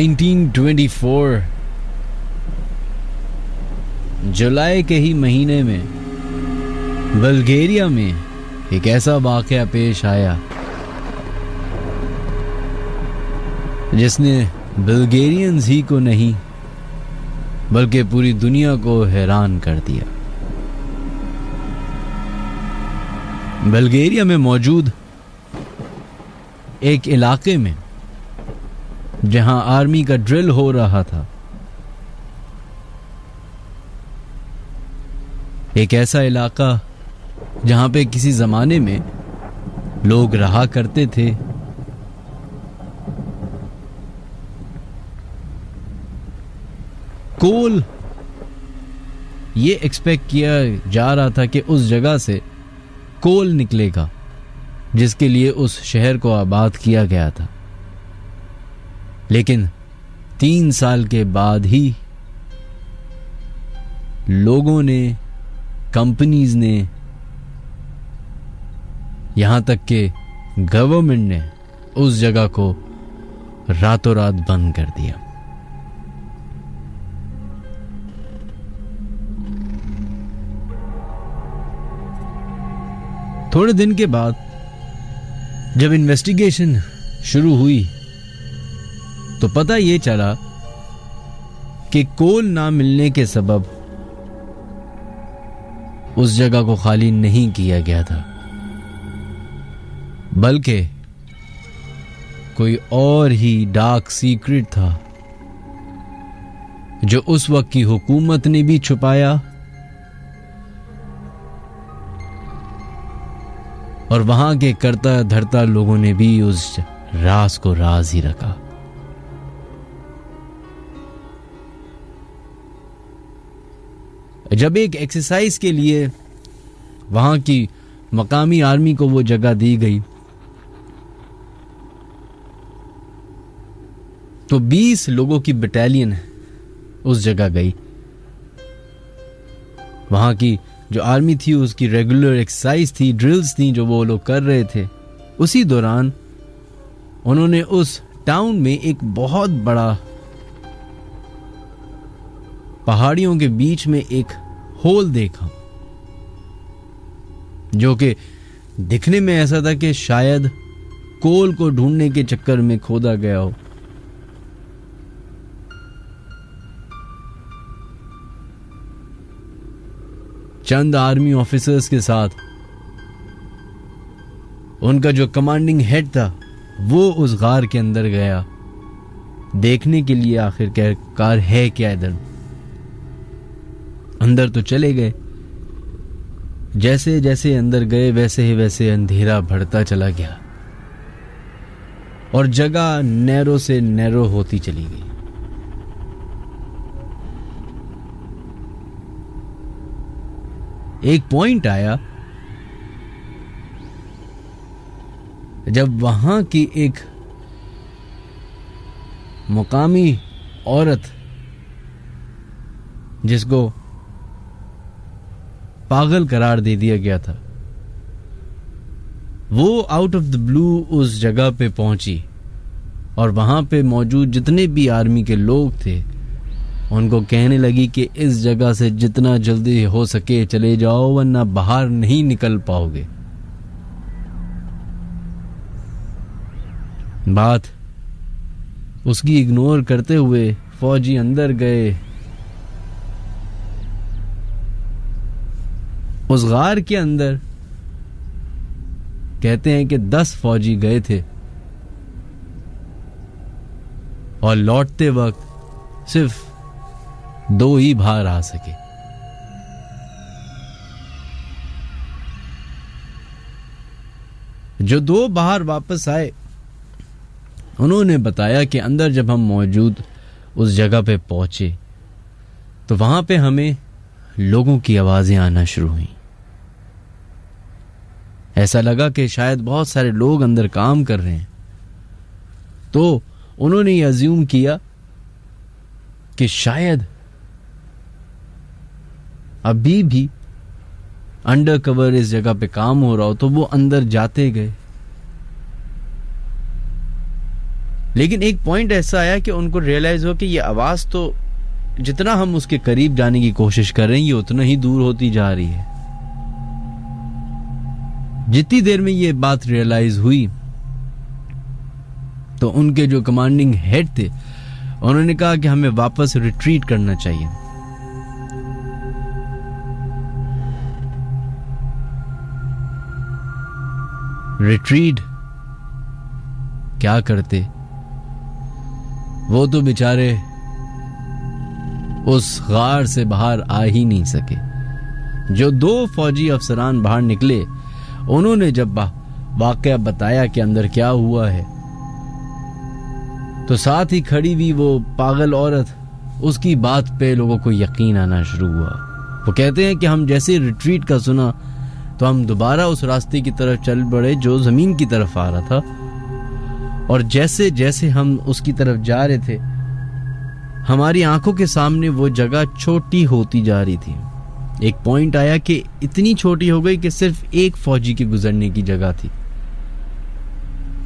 1924 जुलाई के ही महीने में बल्गेरिया में एक ऐसा वाकया पेश आया जिसने बल्गेरियंस ही को नहीं बल्कि पूरी दुनिया को हैरान कर दिया। बल्गेरिया में मौजूद एक इलाके में जहां आर्मी का ड्रिल हो रहा था, एक ऐसा इलाका जहां पे किसी जमाने में लोग रहा करते थे, कोल ये एक्सपेक्ट किया जा रहा था कि उस जगह से कोल निकलेगा जिसके लिए उस शहर को आबाद किया गया था। लेकिन 3 साल के बाद ही लोगों ने, कंपनीज ने, यहां तक कि गवर्नमेंट ने उस जगह को रातों रात बंद कर दिया। थोड़े दिन के बाद जब इन्वेस्टिगेशन शुरू हुई तो पता ये चला कि कोल ना मिलने के सबब उस जगह को खाली नहीं किया गया था, बल्कि कोई और ही डार्क सीक्रेट था जो उस वक्त की हुकूमत ने भी छुपाया और वहां के करता धरता लोगों ने भी उस राज को राज ही रखा। जब एक एक्सरसाइज के लिए वहां की मकामी आर्मी को वो जगह दी गई तो 20 लोगों की बटालियन उस जगह गई। वहां की जो आर्मी थी उसकी रेगुलर एक्सरसाइज थी, ड्रिल्स थी जो वो लोग कर रहे थे। उसी दौरान उन्होंने उस टाउन में एक बहुत बड़ा पहाड़ियों के बीच में एक होल देखा जो कि दिखने में ऐसा था कि शायद कोल को ढूंढने के चक्कर में खोदा गया हो। चंद आर्मी ऑफिसर्स के साथ उनका जो कमांडिंग हेड था वो उस गार के अंदर गया देखने के लिए आखिरकार है क्या इधर। अंदर तो चले गए, जैसे जैसे अंदर गए वैसे ही वैसे अंधेरा बढ़ता चला गया और जगह नैरो से नैरो होती चली गई। एक पॉइंट आया जब वहां की एक मुकामी औरत जिसको पागल करार दे दिया गया था, वो आउट ऑफ द ब्लू उस जगह पे पहुंची और वहां पे मौजूद जितने भी आर्मी के लोग थे उनको कहने लगी कि इस जगह से जितना जल्दी हो सके चले जाओ वरना बाहर नहीं निकल पाओगे। बात उसकी इग्नोर करते हुए फौजी अंदर गए। उस गार के अंदर कहते हैं कि 10 फौजी गए थे और लौटते वक्त सिर्फ 2 ही बाहर आ सके। जो 2 बाहर वापस आए उन्होंने बताया कि अंदर जब हम मौजूद उस जगह पे पहुंचे तो वहां पे हमें लोगों की आवाजें आना शुरू हुई। ऐसा लगा कि शायद बहुत सारे लोग अंदर काम कर रहे हैं, तो उन्होंने ये अज्यूम किया कि शायद अभी भी अंडर कवर इस जगह पे काम हो रहा हो, तो वो अंदर जाते गए। लेकिन एक पॉइंट ऐसा आया कि उनको रियलाइज हो कि ये आवाज तो जितना हम उसके करीब जाने की कोशिश कर रहे हैं ये उतना ही दूर होती जा रही है। जितनी देर में ये बात रियलाइज हुई तो उनके जो कमांडिंग हेड थे उन्होंने कहा कि हमें वापस रिट्रीट करना चाहिए। रिट्रीट क्या करते, वो तो बेचारे उस गार से बाहर आ ही नहीं सके। जो दो फौजी अफसरान बाहर निकले उन्होंने जब वाकया बताया कि अंदर क्या हुआ है तो साथ ही खड़ी हुई वो पागल औरत, उसकी बात पे लोगों को यकीन आना शुरू हुआ। वो कहते हैं कि हम जैसे रिट्रीट का सुना तो हम दोबारा उस रास्ते की तरफ चल पड़े जो जमीन की तरफ आ रहा था, और जैसे जैसे हम उसकी तरफ जा रहे थे हमारी आंखों के सामने वो जगह छोटी होती जा रही थी। एक पॉइंट आया कि इतनी छोटी हो गई कि सिर्फ एक फौजी के गुजरने की जगह थी।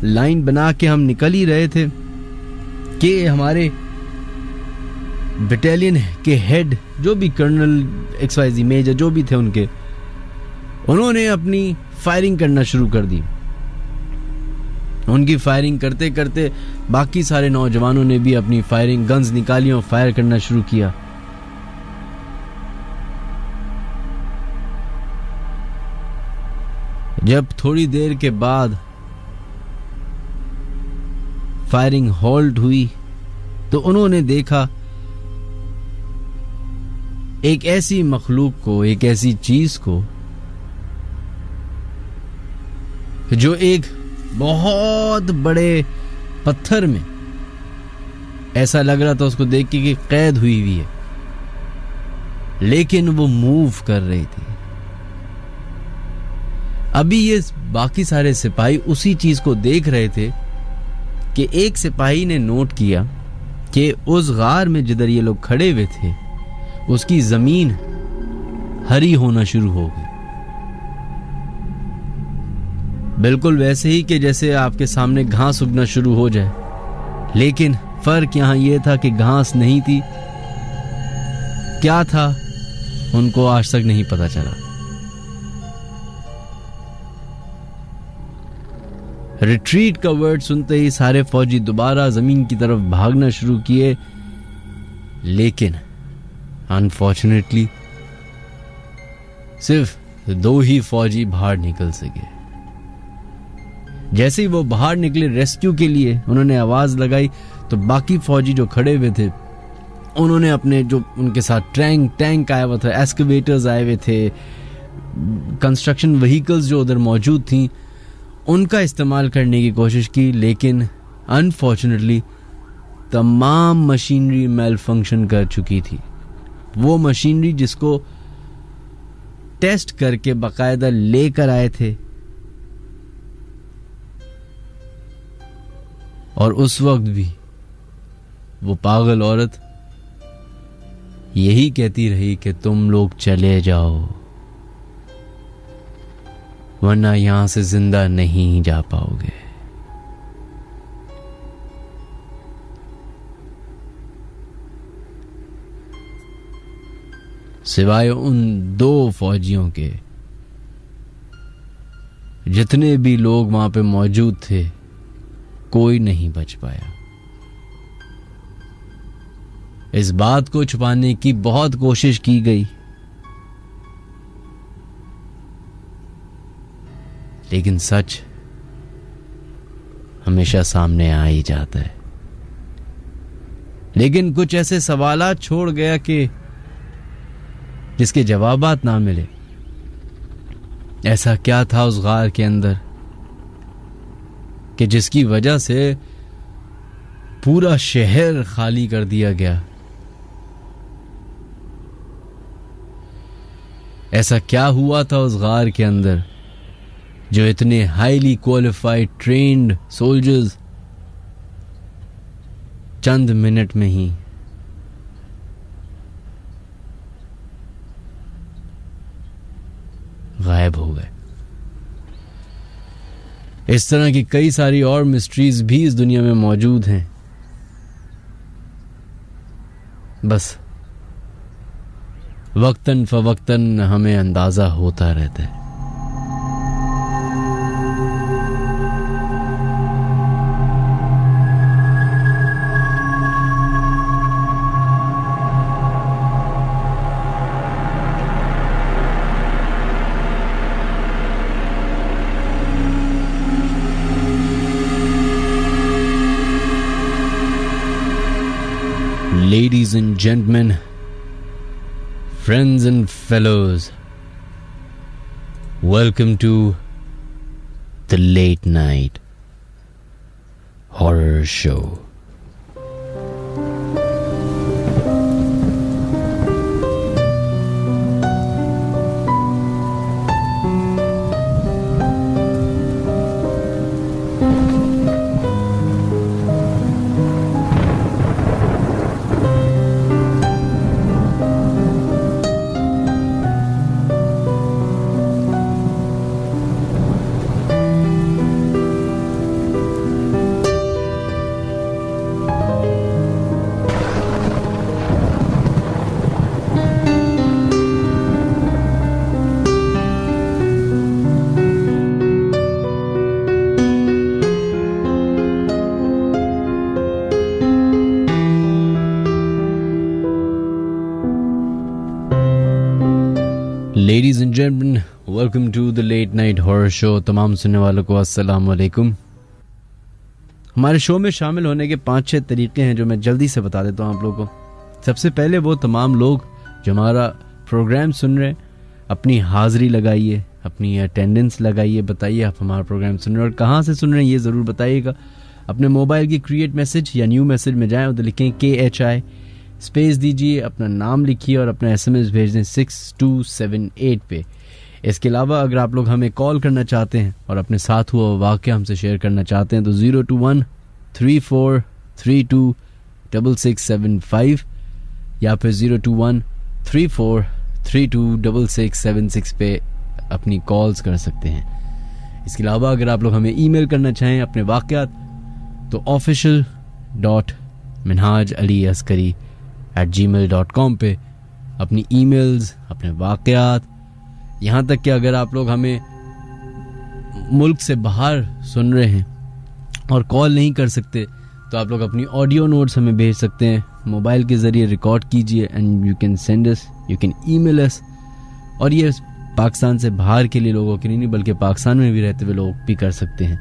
लाइन बना के हम निकल ही रहे थे कि हमारे बटालियन के हेड जो भी कर्नल XYZ मेजर जो भी थे उन्होंने अपनी फायरिंग करना शुरू कर दी। उनकी फायरिंग करते करते बाकी सारे नौजवानों ने भी अपनी फायरिंग गन्स निकाली और फायर करना शुरू किया। जब थोड़ी देर के बाद फायरिंग होल्ड हुई तो उन्होंने देखा एक ऐसी मखलूक को, एक ऐसी चीज को जो एक बहुत बड़े पत्थर में, ऐसा लग रहा था उसको देख के कि कैद हुई हुई है, लेकिन वो मूव कर रही थी। अभी ये बाकी सारे सिपाही उसी चीज को देख रहे थे कि एक सिपाही ने नोट किया कि उस गार में जिधर ये लोग खड़े हुए थे उसकी जमीन हरी होना शुरू हो गई, बिल्कुल वैसे ही कि जैसे आपके सामने घास उगना शुरू हो जाए। लेकिन फर्क यहां यह था कि घास नहीं थी, क्या था उनको आज तक नहीं पता चला। रिट्रीट का वर्ड सुनते ही सारे फौजी दोबारा जमीन की तरफ भागना शुरू किए, लेकिन अनफॉर्चुनेटली सिर्फ 2 ही फौजी बाहर निकल सके। जैसे ही वो बाहर निकले रेस्क्यू के लिए, उन्होंने आवाज लगाई तो बाकी फौजी जो खड़े हुए थे उन्होंने अपने जो उनके साथ टैंक आया हुआ था, एक्सकवेटर्स आए हुए थे, कंस्ट्रक्शन व्हीकल्स जो उधर मौजूद थी उनका इस्तेमाल करने की कोशिश की, लेकिन अनफॉर्चुनेटली तमाम मशीनरी मेल फंक्शन कर चुकी थी। वो मशीनरी जिसको टेस्ट करके बाकायदा लेकर आए थे, और उस वक्त भी वो पागल औरत यही कहती रही कि तुम लोग चले जाओ वरना यहां से जिंदा नहीं जा पाओगे। सिवाय उन 2 फौजियों के जितने भी लोग वहां पे मौजूद थे कोई नहीं बच पाया। इस बात को छुपाने की बहुत कोशिश की गई, लेकिन सच हमेशा सामने आ ही जाता है। लेकिन कुछ ऐसे सवालात छोड़ गया कि जिसके जवाबात ना मिले। ऐसा क्या था उस गार के अंदर कि जिसकी वजह से पूरा शहर खाली कर दिया गया? ऐसा क्या हुआ था उस गार के अंदर जो इतने हाईली क्वालिफाइड ट्रेन्ड सोल्जर्स चंद मिनट में ही गायब हो गए? इस तरह की कई सारी और मिस्ट्रीज भी इस दुनिया में मौजूद हैं, बस वक्तन फवक्तन हमें अंदाजा होता रहता है। Ladies and gentlemen, friends and fellows, welcome to the Late Night Horror Show. Ladies and gentlemen, welcome to the Late Night Horror Show. तमाम सुनने वालों को अस्सलाम वालेकुम। हमारे शो में शामिल होने के 5-6 तरीके हैं जो मैं जल्दी से बता देता हूँ आप लोगों को। सबसे पहले वो तमाम लोग जो हमारा प्रोग्राम सुन रहे हैं, अपनी हाजिरी लगाइए, अपनी अटेंडेंस लगाइए, बताइए आप हमारा प्रोग्राम सुन रहे हैं और कहाँ से सुन रहे हैं ये ज़रूर बताइएगा। अपने मोबाइल की क्रिएट मैसेज या न्यू मैसेज में जाएँ, उधर लिखें KHI, स्पेस दीजिए, अपना नाम लिखिए और अपना SMS भेज दें 6278 पे। इसके अलावा अगर आप लोग हमें कॉल करना चाहते हैं और अपने साथ हुआ वाक़या हमसे शेयर करना चाहते हैं तो 021-3432-6675 या फिर 021-3432-6676 पे अपनी कॉल्स कर सकते हैं। इसके अलावा अगर आप लोग हमें ईमेल करना चाहें अपने वाक़यात तो official.minhajaliaskari@gmail.com पे अपनी ईमेल्स, अपने वाक़यात, यहाँ तक कि अगर आप लोग हमें मुल्क से बाहर सुन रहे हैं और कॉल नहीं कर सकते तो आप लोग अपनी ऑडियो नोट्स हमें भेज सकते हैं। मोबाइल के ज़रिए रिकॉर्ड कीजिए and you can send us, you can email अस। और ये पाकिस्तान से बाहर के लिए लोगों के नहीं बल्कि पाकिस्तान में भी रहते हुए लोग भी कर सकते हैं।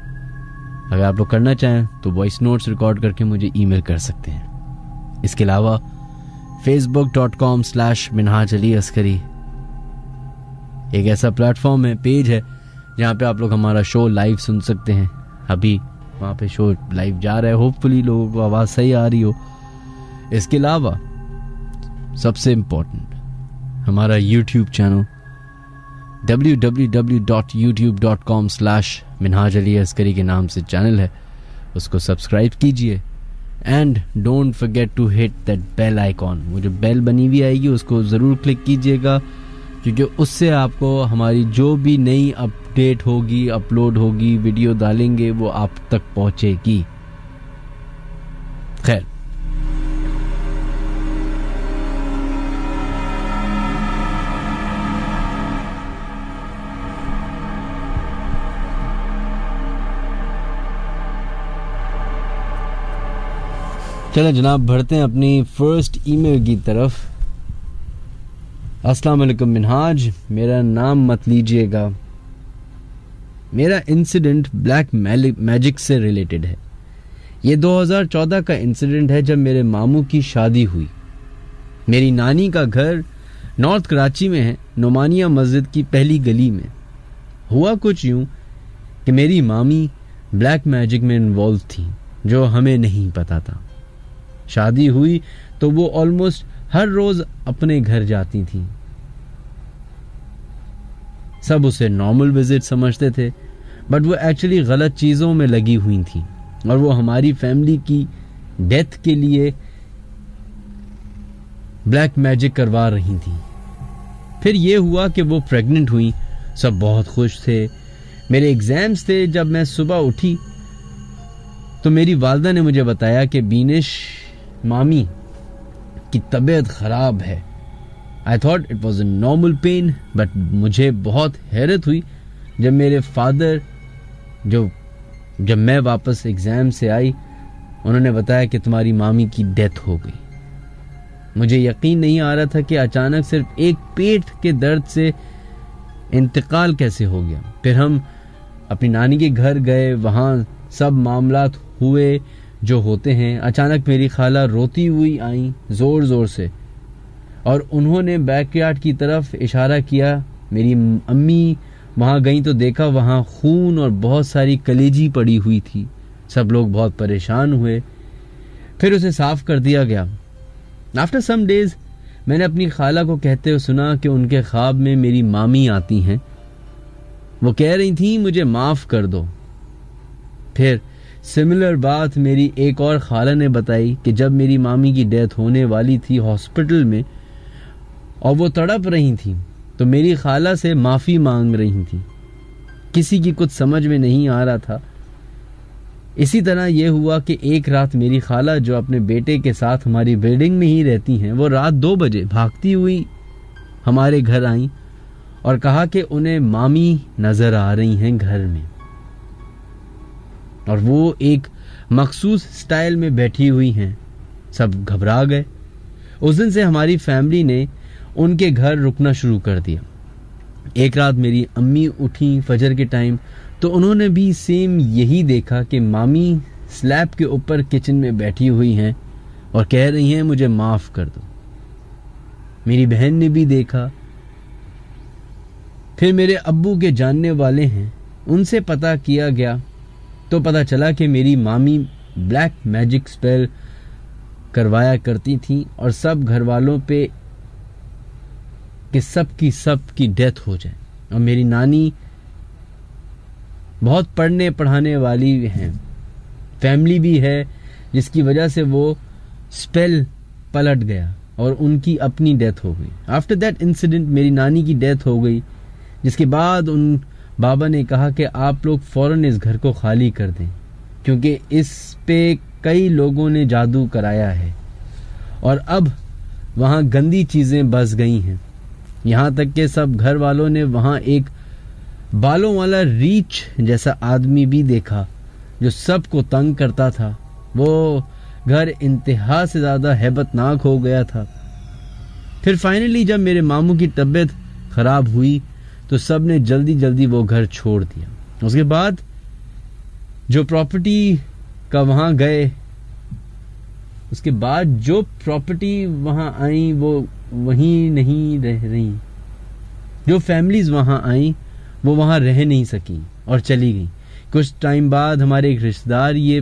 अगर आप लोग करना चाहें तो वॉइस नोट्स रिकॉर्ड करके मुझे ईमेल कर सकते हैं। इसके अलावा facebook.com/minhajaliaskari एक ऐसा प्लेटफॉर्म है, पेज है जहाँ पे आप लोग हमारा शो लाइव सुन सकते हैं। अभी वहाँ पे शो लाइव जा रहा है, होपफुली लोगों को आवाज़ सही आ रही हो। इसके अलावा सबसे इम्पोर्टेंट हमारा YouTube चैनल www.youtube.com/minhajaliaskari के नाम से चैनल है, उसको सब्सक्राइब कीजिए and don't forget to hit that bell icon. वो जो बेल बनी हुई आएगी उसको ज़रूर क्लिक कीजिएगा क्योंकि उससे आपको हमारी जो भी नई अपडेट होगी, अपलोड होगी, वीडियो डालेंगे वो आप तक पहुंचेगी। खैर, चलो जनाब बढ़ते हैं अपनी फर्स्ट ईमेल की तरफ। अस्सलाम वालेकुम मिनहाज, मेरा नाम मत लीजिएगा। मेरा इंसिडेंट ब्लैक मैजिक से रिलेटेड है। ये 2014 का इंसिडेंट है जब मेरे मामू की शादी हुई। मेरी नानी का घर नॉर्थ कराची में है, नोमानिया मस्जिद की पहली गली में। हुआ कुछ यूं कि मेरी मामी ब्लैक मैजिक में इन्वॉल्व थी जो हमें नहीं पता था। शादी हुई तो वो ऑलमोस्ट हर रोज अपने घर जाती थी। सब उसे नॉर्मल विजिट समझते थे बट वो एक्चुअली गलत चीज़ों में लगी हुई थी और वो हमारी फैमिली की डेथ के लिए ब्लैक मैजिक करवा रही थी। फिर ये हुआ कि वो प्रेग्नेंट हुई। सब बहुत खुश थे, मेरे एग्जाम्स थे। जब मैं सुबह उठी तो मेरी वालदा ने मुझे बताया कि बीनिश मामी की तबीयत खराब है। I thought it was a normal pain, but मुझे बहुत हैरत हुई जब मेरे फादर जब मैं वापस एग्जाम से आई, उन्होंने बताया कि तुम्हारी मामी की डेथ हो गई। मुझे यकीन नहीं आ रहा था कि अचानक सिर्फ एक पेट के दर्द से इंतकाल कैसे हो गया। फिर हम अपनी नानी के घर गए, वहाँ सब मामलात हुए जो होते हैं। अचानक मेरी खाला रोती हुई आई जोर जोर से, और उन्होंने बैकयार्ड की तरफ इशारा किया। मेरी अम्मी वहाँ गई तो देखा वहाँ खून और बहुत सारी कलेजी पड़ी हुई थी। सब लोग बहुत परेशान हुए। फिर उसे साफ कर दिया गया। आफ्टर सम डेज मैंने अपनी खाला को कहते हुए सुना कि उनके ख्वाब में मेरी मामी आती हैं। वो कह रही थी मुझे माफ कर दो। फिर सिमिलर बात मेरी एक और खाला ने बताई कि जब मेरी मामी की डेथ होने वाली थी हॉस्पिटल में और वो तड़प रही थी, तो मेरी खाला से माफी मांग रही थी। किसी की कुछ समझ में नहीं आ रहा था। इसी तरह यह हुआ कि एक रात मेरी खाला, जो अपने बेटे के साथ हमारी बिल्डिंग में ही रहती हैं, वो रात 2 बजे भागती हुई हमारे घर आई और कहा कि उन्हें मामी नजर आ रही हैं घर में, और वो एक मखसूस स्टाइल में बैठी हुई हैं। सब घबरा गए। उस दिन से हमारी फैमिली ने उनके घर रुकना शुरू कर दिया। एक रात मेरी अम्मी उठी फजर के टाइम, तो उन्होंने भी सेम यही देखा कि मामी स्लैब के ऊपर किचन में बैठी हुई हैं और कह रही हैं मुझे माफ कर दो। मेरी बहन ने भी देखा। फिर मेरे अब्बू के जानने वाले हैं, उनसे पता किया गया तो पता चला कि मेरी मामी ब्लैक मैजिक स्पेल करवाया करती थी और सब घर वालों पे कि सबकी डेथ हो जाए। और मेरी नानी बहुत पढ़ने पढ़ाने वाली हैं, फैमिली भी है, जिसकी वजह से वो स्पेल पलट गया और उनकी अपनी डेथ हो गई। आफ्टर दैट इंसिडेंट मेरी नानी की डेथ हो गई, जिसके बाद उन बाबा ने कहा कि आप लोग फौरन इस घर को खाली कर दें, क्योंकि इस पे कई लोगों ने जादू कराया है और अब वहाँ गंदी चीज़ें बस गई हैं। यहाँ तक कि सब घर वालों ने वहाँ एक बालों वाला रीछ जैसा आदमी भी देखा जो सबको तंग करता था। वो घर इंतहा से ज़्यादा हैबतनाक हो गया था। फिर फाइनली जब मेरे मामू की तबीयत खराब हुई तो सब ने जल्दी जल्दी वो घर छोड़ दिया। उसके बाद जो प्रॉपर्टी का वहाँ गए, उसके बाद जो प्रॉपर्टी वहाँ आई वो वहीं नहीं रह रही। जो फैमिलीज वहाँ आई वो वहाँ रह नहीं सकी और चली गई। कुछ टाइम बाद हमारे एक रिश्तेदार ये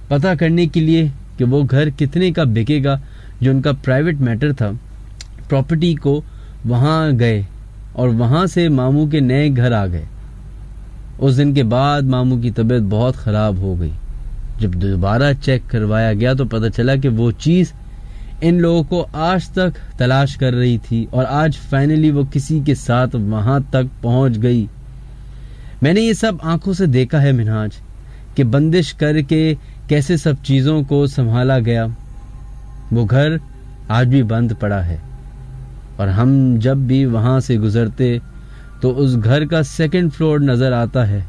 पता करने के लिए कि वो घर कितने का बिकेगा, जो उनका प्राइवेट मैटर था, प्रॉपर्टी को वहाँ गए और वहाँ से मामू के नए घर आ गए। उस दिन के बाद मामू की तबीयत बहुत ख़राब हो गई। जब दोबारा चेक करवाया गया तो पता चला कि वो चीज़ इन लोगों को आज तक तलाश कर रही थी और आज फाइनली वो किसी के साथ वहां तक पहुंच गई। मैंने ये सब आंखों से देखा है मिनहाज, कि बंदिश करके कैसे सब चीज़ों को संभाला गया। वो घर आज भी बंद पड़ा है और हम जब भी वहां से गुजरते तो उस घर का 2nd फ्लोर नज़र आता है।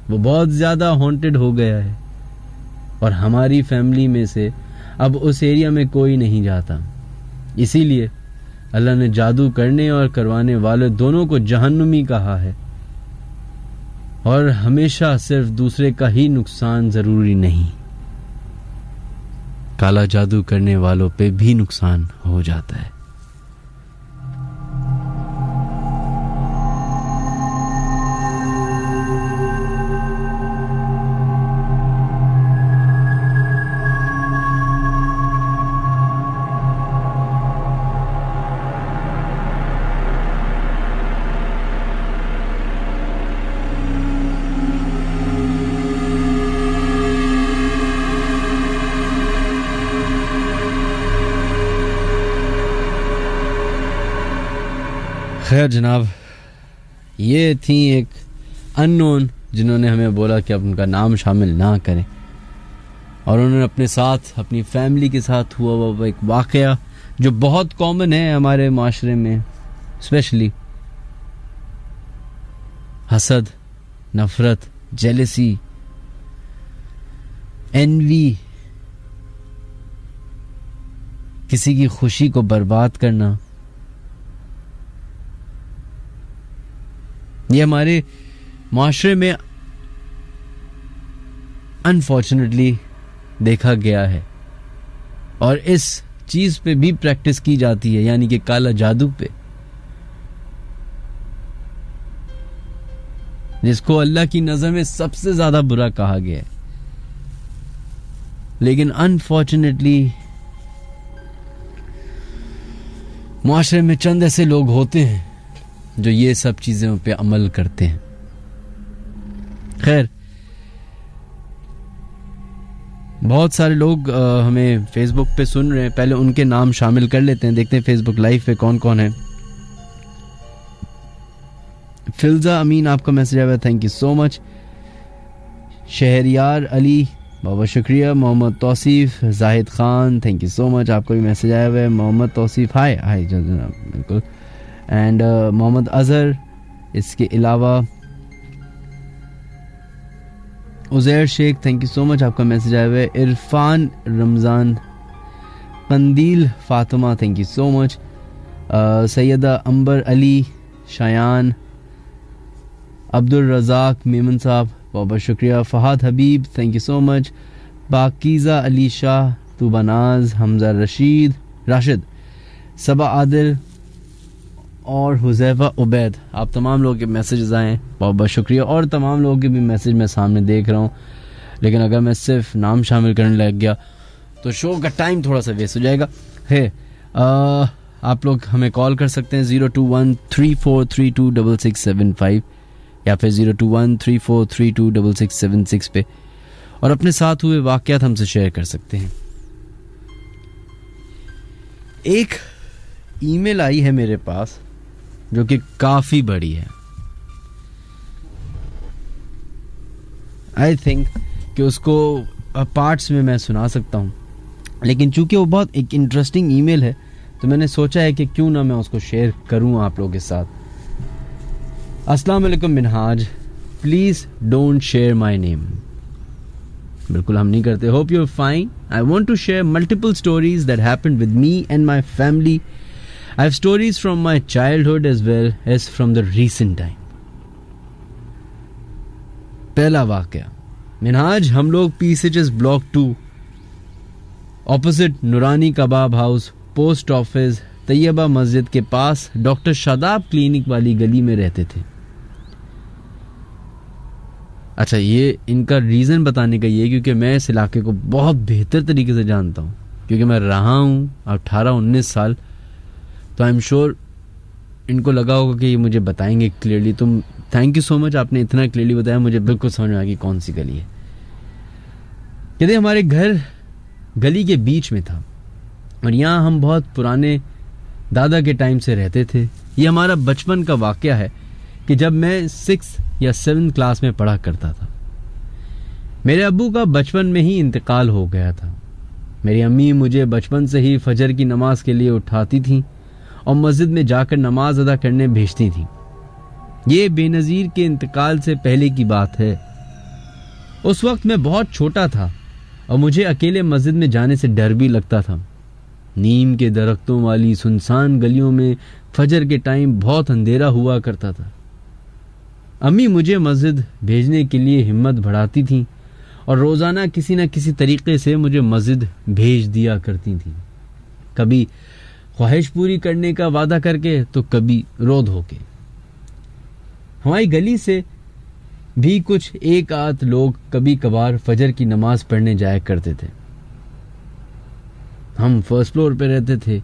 वो बहुत ज़्यादा हॉन्टेड हो गया है और हमारी फैमिली में से अब उस एरिया में कोई नहीं जाता। इसीलिए अल्लाह ने जादू करने और करवाने वाले दोनों को जहन्नुमी कहा है। और हमेशा सिर्फ दूसरे का ही नुकसान जरूरी नहीं, काला जादू करने वालों पे भी नुकसान हो जाता है। खैर जनाब, ये थी एक अननोन जिन्होंने हमें बोला कि अब उनका नाम शामिल ना करें, और उन्होंने अपने साथ अपनी फैमिली के साथ हुआ हुआ एक वाक़या जो बहुत कॉमन है हमारे माशरे में, स्पेशली हसद, नफरत, जेलसी, एनवी, किसी की खुशी को बर्बाद करना। ये हमारे माशरे में अनफॉर्चुनेटली देखा गया है, और इस चीज पे भी प्रैक्टिस की जाती है, यानी कि काला जादू पे, जिसको अल्लाह की नजर में सबसे ज्यादा बुरा कहा गया है। लेकिन अनफॉर्चुनेटली माशरे में चंद ऐसे लोग होते हैं जो ये सब चीजों पे अमल करते हैं। खैर, बहुत सारे लोग हमें फेसबुक पे सुन रहे हैं, पहले उनके नाम शामिल कर लेते हैं, देखते हैं फेसबुक लाइव पे कौन कौन है। फिल्जा अमीन, आपका मैसेज आया, thank you so much. Shahryar Ali, बहुत शुक्रिया। Mohammad Tauseef, Zahid Khan, thank you so much, आपको भी मैसेज आया हुआ है। मोहम्मद तौसीफ, हाय हाय जनाब, बिल्कुल। एंड मोहम्मद अजहर, इसके अलावा Uzair Shaikh, thank you so much, आपका मैसेज आया हुआ है। Irfan Ramzan, Qandeel Fatima, thank you so much. Syeda Amber Ali, Shayan, Abdul Razzaq Memon sahab, बहुत बहुत शुक्रिया। Fahad Habib, thank you so much. Pakeeza Ali Shah, Tubanaz, Hamza Rashid, Saba Adil और हुज़ैफ़ा उबैद, आप तमाम लोगों के मैसेजेस आए, बहुत बहुत शुक्रिया। और तमाम लोगों के भी मैसेज मैं सामने देख रहा हूँ, लेकिन अगर मैं सिर्फ नाम शामिल करने लग गया तो शो का टाइम थोड़ा सा वेस्ट हो जाएगा। है आप लोग हमें कॉल कर सकते हैं 02134326675 या फिर 02134326676 पे, और अपने साथ हुए वाक़यात हमसे शेयर कर सकते हैं। एक ईमेल आई है मेरे पास जो कि काफ़ी बड़ी है। आई थिंक कि उसको पार्ट्स में मैं सुना सकता हूँ, लेकिन चूंकि वो बहुत एक इंटरेस्टिंग ईमेल है तो मैंने सोचा है कि क्यों ना मैं उसको शेयर करूँ आप लोगों के साथ। अस्सलाम वालेकुम Minhaj, please don't share my name. बिल्कुल हम नहीं करते। Hope you are fine. I want to share multiple stories that happened with me and my family. I have stories from my childhood as well as from the recent time. पहला वाकया, मिनहाज, हम लोग PCHS block 2 opposite नूरानी कबाब house, post office, Taiba मस्जिद के पास doctor Shadab clinic वाली गली में रहते थे। अच्छा, ये इनका रीज़न बताने का ये क्योंकि मैं इस इलाके को बहुत बेहतर तरीके से जानता हूँ, क्योंकि मैं रहा हूँ 18-19 साल, तो आई एम श्योर इनको लगा होगा कि ये मुझे बताएंगे क्लियरली। तुम थैंक यू सो मच, आपने इतना क्लियरली बताया, मुझे बिल्कुल समझ में आ गई कौन सी गली है। यदि हमारे घर गली के बीच में था और यहाँ हम बहुत पुराने दादा के टाइम से रहते थे। ये हमारा बचपन का वाकया है कि जब मैं 6 या 7 क्लास में पढ़ा करता था। मेरे अब्बू का बचपन में ही इंतकाल हो गया था। मेरी अम्मी मुझे बचपन से ही फजर की नमाज के लिए उठाती थीं और मस्जिद में जाकर नमाज अदा करने भेजती थीं। ये बेनज़ीर के इंतकाल से पहले की बात है। उस वक्त मैं बहुत छोटा था और मुझे अकेले मस्जिद में जाने से डर भी लगता था। नीम के दरख्तों वाली सुनसान गलियों में फजर के टाइम बहुत अंधेरा हुआ करता था। अम्मी मुझे मस्जिद भेजने के लिए हिम्मत बढ़ाती थीं और रोज़ाना किसी न किसी तरीके से मुझे मस्जिद भेज दिया करती थीं, कभी ख्वाहिश पूरी करने का वादा करके तो कभी रो धो के। हमारी गली से भी कुछ एक आध लोग कभी कभार फजर की नमाज पढ़ने जाया करते थे। हम फर्स्ट फ्लोर पे रहते थे।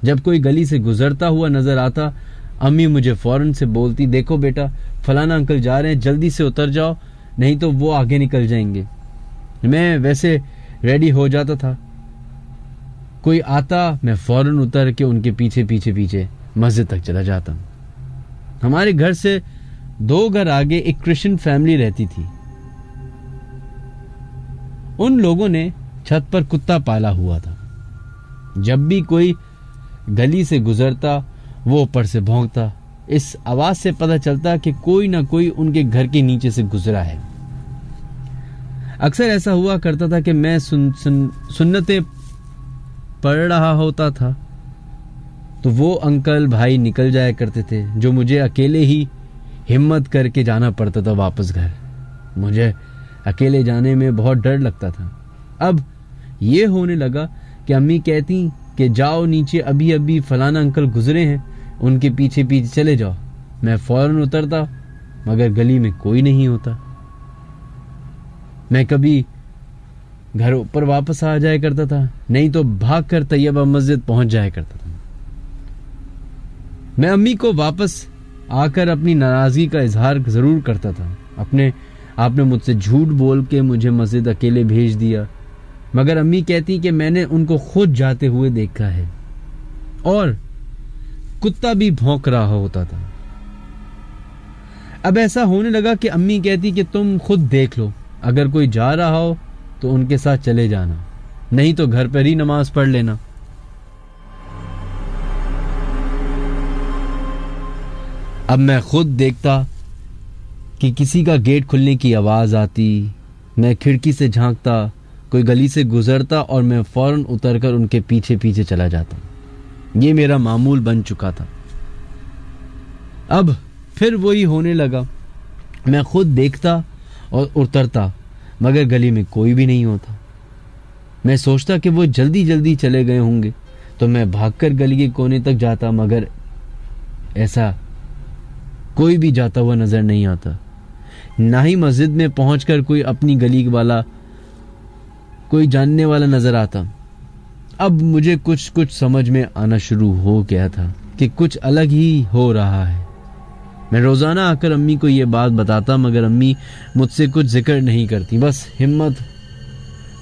जब कोई गली से गुजरता हुआ नजर आता, अम्मी मुझे फौरन से बोलती, देखो बेटा फलाना अंकल जा रहे हैं, जल्दी से उतर जाओ नहीं तो वो आगे निकल जाएंगे। मैं वैसे रेडी हो जाता था। कोई आता, मैं फौरन उतर के उनके पीछे पीछे पीछे मस्जिद तक चला जाता। हमारे घर से 2 घर आगे एक क्रिश्चियन फैमिली रहती थी। उन लोगों ने छत पर कुत्ता पाला हुआ था। जब भी कोई गली से गुजरता वो ऊपर से भौंकता। इस आवाज से पता चलता कि कोई ना कोई उनके घर के नीचे से गुजरा है। अक्सर ऐसा हुआ करता था कि मैं सुन्नतें पढ़ रहा होता था तो वो अंकल भाई निकल जाया करते थे, जो मुझे अकेले ही हिम्मत करके जाना पड़ता था वापस घर। मुझे अकेले जाने में बहुत डर लगता था। अब ये होने लगा कि अम्मी कहती कि जाओ नीचे, अभी अभी फलाना अंकल गुजरे हैं, उनके पीछे पीछे चले जाओ। मैं फौरन उतरता, मगर गली में कोई नहीं होता। मैं कभी घर ऊपर वापस आ जाया करता था, नहीं तो भागकर तैयबा मस्जिद पहुंच जाया करता था। मैं अम्मी को वापस आकर अपनी नाराजगी का इजहार जरूर करता था। आपने मुझसे झूठ बोल के मुझे मस्जिद अकेले भेज दिया, मगर अम्मी कहती कि मैंने उनको खुद जाते हुए देखा है और कुत्ता भी भौंक रहा होता था। अब ऐसा होने लगा कि अम्मी कहती कि तुम खुद देख लो, अगर कोई जा रहा हो तो उनके साथ चले जाना, नहीं तो घर पर ही नमाज पढ़ लेना। अब मैं खुद देखता कि किसी का गेट खुलने की आवाज आती, मैं खिड़की से झांकता, कोई गली से गुजरता और मैं फौरन उतरकर उनके पीछे पीछे चला जाता। ये मेरा मामूल बन चुका था। अब फिर वही होने लगा। मैं खुद देखता और उतरता, मगर गली में कोई भी नहीं होता। मैं सोचता कि वो जल्दी जल्दी चले गए होंगे, तो मैं भागकर गली के कोने तक जाता, मगर ऐसा कोई भी जाता हुआ नजर नहीं आता। ना ही मस्जिद में पहुंचकर कोई अपनी गली वाला, कोई जानने वाला नजर आता। अब मुझे कुछ समझ में आना शुरू हो गया था कि कुछ अलग ही हो रहा है। मैं रोजाना आकर अम्मी को ये बात बताता, मगर अम्मी मुझसे कुछ जिक्र नहीं करती, बस हिम्मत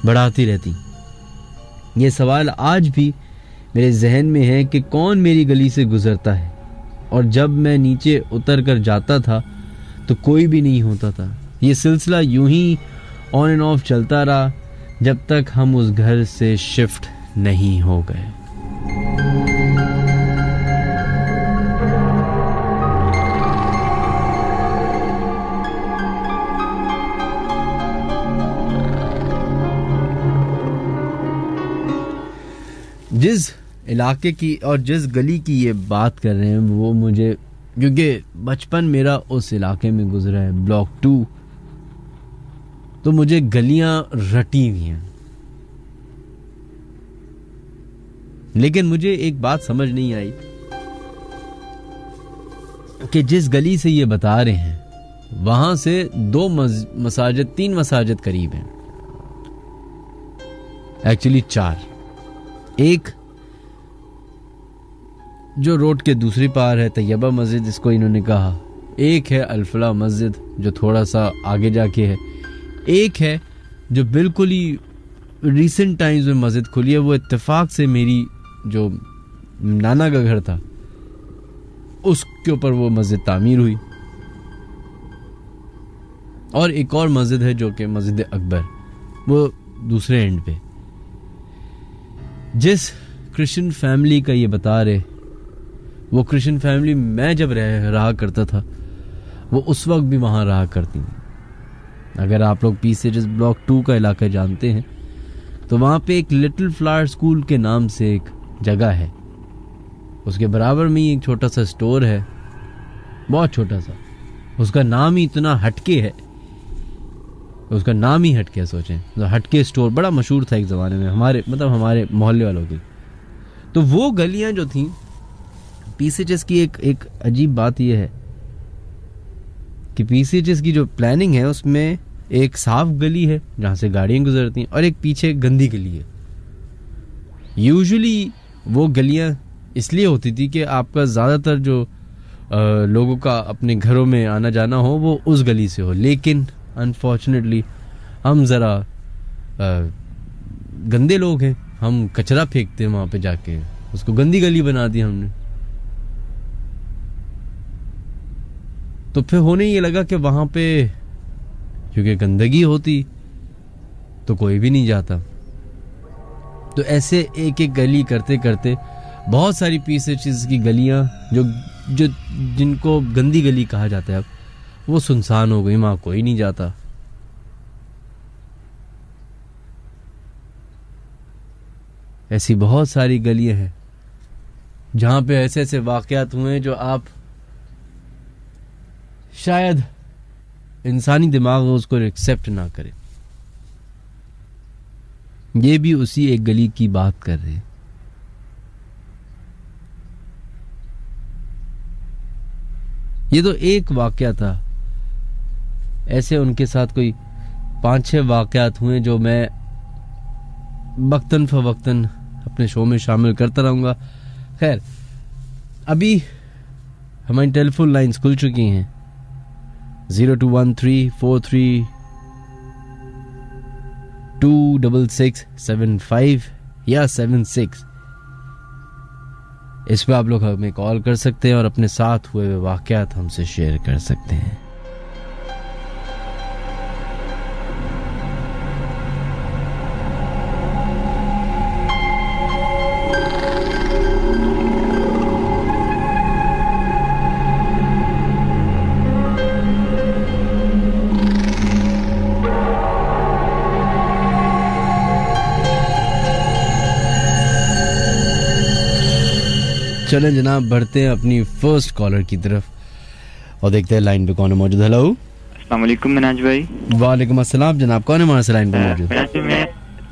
बढ़ाती रहती। ये सवाल आज भी मेरे जहन में है कि कौन मेरी गली से गुजरता है, और जब मैं नीचे उतर कर जाता था तो कोई भी नहीं होता था। ये सिलसिला यूं ही ऑन एंड ऑफ चलता रहा जब तक हम उस घर से शिफ्ट नहीं हो गए। जिस इलाके की और जिस गली की ये बात कर रहे हैं वो मुझे, क्योंकि बचपन मेरा उस इलाके में गुजरा है, ब्लॉक 2, तो मुझे गलियां रटी हुई हैं। लेकिन मुझे एक बात समझ नहीं आई कि जिस गली से ये बता रहे हैं वहां से 2 मसाजिद 3 मसाजिद करीब हैं, एक्चुअली 4। एक जो रोड के दूसरी पार है तैयबा मस्जिद, जिसको इन्होंने कहा। एक है अल-फलाह मस्जिद जो थोड़ा सा आगे जाके है। एक है जो बिल्कुल ही रिसेंट टाइम्स में मस्जिद खुली है, वो इत्तेफाक से मेरी जो नाना का घर था उसके ऊपर वो मस्जिद तामीर हुई। और एक और मस्जिद है जो कि मस्जिद अकबर, वो दूसरे एंड पे। जिस क्रिश्चियन फैमिली का ये बता रहे, वो क्रिश्चियन फैमिली मैं जब रहा करता था वो उस वक्त भी वहां रहा करती थी। अगर आप लोग पीसीएच ब्लॉक 2 का इलाका जानते हैं तो वहां पे एक लिटिल फ्लावर स्कूल के नाम से एक जगह है, उसके बराबर में ही एक छोटा सा स्टोर है, बहुत छोटा सा। उसका नाम ही इतना हटके है, उसका नाम ही हटके है। सोचें, तो हटके स्टोर बड़ा मशहूर था एक ज़माने में हमारे मोहल्ले वालों की। तो वो गलियां जो थी पीसीएच की, एक अजीब बात यह है कि पीसीएच की जो प्लानिंग है उसमें एक साफ गली है जहां से गाड़ियां गुजरती हैं और एक पीछे गंदी गली है। यूजुअली वो गलियां इसलिए होती थी कि आपका ज़्यादातर जो लोगों का अपने घरों में आना जाना हो वो उस गली से हो। लेकिन अनफॉर्चुनेटली हम ज़रा गंदे लोग हैं, हम कचरा फेंकते हैं वहाँ पे जाके, उसको गंदी गली बना दी हमने। तो फिर होने ये लगा कि वहां पे क्योंकि गंदगी होती तो कोई भी नहीं जाता। तो ऐसे एक एक गली करते करते बहुत सारी पीसेस की गलियां जो जो जिनको गंदी गली कहा जाता है अब वो सुनसान हो गई, वहां कोई नहीं जाता। ऐसी बहुत सारी गलियां हैं जहां पे ऐसे ऐसे वाकयात हुए जो आप शायद इंसानी दिमाग उसको एक्सेप्ट ना करे। ये भी उसी एक गली की बात कर रहे हैं। ये तो एक वाकया था, ऐसे उनके साथ कोई 5-6 वाकयात हुए जो मैं वक्तन फवक्तन अपने शो में शामिल करता रहूंगा। खैर, अभी हमारी टेलीफोन लाइंस खुल चुकी हैं 0213432665 या 76। इस पे आप लोग हमें कॉल कर सकते हैं और अपने साथ हुए वाकयात हमसे शेयर कर सकते हैं। चलें जनाब, बढ़ते हैं अपनी फर्स्ट कॉलर की तरफ और देखते हैं लाइन पे कौन है मौजूद। हेलो, अस्सलाम वालेकुम मिनाज भाई। वालेकुम अस्सलाम जनाब, कौन है हमारे से लाइन पे मौजूद? मिनाज भाई, मैं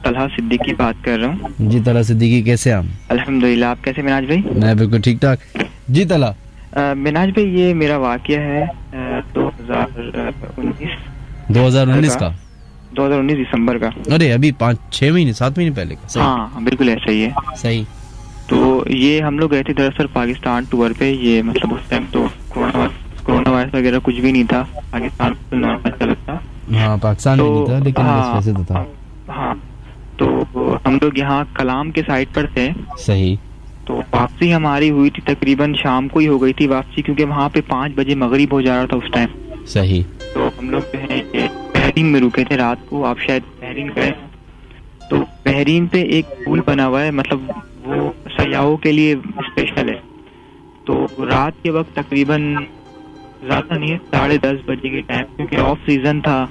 तलहा सिद्दीकी बात कर रहा हूँ। जी तला सिद्दीकी, कैसे हैं आप? अल्हम्दुलिल्लाह, आप कैसे मिनाज भाई? मैं बिल्कुल ठीक ठाक। जी तला। मिनाज भाई, ये मेरा वाकया है 2019 का 2019 दिसंबर का। अरे अभी 5-6 महीने 7 महीने पहले का। हाँ बिल्कुल ऐसा ही है। सही। तो ये हम लोग गए थे दरअसल पाकिस्तान टूर पे। ये मतलब उस टाइम तो कोरोना वायरस वगैरह कुछ भी नहीं था, पाकिस्तान तो नॉर्मल चल था। हाँ, पाकिस्तान में नहीं था लेकिन बस वैसे तो था। हाँ, तो हम लोग यहाँ कलाम के साइड पर थे। सही। तो वापसी हमारी हुई थी तकरीबन शाम को ही हो गई थी वापसी, क्योंकि वहाँ पे 5 बजे मगरिब हो जा रहा था उस टाइम। सही। तो हम लोग जो है बहरीन में रुके थे रात को। आप शायद बहरीन गए। तो बहरीन पे एक पुल बना हुआ है, मतलब वो सयाहों के लिए स्पेशल है। तो रात के वक्त तकरीबन ज्यादा नहीं है 10:30 बजे के टाइम, क्योंकि ऑफ सीजन था।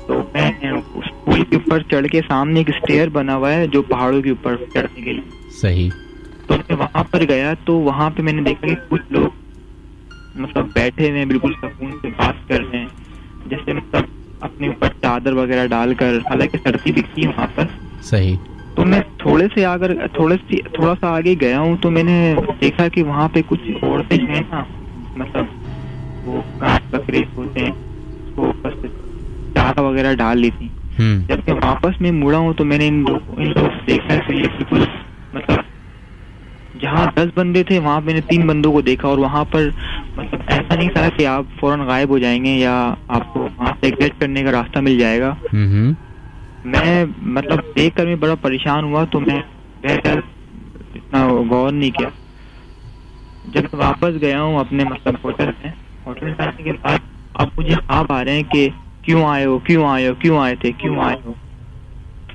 तो मैं उस पुल के ऊपर चढ़ के, सामने एक स्टेयर बना हुआ है जो पहाड़ों के ऊपर चढ़ने के लिए। सही। तो मैं वहां पर गया तो वहां पे मैंने देखा कि कुछ लोग मतलब बैठे हुए बिल्कुल सुकून से बात कर रहे हैं, जैसे मतलब अपने ऊपर चादर वगैरह डालकर, हालांकि सर्दी भी थी वहां पर। सही। तो मैं थोड़ा सा आगे गया हूँ तो मैंने देखा कि वहाँ पे कुछ औरतें हैं ना, मतलब वो घास बकरे होते हैं उसको बस चारा वगैरह डाल ली थी। जब मैं वापस में मुड़ा हूँ तो मैंने इन लोग देखा कि ये बिल्कुल मतलब जहाँ 10 बंदे थे वहाँ मैंने 3 बंदों को देखा। और वहाँ पर मतलब ऐसा नहीं था कि आप फौरन गायब हो जाएंगे या आपको वहाँ से एग्जिट करने का रास्ता मिल जाएगा। मैं मतलब देख कर मैं बड़ा परेशान हुआ, तो मैं इतना गौर नहीं किया। जब वापस गया हूँ अपने मतलब होटल में जाने के बाद अब मुझे ख्वाब आ रहे हैं कि क्यों आए हो, क्यों आए हो, क्यों आए थे, क्यों आए हो।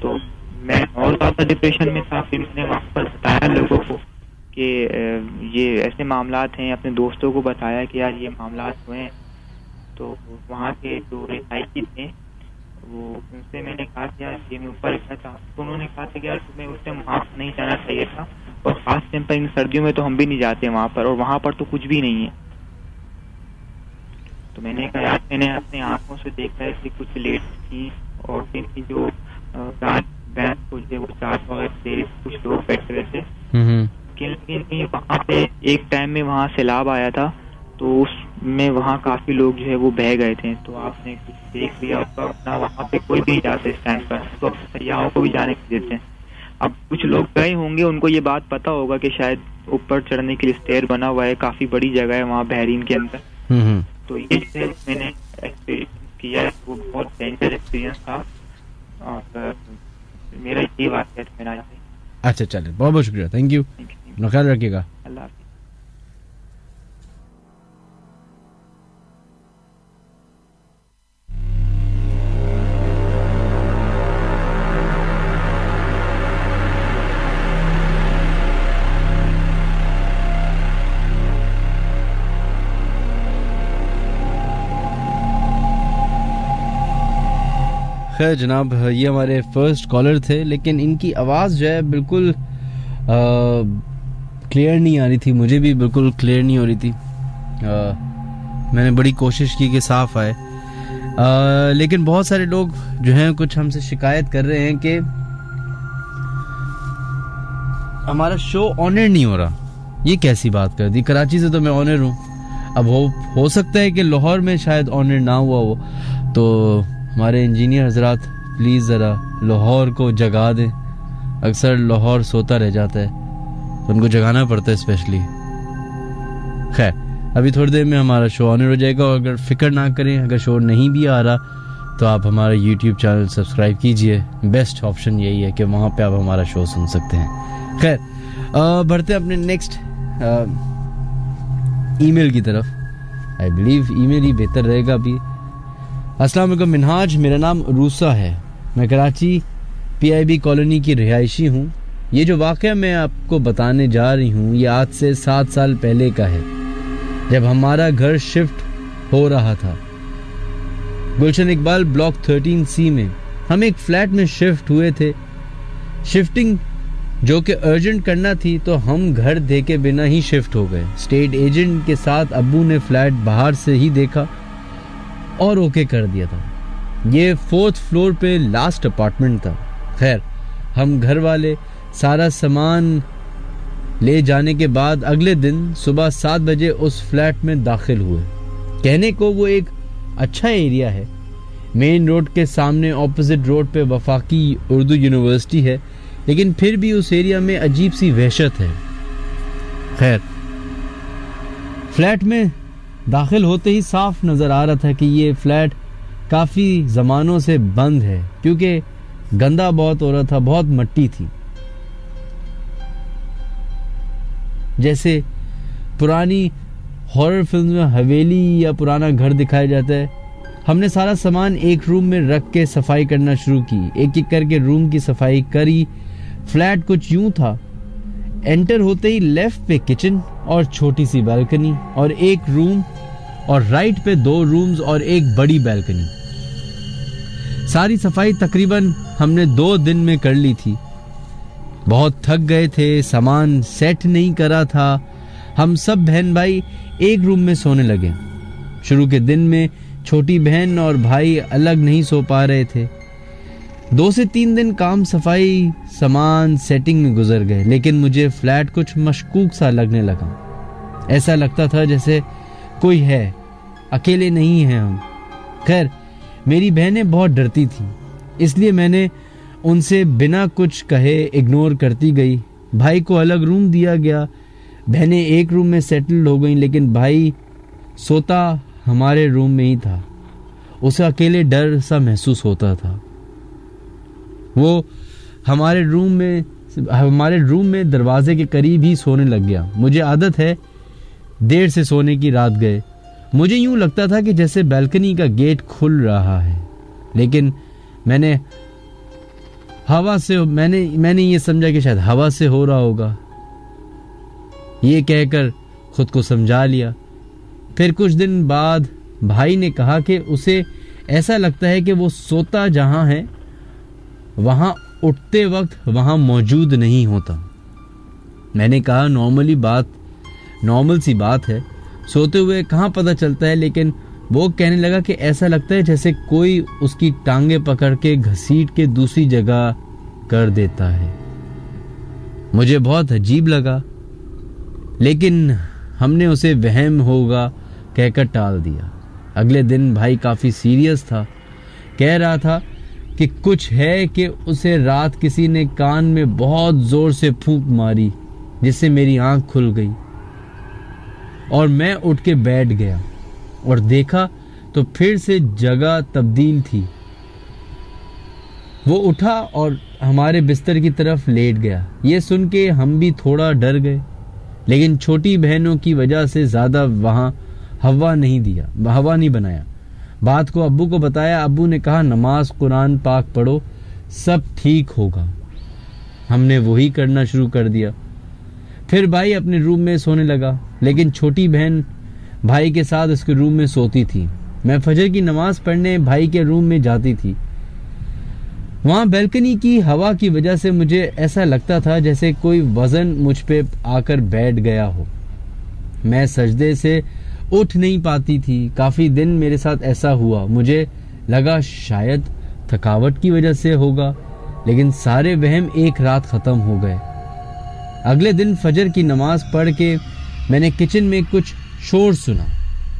तो मैं और ज्यादा डिप्रेशन में था। फिर मैंने वहाँ पर बताया लोगों को कि ये ऐसे मामलात हैं, अपने दोस्तों को बताया कि यार ये मामलात हुए हैं। तो वहाँ के जो रिहायशी थे वो उनसे मैंने कहा कि यार ये मैं ऊपर गया था। तो उन्होंने कहा था कि यार तुम्हें उस टाइम वहाँ नहीं जाना चाहिए था, और खास टाइम पर इन सर्दियों में तो हम भी नहीं जाते वहाँ पर, और वहाँ पर तो कुछ भी नहीं है। तो मैंने कहा यार मैंने अपनी आंखों से देखा है कि कुछ लेट थी औरतें थी जो भैंस को जो वो चार वगैरह से कुछ लोग बैठे हुए थे। लेकिन वहाँ पे एक टाइम में वहाँ सैलाब आया था, तो उसमें वहाँ काफी लोग जो है वो बह गए थे। तो आपने कुछ देख लिया होगा, वहाँ पे कोई भी नहीं जाते इस टाइम पर, तो सयाहों को भी जाने देते हैं। अब कुछ लोग गए होंगे, उनको ये बात पता होगा कि शायद ऊपर चढ़ने के लिए स्टेयर बना हुआ है, काफी बड़ी जगह है वहाँ बहरीन के अंदर। तो ये जो मैंने एक्सपीरियंस किया है वो बहुत डेंजर एक्सपीरियंस था, और मेरा ये वाक़या था मेरा। अच्छा चलिए, बहुत बहुत शुक्रिया, थैंक यू, अपना ख्याल रखिएगा। अल्लाह हाफ़िज़। खैर जनाब, ये हमारे फर्स्ट कॉलर थे, लेकिन इनकी आवाज़ जो है बिल्कुल क्लियर नहीं आ रही थी, मुझे भी बिल्कुल क्लियर नहीं हो रही थी। मैंने बड़ी कोशिश की कि साफ आए, लेकिन बहुत सारे लोग जो हैं कुछ हमसे शिकायत कर रहे हैं कि हमारा शो ऑनर नहीं हो रहा। ये कैसी बात कर दी? कराची से तो मैं ऑनर हूँ। अब हो सकता है कि लाहौर में शायद ऑनर ना हुआ हो, तो हमारे इंजीनियर हजरात प्लीज़ ज़रा लाहौर को जगा दें। अक्सर लाहौर सोता रह जाता है, तो उनको जगाना पड़ता है स्पेशली। खैर, अभी थोड़ी देर में हमारा शो ऑनर हो जाएगा, और अगर फिक्र ना करें, अगर शो नहीं भी आ रहा तो आप हमारा यूट्यूब चैनल सब्सक्राइब कीजिए। बेस्ट ऑप्शन यही है कि वहाँ पे आप हमारा शो सुन सकते हैं। खैर, बढ़ते अपने नेक्स्ट ईमेल की तरफ। आई बिलीव ईमेल ही बेहतर रहेगा अभी। अस्सलाम वालेकुम मिनहाज, मेरा नाम रूसा है, मैं कराची PIB कॉलोनी की रिहायशी हूँ। ये जो वाक़या मैं आपको बताने जा रही हूँ, ये आज से 7 साल पहले का है, जब हमारा घर शिफ्ट हो रहा था। गुलशन इकबाल ब्लॉक 13C में हम एक फ्लैट में शिफ्ट हुए थे। शिफ्टिंग जो कि अर्जेंट करना थी, तो हम घर देखे बिना ही शिफ्ट हो गए। स्टेट एजेंट के साथ अब्बू ने फ्लैट बाहर से ही देखा और ओके कर दिया था। ये 4th फ्लोर पे लास्ट अपार्टमेंट था। खैर, हम घर वाले सारा सामान ले जाने के बाद अगले दिन सुबह 7 बजे उस फ्लैट में दाखिल हुए। कहने को वो एक अच्छा एरिया है, मेन रोड के सामने ऑपोजिट रोड पे वफाकी उर्दू यूनिवर्सिटी है, लेकिन फिर भी उस एरिया में अजीब सी वहशत है। खैर, फ्लैट में दाखिल होते ही साफ नज़र आ रहा था कि ये फ्लैट काफ़ी ज़मानों से बंद है, क्योंकि गंदा बहुत हो रहा था, बहुत मट्टी थी। जैसे पुरानी हॉरर फिल्म में हवेली या पुराना घर दिखाया जाता है। हमने सारा सामान एक रूम में रख के सफाई करना शुरू की। एक एक करके रूम की सफाई करी। फ्लैट कुछ यूं था, एंटर होते ही लेफ्ट पे किचन और छोटी सी बालकनी और एक रूम, और राइट पे 2 रूम्स और एक बड़ी बालकनी। सारी सफाई तकरीबन हमने 2 दिन में कर ली थी। बहुत थक गए थे, सामान सेट नहीं करा था। हम सब बहन भाई एक रूम में सोने लगे। शुरू के दिन में छोटी बहन और भाई अलग नहीं सो पा रहे थे। 2 से 3 दिन काम सफाई सामान सेटिंग में गुजर गए, लेकिन मुझे फ्लैट कुछ मशकूक सा लगने लगा। ऐसा लगता था जैसे कोई है, अकेले नहीं हैं हम। खैर, मेरी बहनें बहुत डरती थी, इसलिए मैंने उनसे बिना कुछ कहे इग्नोर करती गई। भाई को अलग रूम दिया गया। बहनें एक रूम में सेटल हो गई, लेकिन भाई सोता हमारे रूम में ही था। उसे अकेले डर सा महसूस होता था। वो हमारे रूम में दरवाजे के करीब ही सोने लग गया। मुझे आदत है देर से सोने की। रात गए मुझे यूं लगता था कि जैसे बालकनी का गेट खुल रहा है, लेकिन मैंने ये समझा कि शायद हवा से हो रहा होगा। ये कहकर खुद को समझा लिया। फिर कुछ दिन बाद भाई ने कहा कि उसे ऐसा लगता है कि वो सोता जहां है वहां उठते वक्त वहां मौजूद नहीं होता। मैंने कहा नॉर्मल सी बात है, सोते हुए कहाँ पता चलता है, लेकिन वो कहने लगा कि ऐसा लगता है जैसे कोई उसकी टांगे पकड़ के घसीट के दूसरी जगह कर देता है। मुझे बहुत अजीब लगा, लेकिन हमने उसे वहम होगा कहकर टाल दिया। अगले दिन भाई काफी सीरियस था, कह रहा था कि कुछ है कि उसे रात किसी ने कान में बहुत जोर से फूंक मारी, जिससे मेरी आंख खुल गई और मैं उठ के बैठ गया और देखा तो फिर से जगह तब्दील थी। वो उठा और हमारे बिस्तर की तरफ लेट गया। ये सुन के हम भी थोड़ा डर गए, लेकिन छोटी बहनों की वजह से ज्यादा वहां हवा नहीं बनाया। बात को अब्बू को बताया। अब्बू ने कहा नमाज कुरान पाक पढ़ो, सब ठीक होगा। हमने वही करना शुरू कर दिया। फिर भाई अपने रूम में सोने लगा, लेकिन छोटी बहन भाई के साथ उसके रूम में सोती थी। मैं फजर की नमाज पढ़ने भाई के रूम में जाती थी। वहाँ बैल्कनी की हवा की वजह से मुझे ऐसा लगता था जैसे कोई वजन मुझ पे आकर बैठ गया हो। मैं सजदे से उठ नहीं पाती थी। काफ़ी दिन मेरे साथ ऐसा हुआ। मुझे लगा शायद थकावट की वजह से होगा, लेकिन सारे वहम एक रात ख़त्म हो गए। अगले दिन फजर की नमाज पढ़ के मैंने किचन में कुछ शोर सुना।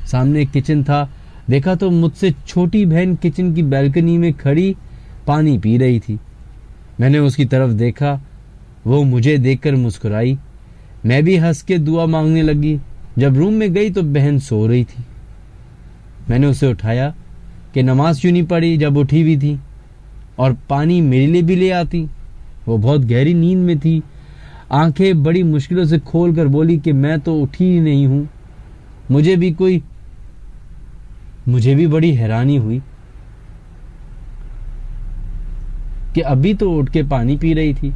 सामने किचन था। देखा तो मुझसे छोटी बहन किचन की बैल्कनी में खड़ी पानी पी रही थी। मैंने उसकी तरफ देखा, वो मुझे देखकर मुस्कुराई। मैं भी हंस के दुआ मांगने लगी। जब रूम में गई तो बहन सो रही थी। मैंने उसे उठाया कि नमाज क्यों नहीं पढ़ी जब उठी हुई थी, और पानी मेरे लिए भी ले आती। वो बहुत गहरी नींद में थी। आंखें बड़ी मुश्किलों से खोल कर बोली कि मैं तो उठी ही नहीं हूं। मुझे भी बड़ी हैरानी हुई कि अभी तो उठ के पानी पी रही थी,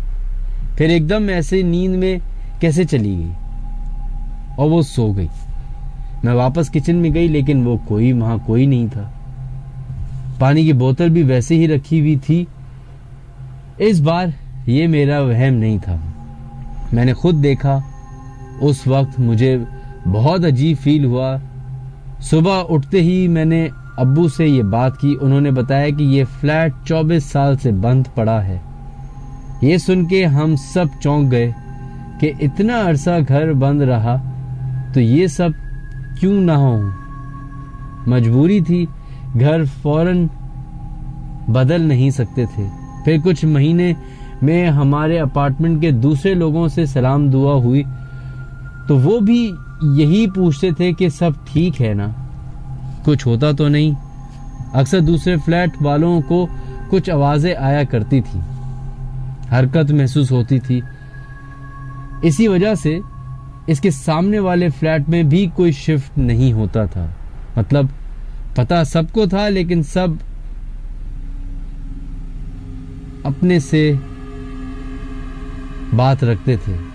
फिर एकदम ऐसे नींद में कैसे चली गई और वो सो गई। मैं वापस किचन में गई, लेकिन वो वहां कोई नहीं था। पानी की बोतल भी वैसे ही रखी हुई थी। इस बार ये मेरा वहम नहीं था, मैंने खुद देखा। उस वक्त मुझे बहुत अजीब फील हुआ। सुबह उठते ही मैंने अब्बू से ये बात की। उन्होंने बताया कि ये फ्लैट 24 साल से बंद पड़ा है। ये सुन के हम सब चौंक गए कि इतना अरसा घर बंद रहा तो ये सब क्यों ना हो। मजबूरी थी, घर फौरन बदल नहीं सकते थे। फिर कुछ महीने में हमारे अपार्टमेंट के दूसरे लोगों से सलाम दुआ हुई तो वो भी यही पूछते थे कि सब ठीक है ना, कुछ होता तो नहीं। अक्सर दूसरे फ्लैट वालों को कुछ आवाजें आया करती थी, हरकत महसूस होती थी। इसी वजह से इसके सामने वाले फ्लैट में भी कोई शिफ्ट नहीं होता था। मतलब पता सबको था, लेकिन सब अपने से बात रखते थे।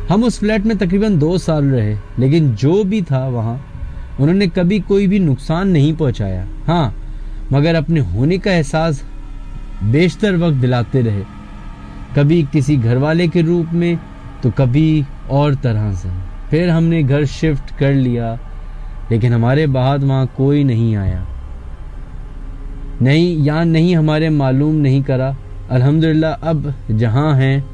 हम उस फ्लैट में तकरीबन 2 साल रहे, लेकिन जो भी था वहां उन्होंने कभी कोई भी नुकसान नहीं पहुंचाया। हाँ, मगर अपने होने का एहसास बेशतर वक्त दिलाते रहे, कभी किसी घरवाले के रूप में तो कभी और तरह से। फिर हमने घर शिफ्ट कर लिया, लेकिन हमारे बाद वहां कोई नहीं आया, नहीं हमारे मालूम नहीं करा। अल्हम्दुलिल्लाह अब जहां हैं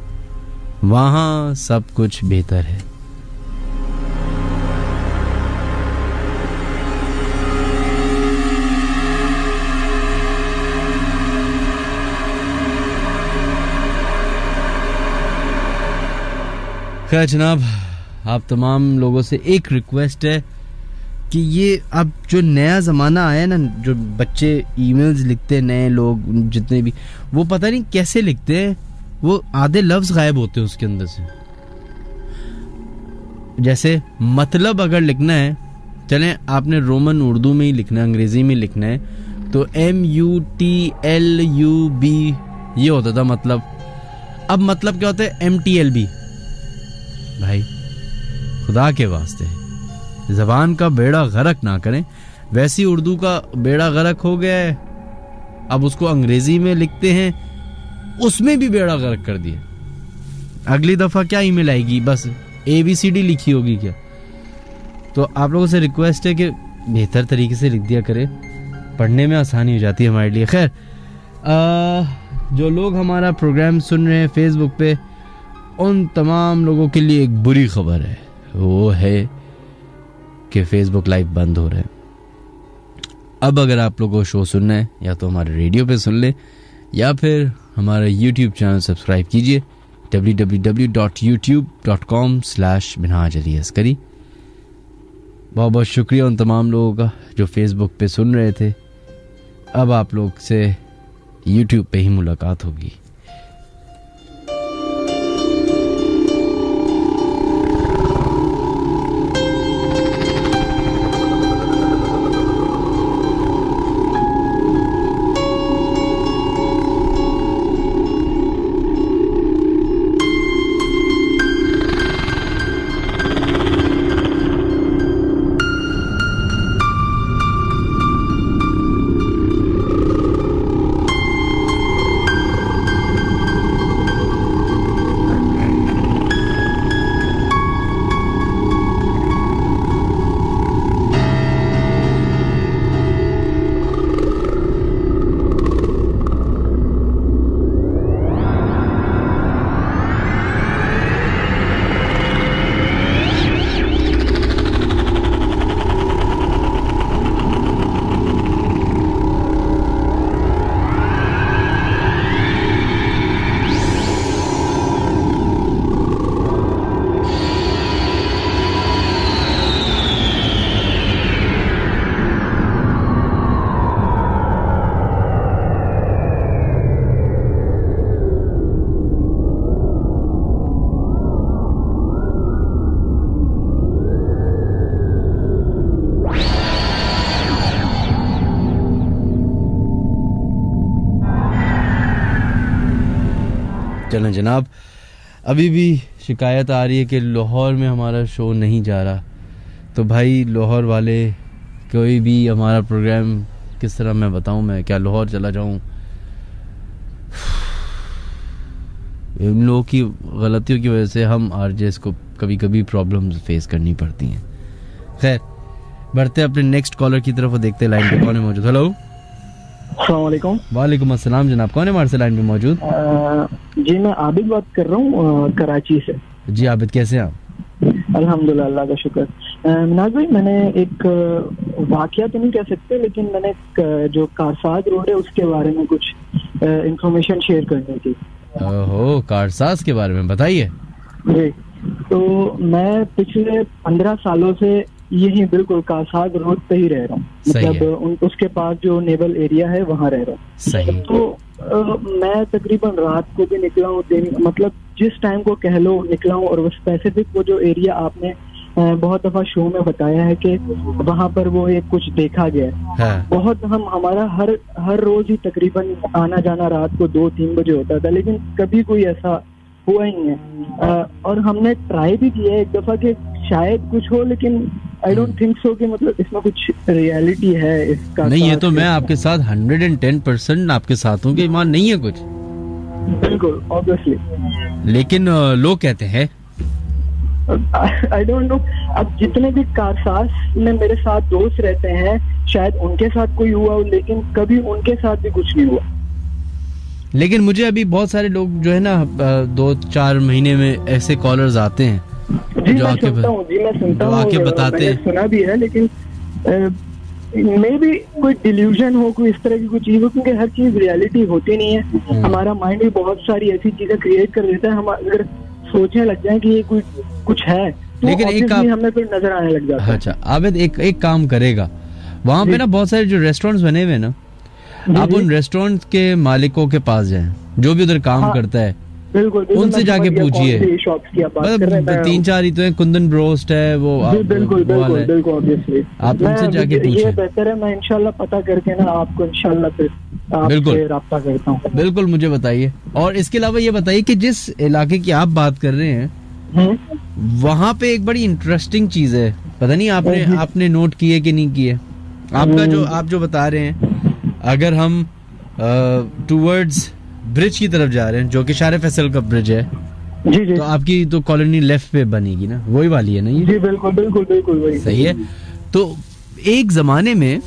वहां सब कुछ बेहतर है। खैर जनाब, आप तमाम लोगों से एक रिक्वेस्ट है कि ये अब जो नया ज़माना आया ना, जो बच्चे ईमेल्स लिखते हैं, नए लोग जितने भी, वो पता नहीं कैसे लिखते हैं, वो आधे लफ्ज़ गायब होते हैं उसके अंदर से। जैसे मतलब अगर लिखना है, चलें आपने रोमन उर्दू में ही लिखना है, अंग्रेज़ी में लिखना है, तो MUTLUB ये होता था मतलब। अब मतलब क्या होता है MTLB। भाई खुदा के वास्ते ज़बान का बेड़ा गर्क ना करें। वैसी उर्दू का बेड़ा गर्क हो गया है, अब उसको अंग्रेजी में लिखते हैं, उसमें भी बेड़ा गर्क कर दिया। अगली दफ़ा क्या ईमेल आएगी, बस ABCD लिखी होगी क्या? तो आप लोगों से रिक्वेस्ट है कि बेहतर तरीके से लिख दिया करें, पढ़ने में आसानी हो जाती है हमारे लिए। खैर, जो लोग हमारा प्रोग्राम सुन रहे हैं फेसबुक पे, उन तमाम लोगों के लिए एक बुरी खबर है। वो है कि फेसबुक लाइव बंद हो रहा है। अब अगर आप लोगों को शो सुनना है, या तो हमारे रेडियो पे सुन ले, या फिर हमारा यूट्यूब चैनल सब्सक्राइब कीजिए www.youtube.com/minhaj-ali-askari। बहुत बहुत शुक्रिया उन तमाम लोगों का जो फेसबुक पे सुन रहे थे। अब आप लोग से यूट्यूब पे ही मुलाकात होगी। चलें जनाब, अभी भी शिकायत आ रही है कि लाहौर में हमारा शो नहीं जा रहा। तो भाई लाहौर वाले, कोई भी हमारा प्रोग्राम किस तरह मैं बताऊं, मैं क्या लाहौर चला जाऊं? इन लोगों की गलतियों की वजह से हम आरजेस को कभी कभी प्रॉब्लम्स फेस करनी पड़ती हैं। खैर, बढ़ते अपने नेक्स्ट कॉलर की तरफ और देखते हैं लाइन पे कौन है मौजूद। हेलो, अस्सलाम वालेकुम। वालेकुम अस्सलाम जनाब, कौन है हमारे से लाइन पे मौजूद? जी मैं आबिद बात कर रहा हूँ कराची से। जी आबिद, कैसे हैं आप? अल्हम्दुलिल्लाह, अल्लाह का शुक्र। मिनाज भाई, मैंने एक वाकया तो नहीं कह सकते, लेकिन मैंने जो कारसाज रोड है उसके बारे में कुछ इंफॉर्मेशन शेयर करनी थी। ओहो, कारसाज के बारे में बताइए। जी, तो मैं पिछले 15 सालों से यही बिल्कुल कारसाज रोड पे ही रह रहा हूँ, मतलब उसके पास जो नेवल एरिया है वहाँ रह रहा हूँ। सही। तो मैं तकरीबन रात को भी निकला हूँ, मतलब जिस टाइम को कह लो निकला हूँ, और वो स्पेसिफिक वो जो एरिया आपने बहुत दफा शो में बताया है कि वहाँ पर वो एक कुछ देखा गया है। हाँ। बहुत हमारा हर रोज ही तकरीबन आना जाना रात को 2-3 बजे होता था, लेकिन कभी कोई ऐसा हुआ ही नहीं है। और हमने ट्राई भी किया एक दफा कि शायद कुछ हो, लेकिन आई डोंट थिंक सो कि मतलब इसमें कुछ रियलिटी है इसका। नहीं, ये तो मैं आपके साथ 110% आपके साथ हूँ कि ईमान नहीं है कुछ। बिल्कुल, ऑब्वियसली। लेकिन लोग कहते हैं, आई डोंट नो, अब जितने भी कारसाज में मेरे साथ दोस्त रहते हैं शायद उनके साथ कोई हुआ हो, लेकिन कभी उनके साथ भी कुछ नहीं हुआ। लेकिन मुझे अभी बहुत सारे लोग जो है ना 2-4 महीने में ऐसे कॉलर्स आते हैं जो आके बताते हैं, सुना भी है, लेकिन मे भी कोई डिल्यूजन हो, कोई इस तरह की कोई चीज हो, क्योंकि हर चीज रियलिटी होती नहीं है। हमारा माइंड भी बहुत सारी ऐसी चीजें क्रिएट कर देता है, हम अगर सोचने लग जाए कि ये कुछ है तो लेकिन एक काम हमें फिर नजर आने लग जाता है। अच्छा आबिद, एक काम करेगा, वहाँ पे ना बहुत सारे जो रेस्टोरेंट्स बने हुए ना, आप उन रेस्टोरेंट के मालिकों के पास जाएं, जो भी उधर काम करता है, बिल्कुल, उनसे जाके पूछिए। 3-4 ही तो है, कुंदन ब्रोस्ट है वो, बिल्कुल, आप उनसे जाके पूछिए। ये बेहतर है, मैं इंशाल्लाह पता करके ना आपको इंशाल्लाह फिर आपसे राब्ता करता हूँ। बिल्कुल, मुझे बताइए। और इसके अलावा ये बताइए कि जिस इलाके की आप बात कर रहे हैं वहाँ पे एक बड़ी इंटरेस्टिंग चीज है, पता नहीं आपने नोट की है कि नहीं की है। आपका आप जो बता रहे हैं, अगर हम टूवर्ड्स ब्रिज की तरफ जा रहे हैं, जो कि शारे फैसल का ब्रिज है, जी, तो आपकी तो कॉलोनी लेफ्ट पे बनेगी ना, वही वाली है ना ये? जी बिल्कुल वही। सही है। तो एक जमाने में,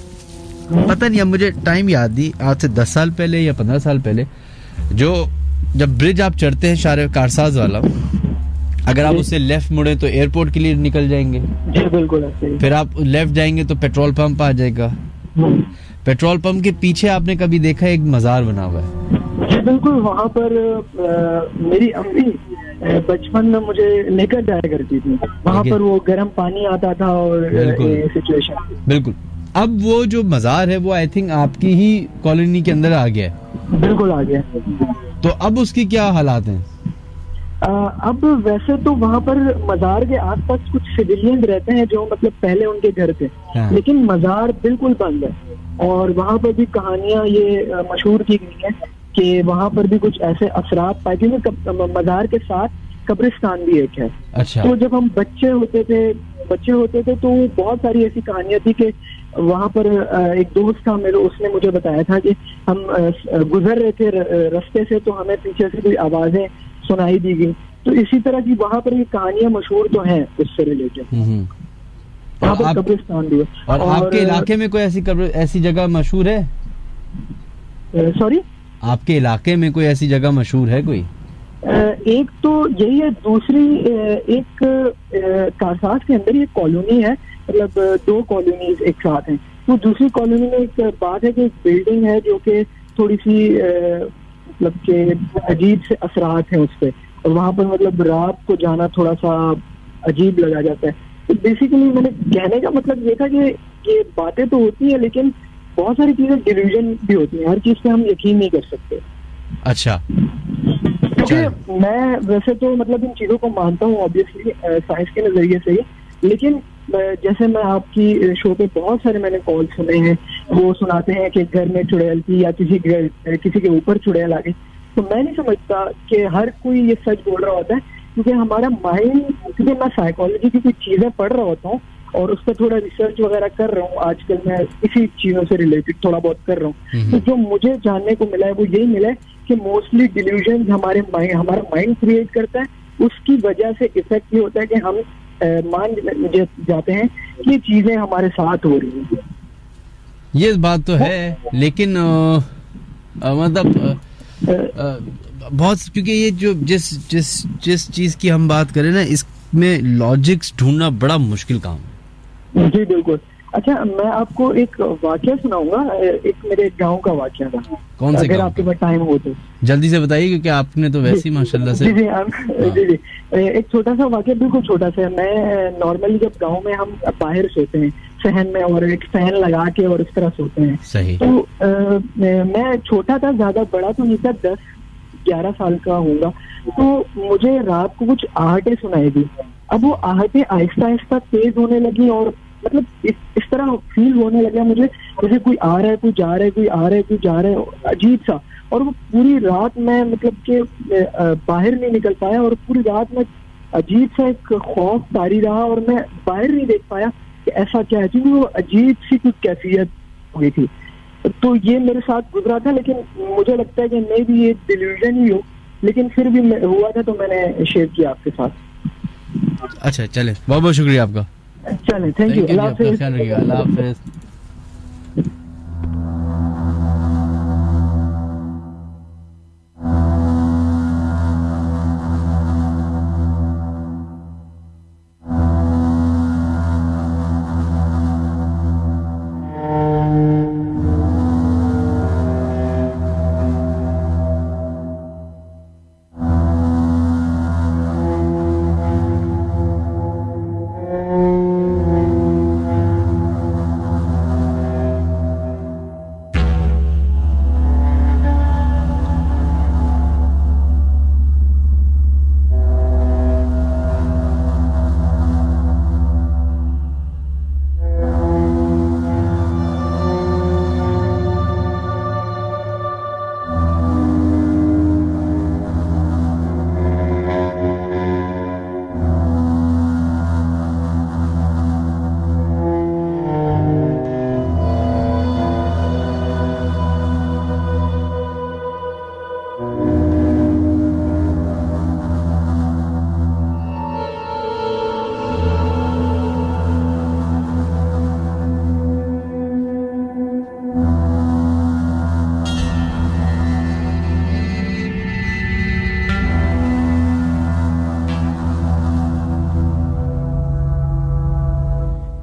पता नहीं, अब मुझे टाइम याद नहीं, आज से 10 साल पहले या 15 साल पहले, जब ब्रिज आप चढ़ते हैं शारे कारसाज वाला, अगर आप उससे लेफ्ट मुड़े तो एयरपोर्ट के लिए निकल जाएंगे। जी बिल्कुल ऐसे ही। फिर आप लेफ्ट जाएंगे तो पेट्रोल पंप आ जाएगा। पेट्रोल पंप के पीछे आपने कभी देखा एक मजार बना हुआ है? जी बिल्कुल, वहाँ पर मेरी अम्मी बचपन में मुझे लेकर जाया करती थी। वहाँ पर वो गर्म पानी आता था और सिचुएशन। बिल्कुल। अब वो जो मजार है वो आई थिंक आपकी ही कॉलोनी के अंदर आ गया है। बिल्कुल आ गया। तो अब उसकी क्या हालात हैं? अब वैसे तो वहाँ पर मजार के आसपास कुछ सिविलियंस रहते हैं जो मतलब पहले उनके घर थे, लेकिन मजार बिल्कुल बंद है। और वहाँ पर भी कहानियां ये मशहूर की गई है कि वहाँ पर भी कुछ ऐसे असरात पाए, क्योंकि मजार के साथ कब्रिस्तान भी एक है। अच्छा। तो जब हम बच्चे होते थे तो बहुत सारी ऐसी कहानियां थी कि वहाँ पर एक दोस्त था मेरे, उसने मुझे बताया था कि हम गुजर रहे थे रास्ते से, तो हमें पीछे से कोई आवाजें सुनाई दी गई। तो इसी तरह की वहाँ पर ये कहानियां मशहूर तो हैं उससे रिलेटेड। वहाँ पर कब्रिस्तान भी है। और आपके इलाके में कोई ऐसी जगह मशहूर है? सॉरी, आपके इलाके में कोई ऐसी जगह मशहूर है कोई? एक तो यही है, दूसरी एक कारसाज के अंदर एक कॉलोनी है, मतलब 2 कॉलोनीज एक साथ हैं। तो दूसरी कॉलोनी में एक बात है कि एक बिल्डिंग है जो कि थोड़ी सी मतलब के अजीब से असरात हैं उस पे, और वहाँ पर मतलब रात को जाना थोड़ा सा अजीब लगा जाता है। तो बेसिकली मैंने कहने का मतलब ये था कि ये बातें तो होती है, लेकिन बहुत सारी चीजें डिल्यूजन भी होती हैं, हर चीज पे हम यकीन नहीं कर सकते। अच्छा। क्योंकि मैं वैसे तो मतलब इन चीजों को मानता हूँ ऑब्वियसली साइंस के नजरिए से ही, लेकिन जैसे मैं आपकी शो पे बहुत सारे मैंने कॉल सुने हैं, वो सुनाते हैं कि घर में चुड़ैल थी या किसी के ऊपर चुड़ैल आ गई। तो मैं नहीं समझता कि हर कोई ये सच बोल रहा होता है, क्योंकि हमारा माइंड, क्योंकि मैं साइकोलॉजी की कुछ चीजें पढ़ रहा होता हूँ और उस पर थोड़ा रिसर्च वगैरह कर रहा हूँ आजकल, मैं इसी चीजों से रिलेटेड थोड़ा बहुत कर रहा हूँ। तो जो मुझे जानने को मिला है वो यही मिला है कि मोस्टली डिल्यूजन हमारा माइंड क्रिएट करता है, उसकी वजह से इफेक्ट ये होता है कि हम मान जाते हैं कि ये चीजें हमारे साथ हो रही हैं। ये बात तो है, लेकिन मतलब बहुत, क्योंकि ये जो जिस चीज की हम बात करें ना, इसमें लॉजिक्स ढूंढना बड़ा मुश्किल काम है। जी बिल्कुल। अच्छा, मैं आपको एक वाकया सुनाऊंगा, एक मेरे गांव का वाकया था। कौन से अगर आपके पास टाइम हो तो जल्दी से बताइए, क्योंकि आपने तो वैसे ही माशाल्लाह से। जी, एक छोटा सा वाकया, बिल्कुल छोटा सा। मैं नॉर्मली जब गांव में हम बाहर सोते हैं सहन में और एक फैन लगा के और इस तरह सोते हैं, सही। तो मैं छोटा था, ज्यादा बड़ा तो नहीं था, 10-11 साल का होगा। तो मुझे रात को कुछ आहटें सुनाई दी। अब वो आहटें आहिस्ता आहिस्ता तेज होने लगी और मतलब इस तरह फील होने लगा मुझे जैसे कोई आ रहा है, कोई जा रहा है, कोई आ रहा है, कोई जा रहा है, अजीब सा। और वो पूरी रात मैं मतलब कि बाहर नहीं निकल पाया और पूरी रात में अजीब सा एक खौफ तारी रहा और मैं बाहर नहीं देख पाया कि ऐसा क्या है, क्योंकि वो अजीब सी कुछ कैफियत हुई थी। तो ये मेरे साथ गुजरा था, लेकिन मुझे लगता है कि मे भी ये डिल्यूजन ही हो, लेकिन फिर भी हुआ था तो मैंने शेयर किया आपके साथ। अच्छा, चले, बहुत बहुत शुक्रिया आपका। चले, थैंक यू, अल्लाह हाफिज़। ख्याल रखिएगा, अल्लाह हाफिज़।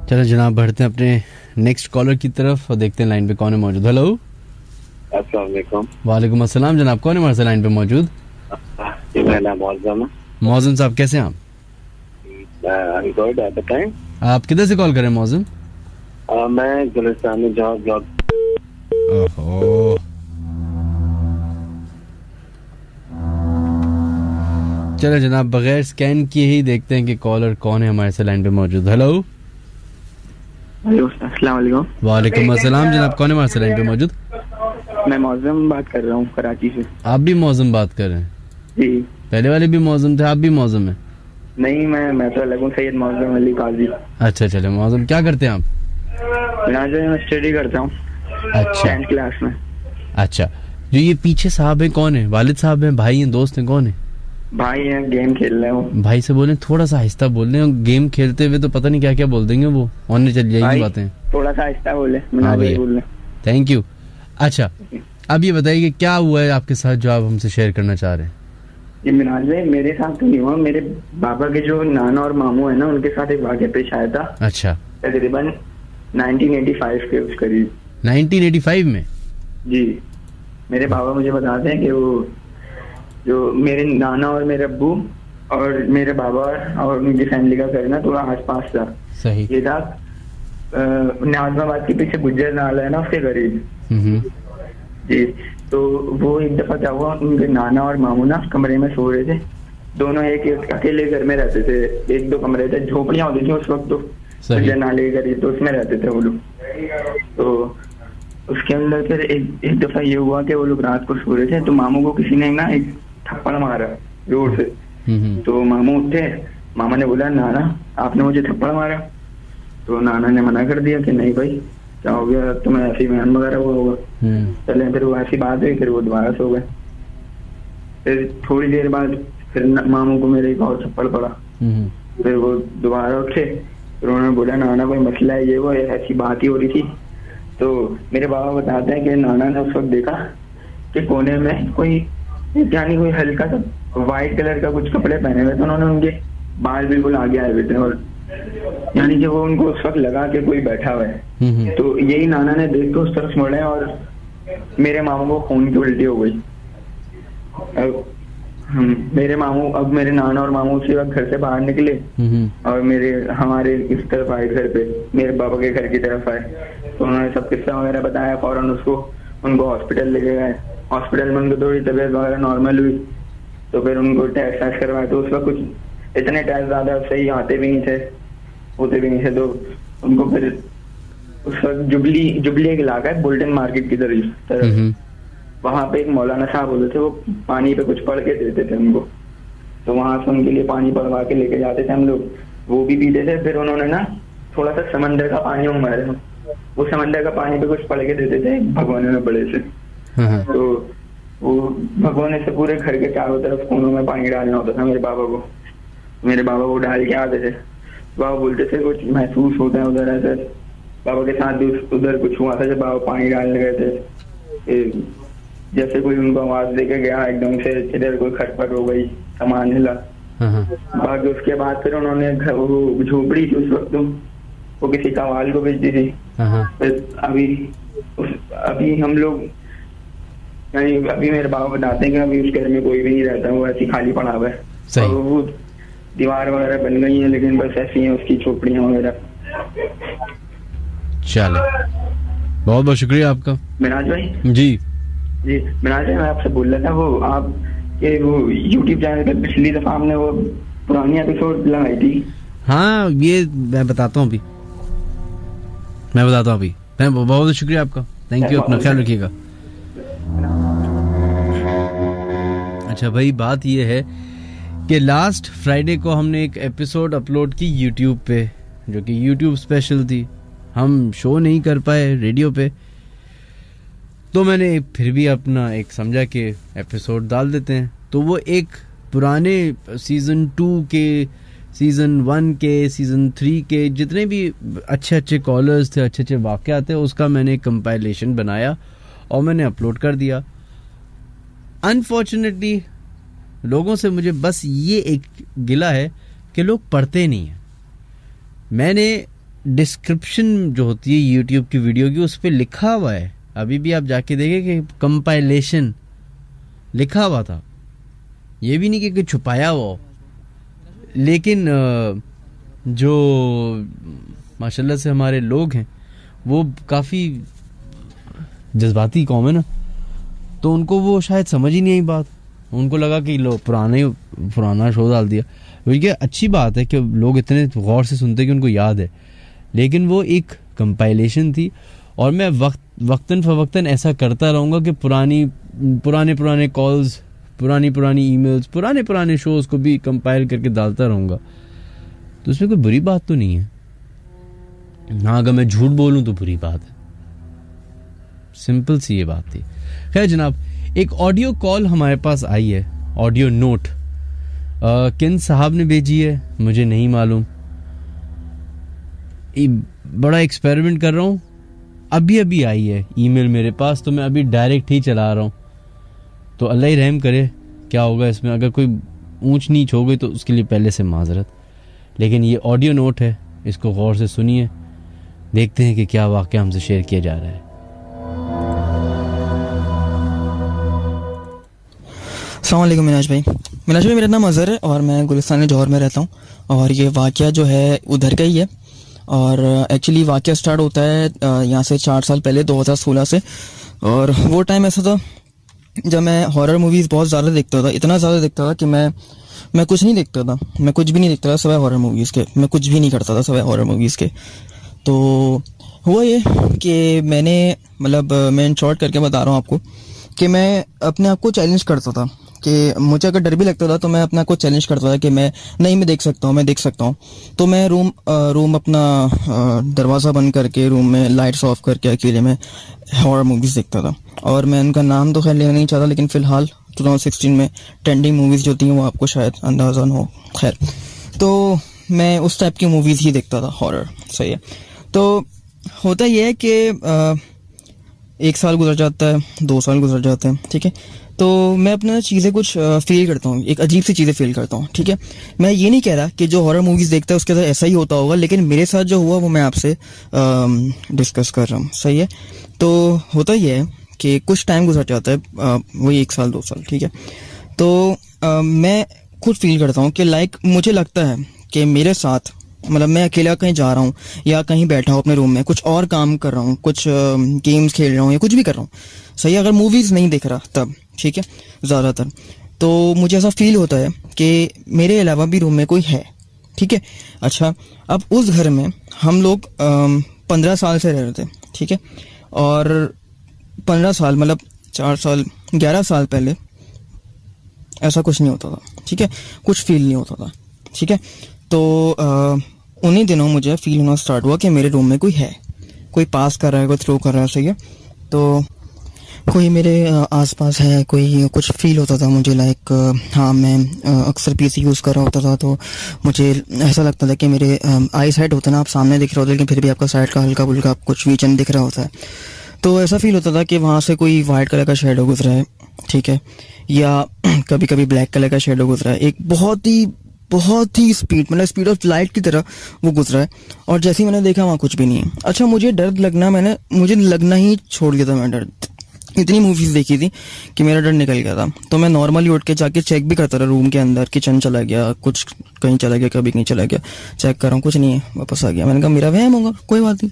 चलो जनाब, बढ़ते हैं अपने नेक्स्ट कॉलर की तरफ और देखते हैं लाइन पे कौन है मौजूद। हेलो, अस्सलाम वालेकुम। वालेकुम अस्सलाम। जनाब, कौन है हमारे लाइन पे मौजूद? मेरा नाम मौजम है। मौजम साहब, कैसे हैं आप? गुड, आप बताएं। आप किधर से कॉल कर रहे हैं मौजम? मैं गुलिस्तान में जॉब ब्लॉक। ओहो, चलो जनाब, बगैर स्कैन किए ही देखते हैं कि कॉलर कौन है हमारे से लाइन पे मौजूद। हेलो, अस्सलाम वालेकुम। वालेकुम अस्सलाम। जनाब, कौन है हमारे से लाइन पे मौजूद? मैं मौजम बात कर रहा हूँ कराची से। आप भी मौजम बात कर रहे हैं? जी। पहले वाले भी मौजम थे, आप भी मौजम हैं? नहीं, मैं तो अलग हूँ, सैयद मौजम अली काजी। अच्छा, चले मौजम, क्या करते हैं आप? यहाँ जो मैं स्टडी करता हूँ। अच्छा, 10th क्लास में। अच्छा, जो ये पीछे साहब है कौन है? वालिद साहब हैं, भाई हैं, दोस्त हैं, कौन है? भाई हैं, गेम खेल रहे हो। भाई से बोले थोड़ा सा आहिस्ता बोल रहे हैं, गेम खेलते हुए तो पता नहीं क्या क्या बोल देंगे वो, ऑन चल जाएगी बातें। थोड़ा सा आहिस्ता बोले। हाँ भैया, थैंक यू। अच्छा, अब ये बताइए कि क्या हुआ है आपके साथ जो आप हमसे शेयर करना चाह रहे हैं? ये मिनाज भाई, मेरे साथ तो नहीं हुआ, मेरे पापा के जो नाना और मामू है ना, उनके साथ एक वाक़या पेश आया था। अच्छा, तकरीबन 1985 के उस करीब। 1985 में? जी, मेरे पापा मुझे बताते हैं कि वो जो मेरे नाना और मेरे अब्बू और मेरे बाबा और उनकी फैमिली का घर ना थोड़ा आस पास था। सही। ये था नाजमाबाद के पीछे गुज्जर नाला है ना, उसके करीब। जी, तो वो एक दफा क्या हुआ, उनके नाना और मामू ना कमरे में सो रहे थे, दोनों एक अकेले घर में रहते थे। 1-2 कमरे थे, झोपड़ियां होती थी उस वक्त तो गुज्जर नाले के करीब, तो उसमें रहते थे वो लोग। तो उसके अंदर फिर एक दफा ये हुआ कि वो लोग रात को सो रहे थे, तो मामू को किसी ने ना एक थप्पड़ मारा जोर से। तो मामू उठे, मामा ने बोला नाना आपने मुझे थप्पड़ मारा। तो नाना ने मना कर दिया कि नहीं भाई क्या हो गया, तुम्हें ऐसी बयान वगैरह हुआ होगा। चले फिर वो ऐसी बात हुई, फिर वो दोबारा सो गए। फिर थोड़ी देर बाद फिर मामू को मेरे एक और थप्पड़ पड़ा। फिर वो दोबारा उठे, फिर उन्होंने बोला नाना कोई मसला है, ये वो ऐसी बात ही हो रही थी। तो मेरे बाबा बताते हैं कि नाना ने उस वक्त देखा कि कोने में कोई यानी कोई हल्का सा व्हाइट कलर का कुछ कपड़े पहने हुए थे, उन्होंने उनके बाल बिल्कुल आगे आए हुए थे और यानी कि वो उनको उस वक्त लगा कि कोई बैठा हुआ है। तो यही नाना ने देख के उस तरफ मुड़े और मेरे मामू को खून की उल्टी हो गई। मेरे मामू अब मेरे नाना और मामू उसी वक्त घर से बाहर निकले और हमारे इस तरफ आए, घर पे मेरे बाबा के घर की तरफ आए। तो उन्होंने सब किस्सा वगैरह बताया, फौरन उनको हॉस्पिटल लेके गए। हॉस्पिटल में उनको थोड़ी तबीयत वगैरह नॉर्मल हुई, तो फिर उनको टेस्ट करवाए। तो उस वक्त कुछ इतने टेस्ट ज्यादा सही होते भी नहीं थे। तो उनको फिर उस वक्त जुबली एक इलाका है बुल्टन मार्केट की तरफ, वहां पे एक मौलाना साहब होते थे, वो पानी पे कुछ पढ़ के देते थे उनको। तो वहां से उनके लिए पानी पढ़वा के लेके जाते थे हम लोग, वो भी पीते थे। फिर उन्होंने ना थोड़ा सा समंदर का पानी मंगवाया, वो समंदर का पानी पे कुछ पढ़ के देते थे भगवाने में बड़े से। तो वो भगवाने से पूरे घर के चारों तरफ कोनों में पानी डालना होता था मेरे बाबा को। मेरे बाबा वो डाल के आते थे। बाबा बोलते थे कुछ महसूस होता है उधर ऐसे। बाबा के साथ भी उधर कुछ हुआ था जब बाबा पानी डालने गए थे, जैसे कोई उनको आवाज देके गया एकदम से, इधर कोई खटपट हो गई, सामान हिला। बाकी उसके बाद फिर उन्होंने वो झोपड़ी थी उस वक्त, वो किसी कवाल को बेच दी थी। फिर अभी हम लोग यानी अभी मेरे बाबा बताते हैं कि अभी उस घर में कोई भी नहीं रहता, वो ऐसी खाली पड़ा हुआ है। और वो दीवार वगैरह बन गई है, लेकिन बस ऐसी है उसकी झोपड़ियाँ वगैरह। चलो बहुत बहुत शुक्रिया आपका मिराज भाई। जी मिराज भाई, मैं आपसे बोल रहा था वो आप ये वो YouTube चैनल पे पिछली दफा आपने वो पुरानी एपिसोड लगाई थी। हाँ ये मैं बताता हूँ अभी, बहुत बहुत शुक्रिया आपका, थैंक यू, अपना ख्याल रखिएगा। अच्छा भाई, बात ये है कि लास्ट फ्राइडे को हमने एक एपिसोड अपलोड की YouTube पे, जो कि YouTube स्पेशल थी। हम शो नहीं कर पाए रेडियो पे, तो मैंने फिर भी अपना एक समझा कि एपिसोड डाल देते हैं। तो वो एक पुराने सीज़न 2 के, सीज़न 1 के, सीज़न 3 के जितने भी अच्छे अच्छे कॉलर्स थे, अच्छे अच्छे वाक़यात थे, उसका मैंने कंपाइलेशन बनाया और मैंने अपलोड कर दिया। अनफॉर्चुनेटली लोगों से मुझे बस ये एक गिला है कि लोग पढ़ते नहीं हैं। मैंने डिस्क्रिप्शन जो होती है यूट्यूब की वीडियो की, उस पर लिखा हुआ है, अभी भी आप जाके देखें कि कंपाइलेशन लिखा हुआ था, ये भी नहीं कि छुपाया हुआ हो। लेकिन जो माशाल्लाह से हमारे लोग हैं वो काफ़ी जज्बाती कौम है ना, तो उनको वो शायद समझ ही नहीं आई बात। उनको लगा कि लो पुराना शो डाल दिया। क्योंकि अच्छी बात है कि लोग इतने गौर से सुनते कि उनको याद है, लेकिन वो एक कंपाइलेशन थी। और मैं वक्तन फवक्तन ऐसा करता रहूँगा कि पुराने कॉल्स, पुरानी ईमेल्स, पुराने शोज़ को भी कंपाइल करके डालता रहूँगा। तो उसमें कोई बुरी बात तो नहीं है। हाँ, अगर मैं झूठ बोलूँ तो बुरी बात है, सिंपल सी ये बात थी। खैर जनाब, एक ऑडियो कॉल हमारे पास आई है, ऑडियो नोट किन साहब ने भेजी है मुझे नहीं मालूम। बड़ा एक्सपेरिमेंट कर रहा हूँ, अभी आई है ईमेल मेरे पास, तो मैं अभी डायरेक्ट ही चला रहा हूँ। तो अल्लाह ही रहम करे, क्या होगा इसमें, अगर कोई ऊंच नीच हो गई तो उसके लिए पहले से माजरत। लेकिन ये ऑडियो नोट है, इसको गौर से सुनिए, देखते हैं कि क्या वाक़या हमसे शेयर किया जा रहा है। अस्सलाम वालेकुम मिनाज भाई। मेरा नाम अज़हर है और मैं गुलिस्तान जौहर में रहता हूँ। और ये वाक़या जो है उधर का ही है। और एक्चुअली वाक़या स्टार्ट होता है यहाँ से 4 साल पहले, 2016 से। और वो टाइम ऐसा था जब मैं हॉरर मूवीज़ बहुत ज़्यादा देखता था, इतना ज़्यादा देखता था कि मैं कुछ नहीं देखता था, मैं कुछ भी नहीं देखता था सिवाय हॉरर मूवीज़ के, मैं कुछ भी नहीं करता था सिवाय हॉरर मूवीज़ के। तो हुआ ये कि मैंने मतलब मैं इन शॉर्ट करके बता रहा हूँ आपको कि मैं अपने आप को चैलेंज करता था कि मुझे अगर डर भी लगता था तो मैं अपने आप को चैलेंज करता था कि मैं देख सकता हूँ। तो मैं रूम अपना दरवाज़ा बंद करके रूम में लाइट्स ऑफ करके अकेले में हॉरर मूवीज़ देखता था। और मैं उनका नाम तो खैर लेना नहीं चाहता, लेकिन फ़िलहाल 2016 में ट्रेंडिंग मूवीज़ जो थी वो आपको शायद अंदाज़ा न हो। खैर, तो मैं उस टाइप की मूवीज़ ही देखता था, हॉरर। सही है। तो होता यह है कि 1 साल गुजर जाता है, 2 साल गुजर जाते हैं, ठीक है। तो मैं अपना चीज़ें कुछ फील करता हूँ, एक अजीब सी चीज़ें फील करता हूँ, ठीक है। मैं ये नहीं कह रहा कि जो हॉरर मूवीज़ देखता है उसके साथ ऐसा ही होता होगा, लेकिन मेरे साथ जो हुआ वो मैं आपसे डिस्कस कर रहा हूँ। सही है। तो होता ये है कि कुछ टाइम गुजर जाता है, वही 1 साल 2 साल, ठीक है। तो मैं खुद फील करता हूँ कि लाइक मुझे लगता है कि मेरे साथ मतलब मैं अकेला कहीं जा रहा हूँ या कहीं बैठा हूँ अपने रूम में, कुछ और काम कर रहा हूँ, कुछ गेम्स खेल रहा हूँ या कुछ भी कर रहा हूँ। सही है। अगर मूवीज़ नहीं देख रहा तब, ठीक है, ज़्यादातर तो मुझे ऐसा फील होता है कि मेरे अलावा भी रूम में कोई है, ठीक है। अच्छा, अब उस घर में हम लोग 15 साल से रह रहे थे, ठीक है। और 15 साल मतलब 4 साल 11 साल पहले ऐसा कुछ नहीं होता था, ठीक है, कुछ फील नहीं होता था, ठीक है। तो उन्हीं दिनों मुझे फील होना स्टार्ट हुआ कि मेरे रूम में कोई है, कोई पास कर रहा है, कोई थ्रो कर रहा है। सही है। तो कोई मेरे आसपास है, कोई कुछ फील होता था मुझे लाइक हाँ, मैं अक्सर पीसी यूज़ कर रहा होता था तो मुझे ऐसा लगता था कि मेरे आई साइड होता है ना, आप सामने दिख रहे होते लेकिन फिर भी आपका साइड का हल्का फुल्का कुछ विजन दिख रहा होता है। तो ऐसा फील होता था कि वहाँ से कोई वाइट कलर का शेडो गुजरा है, ठीक है, या कभी कभी ब्लैक कलर का शेडो गुजरा है, एक बहुत ही स्पीड मतलब स्पीड ऑफ लाइट की तरह वो गुजरा है। और जैसे ही मैंने देखा वहाँ कुछ भी नहीं है। अच्छा, मुझे लगना ही छोड़ दिया था। मैं डर इतनी मूवीज़ देखी थी कि मेरा डर निकल गया था। तो मैं नॉर्मली उठ के जाके चेक भी करता रहा रूम के अंदर, किचन चला गया, कुछ कहीं चला गया, कभी कहीं चला गया, चेक कर रहा हूँ, कुछ नहीं है, वापस आ गया। मैंने कहा मेरा वहम होगा, कोई बात नहीं।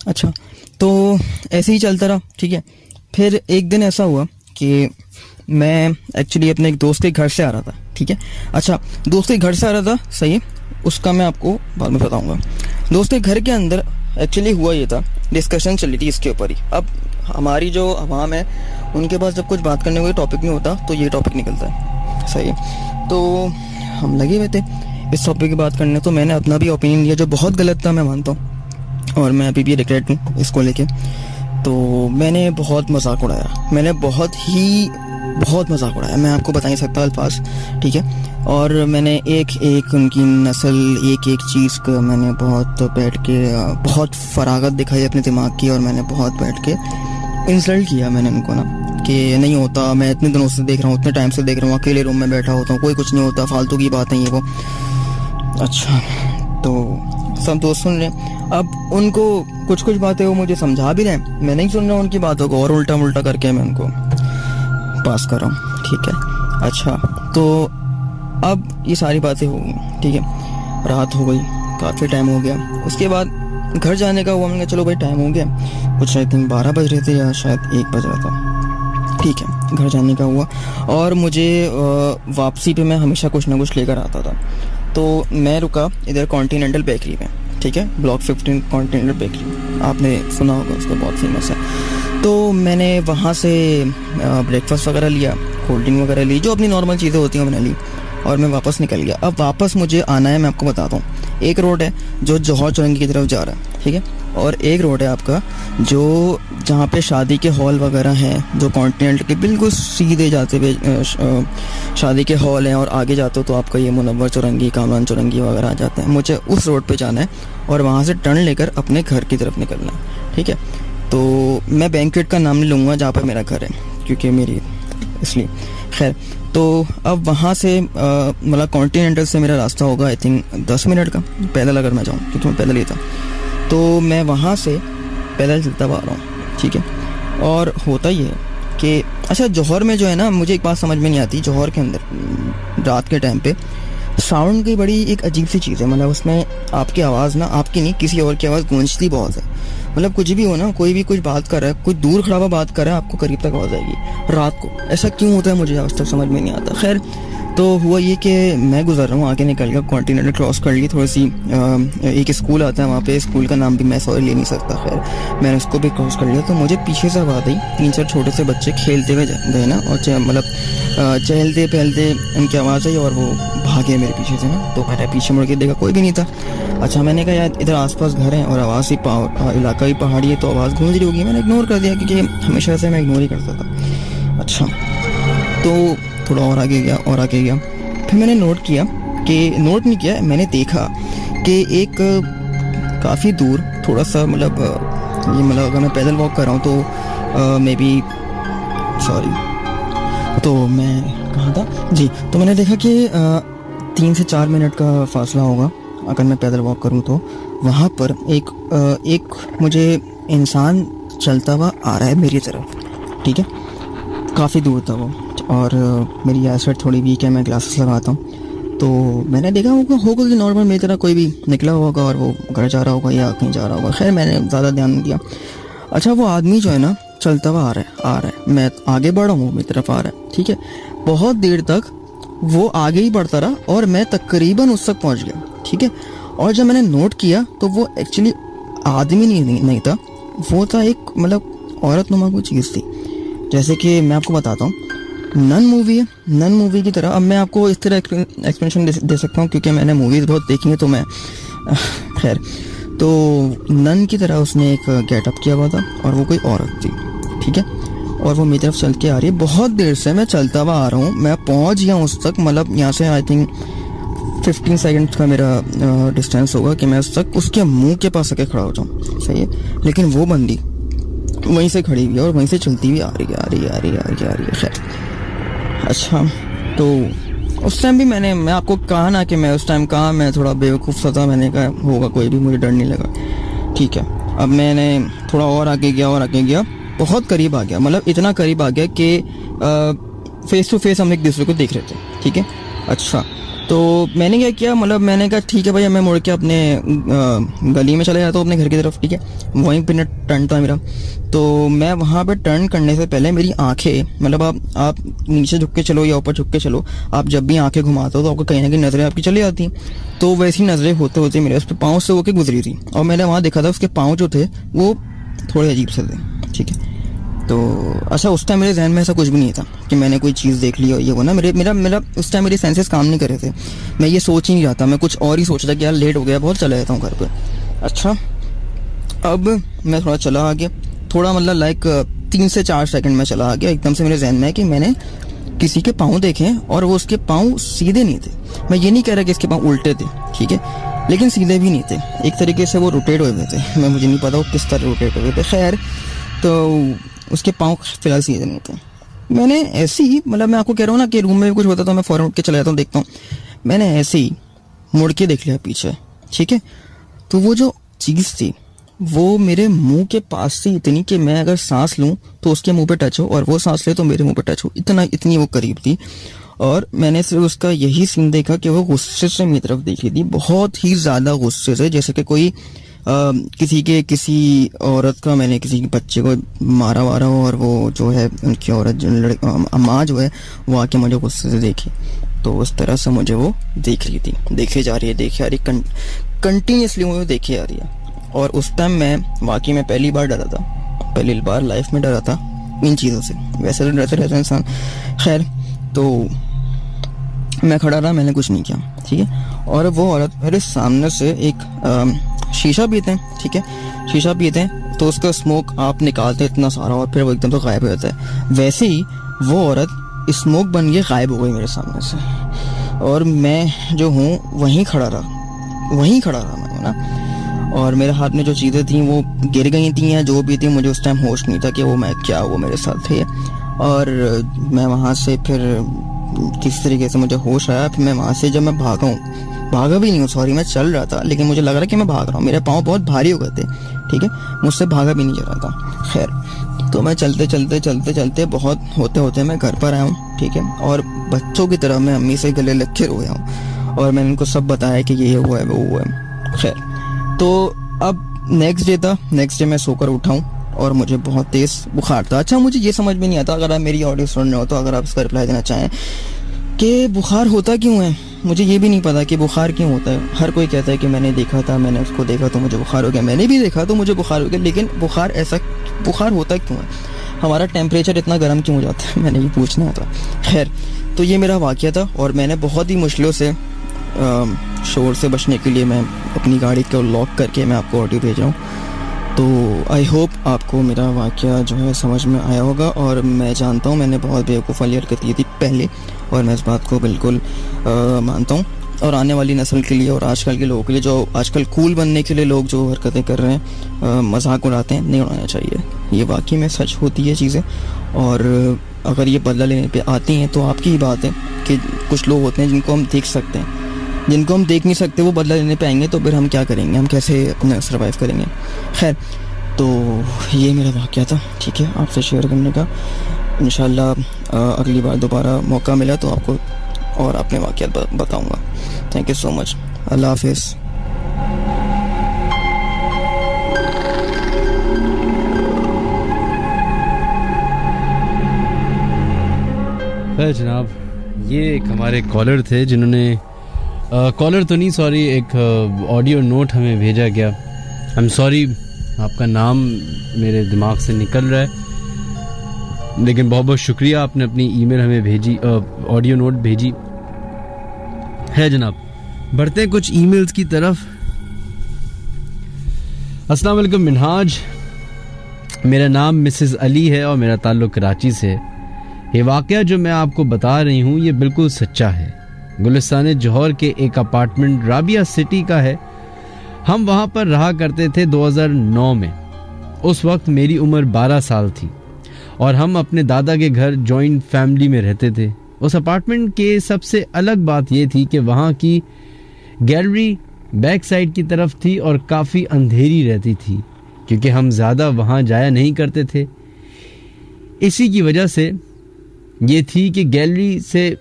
अच्छा, तो ऐसे ही चलता रहा, ठीक है। फिर एक दिन ऐसा हुआ कि मैं एक्चुअली अपने एक दोस्त के घर से आ रहा था, ठीक है। अच्छा, दोस्त के घर से आ रहा था, सही है, उसका मैं आपको बाद में बताऊंगा। दोस्त के घर के अंदर एक्चुअली हुआ ये था, डिस्कशन चल रही थी इसके ऊपर ही। अब हमारी जो अवाम है उनके पास जब कुछ बात करने का टॉपिक नहीं होता तो ये टॉपिक निकलता है, सही है। तो हम लगे हुए थे इस टॉपिक की बात करने। तो मैंने अपना भी ओपिनियन दिया जो बहुत गलत था, मैं मानता हूँ, और मैं अभी भी रिग्रेट हूँ इसको लेके। तो मैंने बहुत मजाक उड़ाया, बहुत मजाक उड़ाया, मैं आपको बता नहीं सकता अल्फाज, ठीक है। और मैंने एक उनकी नस्ल, एक चीज़ को मैंने बहुत बैठ के बहुत फरागत दिखाई अपने दिमाग की, और मैंने बहुत बैठ के इंसल्ट किया मैंने उनको ना, कि नहीं होता, मैं इतने दिनों से देख रहा हूँ, इतने टाइम से देख रहा हूँ, अकेले रूम में बैठा होता हूँ, कोई कुछ नहीं होता, फालतू की बात नहीं है वो। अच्छा, तो सब दोस्त सुन रहे। अब उनको कुछ बातें वो मुझे समझा भी रहे, मैं नहीं सुन रहा उनकी बातों को, और उल्टा करके मैं उनको पास कर रहा हूँ, ठीक है। अच्छा, तो अब ये सारी बातें हो गई, ठीक है, रात हो गई, काफ़ी टाइम हो गया। उसके बाद घर जाने का हुआ, मैंने कहा चलो भाई टाइम हो गया, कुछ आई थिंक 12 बज रहे थे या शायद 1 बज रहा था, ठीक है। घर जाने का हुआ, और मुझे वापसी पे मैं हमेशा कुछ ना कुछ लेकर आता था। तो मैं रुका इधर कॉन्टिनेंटल बेकरी में, ठीक है, ब्लॉक 15 कॉन्टिनेंटल बेकरी, आपने सुना होगा उसको, बहुत फेमस है। तो मैंने वहाँ से ब्रेकफास्ट वगैरह लिया, कोल्ड ड्रिंक वगैरह ली, जो अपनी नॉर्मल चीज़ें होती हैं मैंने ली, और मैं वापस निकल गया। अब वापस मुझे आना है, मैं आपको बताता हूँ। एक रोड है जो जौहर चौरंगी की तरफ जा रहा है, ठीक है, और एक रोड है आपका जो जहाँ पे शादी के हॉल वगैरह हैं, जो कॉन्टिनेंट के बिल्कुल सीधे जाते हुए शादी के हॉल हैं, और आगे जाते हो तो आपका ये मुनव्वर चौरंगी, कामरान चौरंगी वगैरह आ जाते हैं। मुझे उस रोड पे जाना है और वहाँ से टर्न लेकर अपने घर की तरफ निकलना है, ठीक है। तो मैं बैंक्वेट का नाम नहीं लूँगा जहाँ पर मेरा घर है, क्योंकि मेरी इसलिए, खैर। तो अब वहाँ से मतलब कॉन्टिनेंटल से मेरा रास्ता होगा आई थिंक 10 मिनट का, पैदल अगर मैं जाऊँ, क्योंकि मैं पैदल ही था। तो मैं वहाँ से पैदल चलता हुआ आ रहा हूँ, ठीक है। और होता ही है कि अच्छा, जौहर में जो है ना, मुझे एक बात समझ में नहीं आती, जौहर के अंदर रात के टाइम पे साउंड की बड़ी एक अजीब सी चीज़ है। मतलब उसमें आपकी आवाज़ ना, आपकी नहीं किसी और की आवाज़ गूंजती बहुत है। मतलब कुछ भी हो ना, कोई भी कुछ बात कर रहा है, कोई दूर खड़ा हुआ बात कर रहा है, आपको करीब तक आवाज़ आएगी रात को। ऐसा क्यों होता है मुझे आज तक समझ में नहीं आता। खैर, तो हुआ ये कि मैं गुजर रहा हूँ, आगे निकल गया, कॉन्टिनेंटल क्रॉस कर ली, थोड़ी सी एक स्कूल आता है वहाँ पे, स्कूल का नाम भी मैं सॉरी ले नहीं सकता, खैर मैंने उसको भी क्रॉस कर लिया। तो मुझे पीछे से आवाज़ आई, 3-4 छोटे से बच्चे खेलते हुए गए ना, और मतलब चहलते पहलते उनकी आवाज़ आई और वो भागे मेरे पीछे से ना। तो मैंने पीछे मुड़ के देखा, कोई भी नहीं था। अच्छा, मैंने कहा यार इधर आसपास घर हैं और आवाज़ ही इलाका ही पहाड़ी है, तो आवाज़ गूंज रही होगी। मैंने इग्नोर कर दिया क्योंकि हमेशा से मैं इग्नोर ही करता था। अच्छा, तो थोड़ा और आगे गया, फिर मैंने नोट नहीं किया, मैंने देखा कि एक काफ़ी दूर थोड़ा सा मतलब अगर मैं पैदल वॉक कर रहा हूँ तो मे बी तो मैं कहाँ था जी, तो मैंने देखा कि 3 से 4 मिनट का फासला होगा अगर मैं पैदल वॉक करूँ तो। वहाँ पर एक मुझे इंसान चलता हुआ आ रहा है मेरी तरफ, ठीक है, काफ़ी दूर था वो, और मेरी आईसाइट थोड़ी वीक है, मैं ग्लासेस लगाता हूँ। तो मैंने देखा होगा कि नॉर्मल मेरी तरह कोई भी निकला होगा और वो घर जा रहा होगा या कहीं जा रहा होगा, खैर मैंने ज़्यादा ध्यान नहीं दिया। अच्छा, वो आदमी जो है ना चलता हुआ आ रहा है, मैं आगे बढ़ा हूँ, मेरी तरफ आ रहा है, ठीक है। बहुत देर तक वो आगे ही बढ़ता रहा और मैं तकरीबन उस तक पहुँच गया, ठीक है। और जब मैंने नोट किया तो वो एक्चुअली आदमी नहीं था, वो था एक मतलब औरत नुमा कोई चीज़ थी। जैसे कि मैं आपको बताता हूँ, नन मूवी है, नन मूवी की तरह। अब मैं आपको इस तरह एक्सप्लेनेशन दे सकता हूँ क्योंकि मैंने मूवीज़ बहुत देखी हैं, तो मैं खैर, तो नन की तरह उसने एक गेटअप किया हुआ था और वो कोई औरत थी, ठीक है। और वो मेरी तरफ चल के आ रही है, बहुत देर से मैं चलता हुआ आ रहा हूँ, मैं पहुँच गया उस तक, मतलब यहाँ से आई थिंक 15 सेकंड का मेरा डिस्टेंस होगा कि मैं उस तक उसके मुंह के पास आके खड़ा हो जाऊँ, सही है। लेकिन वो बंदी वहीं से खड़ी हुई है और वहीं से चलती हुई आ रही है, खैर। अच्छा, तो उस टाइम भी मैं आपको कहा ना कि मैं उस टाइम कहा मैं थोड़ा बेवकूफ़ सा था, मैंने कहा होगा कोई भी, मुझे डर नहीं लगा, ठीक है। अब मैंने थोड़ा और आगे गया, बहुत करीब आ गया, मतलब इतना करीब आ गया कि फेस टू फेस हम एक दूसरे को देख रहे थे, ठीक है। अच्छा, तो मैंने क्या किया, मतलब मैंने कहा ठीक है भाई, मैं मुड़ के अपने गली में चले जाता हूँ अपने घर की तरफ, ठीक है। वहीं पे टर्न था मेरा, तो मैं वहाँ पे टर्न करने से पहले मेरी आंखें, मतलब आप नीचे झुक के चलो या ऊपर झुक के चलो, आप जब भी आंखें घुमाते हो तो आपको कहीं ना कहीं नज़रें आपकी चली जाती हैं। तो वैसी नज़रें होते होते मेरे उस पर पाँव से होके गुजरी थी, और मैंने वहाँ देखा था उसके पाँव जो थे वो थोड़े अजीब से थे, ठीक है। तो अच्छा, उस टाइम मेरे जहन में ऐसा कुछ भी नहीं था कि मैंने कोई चीज़ देख ली हो ये वो ना, मेरा उस टाइम मेरे सेंसेस काम नहीं कर रहे थे, मैं ये सोच ही नहीं रहा था, मैं कुछ और ही सोच रहा था कि यार लेट हो गया बहुत, चला जाता हूँ घर पे। अच्छा, अब मैं थोड़ा चला आ गया, थोड़ा मतलब लाइक 3 से 4 सेकंड में चला आ गया, एकदम से मेरे जहन में है कि मैंने किसी के पाँव देखे और वो उसके पाँव सीधे नहीं थे। मैं ये नहीं कह रहा कि इसके पाँव उल्टे थे, ठीक है, लेकिन सीधे भी नहीं थे, एक तरीके से वो रोटेट हुए थे, मुझे नहीं पता वो किस तरह रोटेट हुए थे, खैर। तो उसके पाँव फिलहाल सीधे नहीं थे। मैंने ऐसे ही, मतलब मैं आपको कह रहा हूँ ना कि रूम में भी कुछ होता तो मैं फ़ौरन उठ के चला जाता हूँ, देखता हूँ, मैंने ऐसे ही मुड़ के देख लिया पीछे, ठीक है। तो वो जो चीज़ थी वो मेरे मुंह के पास थी, इतनी कि मैं अगर सांस लूँ तो उसके मुंह पे टच हो और वो सांस ले तो मेरे मुंह पे टच हो, इतनी वो करीब थी। और मैंने सिर्फ उसका यही सीन देखा कि वो गुस्से से मेरी तरफ देख रही थी, बहुत ही ज़्यादा गुस्से से, जैसे कि कोई किसी औरत का, मैंने किसी बच्चे को मारा हो और वो जो है उनकी औरत जो माँ जो है वो आके मुझे गुस्से से देखी, तो उस तरह से मुझे वो देख रही थी, देखे जा रही है कंटिन्यूसली मुझे देखे जा रही है। और उस टाइम मैं वाकई में पहली बार डरा था, पहली बार लाइफ में डरा था इन चीज़ों से, वैसे तो डरते रहता है इंसान, खैर। तो मैं खड़ा रहा, मैंने कुछ नहीं किया, ठीक है। और वो औरत मेरे सामने से एक शीशा पीते हैं, ठीक है, शीशा पीते हैं तो उसका स्मोक आप निकालते हैं इतना सारा और फिर वो एकदम तो गायब हो जाता है, वैसे ही वो औरत स्मोक बन के गायब हो गई मेरे सामने से। और मैं जो हूँ वहीं खड़ा रहा मैं ना, और मेरे हाथ में जो चीज़ें थी वो गिर गई थी या जो भी थी, मुझे उस टाइम होश नहीं था कि वो मैं क्या वो मेरे साथ थे। और मैं वहाँ से फिर किस तरीके से मुझे होश आया, फिर मैं वहाँ से जब मैं भागा भी नहीं हूँ, सॉरी, मैं चल रहा था, लेकिन मुझे लग रहा कि मैं भाग रहा हूँ, मेरे पाँव बहुत भारी हो गए थे, ठीक है, मुझसे भागा भी नहीं जा रहा था, खैर। तो मैं चलते बहुत होते मैं घर पर आया हूँ, ठीक है। और बच्चों की तरह मैं अम्मी से गले लग के रोया हूँ और मैंने उनको सब बताया कि ये हुआ है वो हुआ है, खैर। तो अब नेक्स्ट डे मैं सोकर उठा हूँ और मुझे बहुत तेज़ बुखार था। अच्छा, मुझे ये समझ में नहीं आता, अगर आप मेरी ऑडियो सुन रहे हो तो अगर आप इसका रिप्लाई देना चाहें कि बुखार होता क्यों है, मुझे ये भी नहीं पता कि बुखार क्यों होता है। हर कोई कहता है कि मैंने देखा था, मैंने उसको देखा तो मुझे बुखार हो गया, मैंने भी देखा तो मुझे बुखार हो गया, लेकिन बुखार होता क्यों है, हमारा टेम्परेचर इतना गर्म क्यों हो जाता है, मैंने ये पूछना था। खैर, तो ये मेरा वाक़या था और मैंने बहुत ही मुश्किलों से शोर से बचने के लिए मैं अपनी गाड़ी को लॉक करके मैं आपको ऑडियो भेज रहा हूँ। तो आई होप आपको मेरा वाक़या जो है समझ में आया होगा। और मैं जानता हूँ मैंने बहुत बेवकूफ़ वाली हरकत की थी पहले, और मैं इस बात को बिल्कुल मानता हूँ। और आने वाली नस्ल के लिए और आजकल के लोगों के लिए, जो आजकल कूल बनने के लिए लोग जो हरकतें कर रहे हैं, मजाक उड़ाते हैं, नहीं उड़ाना चाहिए। ये वाकई में सच होती है चीज़ें, और अगर ये बदला लेने पे आती हैं तो आपकी ही बात है कि कुछ लोग होते हैं जिनको हम देख सकते हैं, जिनको हम देख नहीं सकते वो बदला लेने पे आएंगे, तो फिर हम क्या करेंगे, हम कैसे अपना सर्वाइव करेंगे। खैर, तो ये मेरा वाक़या था, ठीक है, आपसे शेयर करने का। इंशाल्लाह अगली बार दोबारा मौका मिला तो आपको और अपने वाक़यात बताऊँगा। थैंक यू सो मच, अल्लाह हाफिज़। जनाब, ये एक हमारे कॉलर थे जिन्होंने कॉलर तो नहीं, सॉरी, एक ऑडियो नोट हमें भेजा गया। आई एम सॉरी, आपका नाम मेरे दिमाग से निकल रहा है, लेकिन बहुत बहुत शुक्रिया, आपने अपनी ईमेल हमें भेजी, ऑडियो नोट भेजी है। जनाब, बढ़ते हैं कुछ ईमेल्स की तरफ। अस्सलाम वालेकुम मिनहाज, मेरा नाम मिसेस अली है और मेरा ताल्लुक कराची से है। ये वाक़या जो मैं आपको बता रही हूँ ये बिल्कुल सच्चा है। गुलिस्तान जौहर के एक अपार्टमेंट राबिया सिटी का है। हम वहाँ पर रहा करते थे 2009 में। उस वक्त मेरी उम्र 12 साल थी और हम अपने दादा के घर जॉइंट फैमिली में रहते थे। उस अपार्टमेंट के सबसे अलग बात ये थी कि वहाँ की गैलरी बैक साइड की तरफ थी और काफ़ी अंधेरी रहती थी, क्योंकि हम ज़्यादा वहाँ जाया नहीं करते थे। इसी की वजह से ये थी कि गैलरी से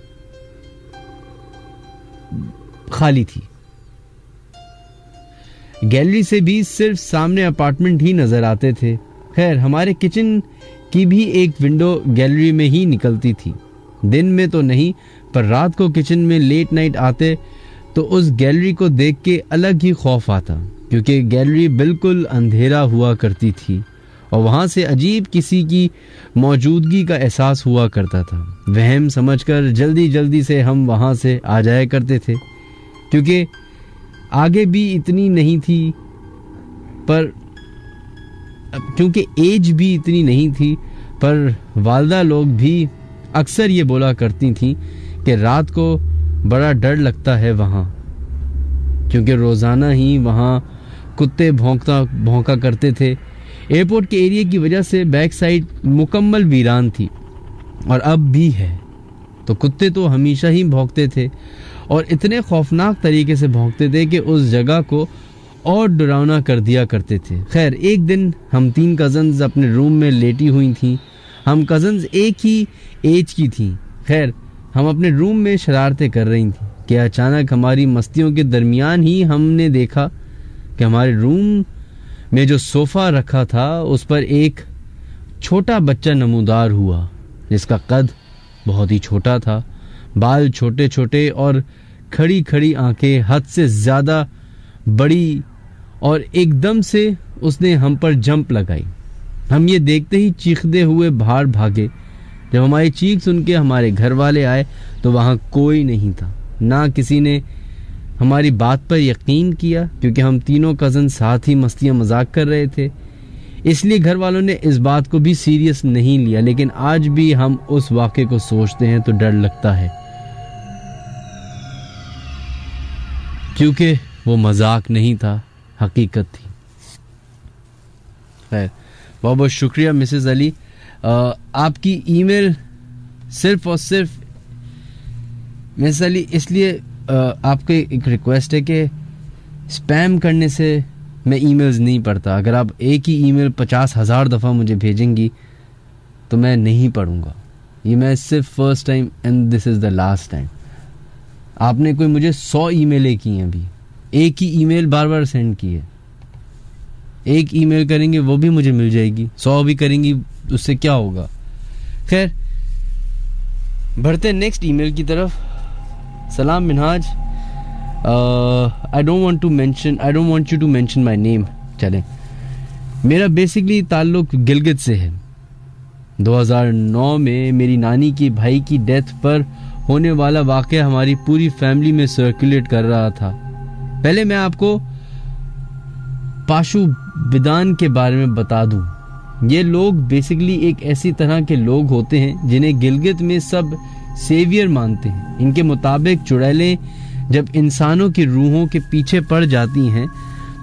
खाली थी। गैलरी से भी सिर्फ सामने अपार्टमेंट ही नजर आते थे। खैर, हमारे किचन की भी एक विंडो गैलरी में ही निकलती थी। दिन में तो नहीं, पर रात को किचन में लेट नाइट आते तो उस गैलरी को देख के अलग ही खौफ आता, क्योंकि गैलरी बिल्कुल अंधेरा हुआ करती थी और वहाँ से अजीब किसी की मौजूदगी का एहसास हुआ करता था। वहम समझकर जल्दी जल्दी से हम वहाँ से आ जाया करते थे, क्योंकि आगे भी इतनी नहीं थी, पर क्योंकि एज भी इतनी नहीं थी, पर वालदा लोग भी अक्सर ये बोला करती थी कि रात को बड़ा डर लगता है वहाँ, क्योंकि रोज़ाना ही वहाँ कुत्ते भौंका करते थे। एयरपोर्ट के एरिया की वजह से बैक साइड मुकम्मल वीरान थी और अब भी है, तो कुत्ते तो हमेशा ही भौंकते थे और इतने खौफनाक तरीके से भौंकते थे कि उस जगह को और डरावना कर दिया करते थे। खैर, एक दिन हम 3 कज़न्स अपने रूम में लेटी हुई थीं। हम कज़न्स एक ही एज की थीं। खैर, हम अपने रूम में शरारतें कर रही थीं कि अचानक हमारी मस्तियों के दरमियान ही हमने देखा कि हमारे रूम में जो सोफ़ा रखा था उस पर एक छोटा बच्चा नमूदार हुआ, जिसका कद बहुत ही छोटा था, बाल छोटे छोटे और खड़ी खड़ी आंखें हद से ज़्यादा बड़ी, और एकदम से उसने हम पर जंप लगाई। हम ये देखते ही चीखते हुए बाहर भागे। जब हमारी चीख सुन के हमारे घर वाले आए तो वहाँ कोई नहीं था, ना किसी ने हमारी बात पर यकीन किया, क्योंकि हम तीनों कज़न साथ ही मस्तियाँ मजाक कर रहे थे। इसलिए घर वालों ने इस बात को भी सीरियस नहीं लिया। लेकिन आज भी हम उस वाक़े को सोचते हैं तो डर लगता है, क्योंकि वो मजाक नहीं था, हकीकत थी। खैर, बहुत बहुत शुक्रिया मिसेस अली। आपकी ईमेल सिर्फ और सिर्फ मिसेस अली, इसलिए आपको एक रिक्वेस्ट है कि स्पैम करने से मैं ईमेल्स नहीं पढ़ता। अगर आप एक ही ईमेल 50,000 दफ़ा मुझे भेजेंगी तो मैं नहीं पढ़ूंगा। ये मैं सिर्फ first time and this is the last time. आपने कोई मुझे 100 ईमेलें की हैं, अभी एक ही ईमेल बार बार सेंड की है। एक ईमेल करेंगे वो भी मुझे मिल जाएगी, 100 भी करेंगी उससे क्या होगा। खैर, बढ़ते नेक्स्ट ईमेल की तरफ। सलाम Minhaj, I don't want you to mention my name. चलें, मेरा बेसिकली ताल्लुक गिलगित से है. 2009 में मेरी नानी के भाई की डेथ पर होने वाला वाक़या हमारी पूरी फैमिली में सर्कुलेट कर रहा था. पहले मैं आपको पाशु बिदान के बारे में बता दूं. ये लोग बेसिकली एक ऐसी तरह के लोग होते हैं जिन्हें गिलगित में सब सेवियर मानते हैं. इनके मुताबिक चुड़ैलें जब इंसानों की रूहों के पीछे पड़ जाती हैं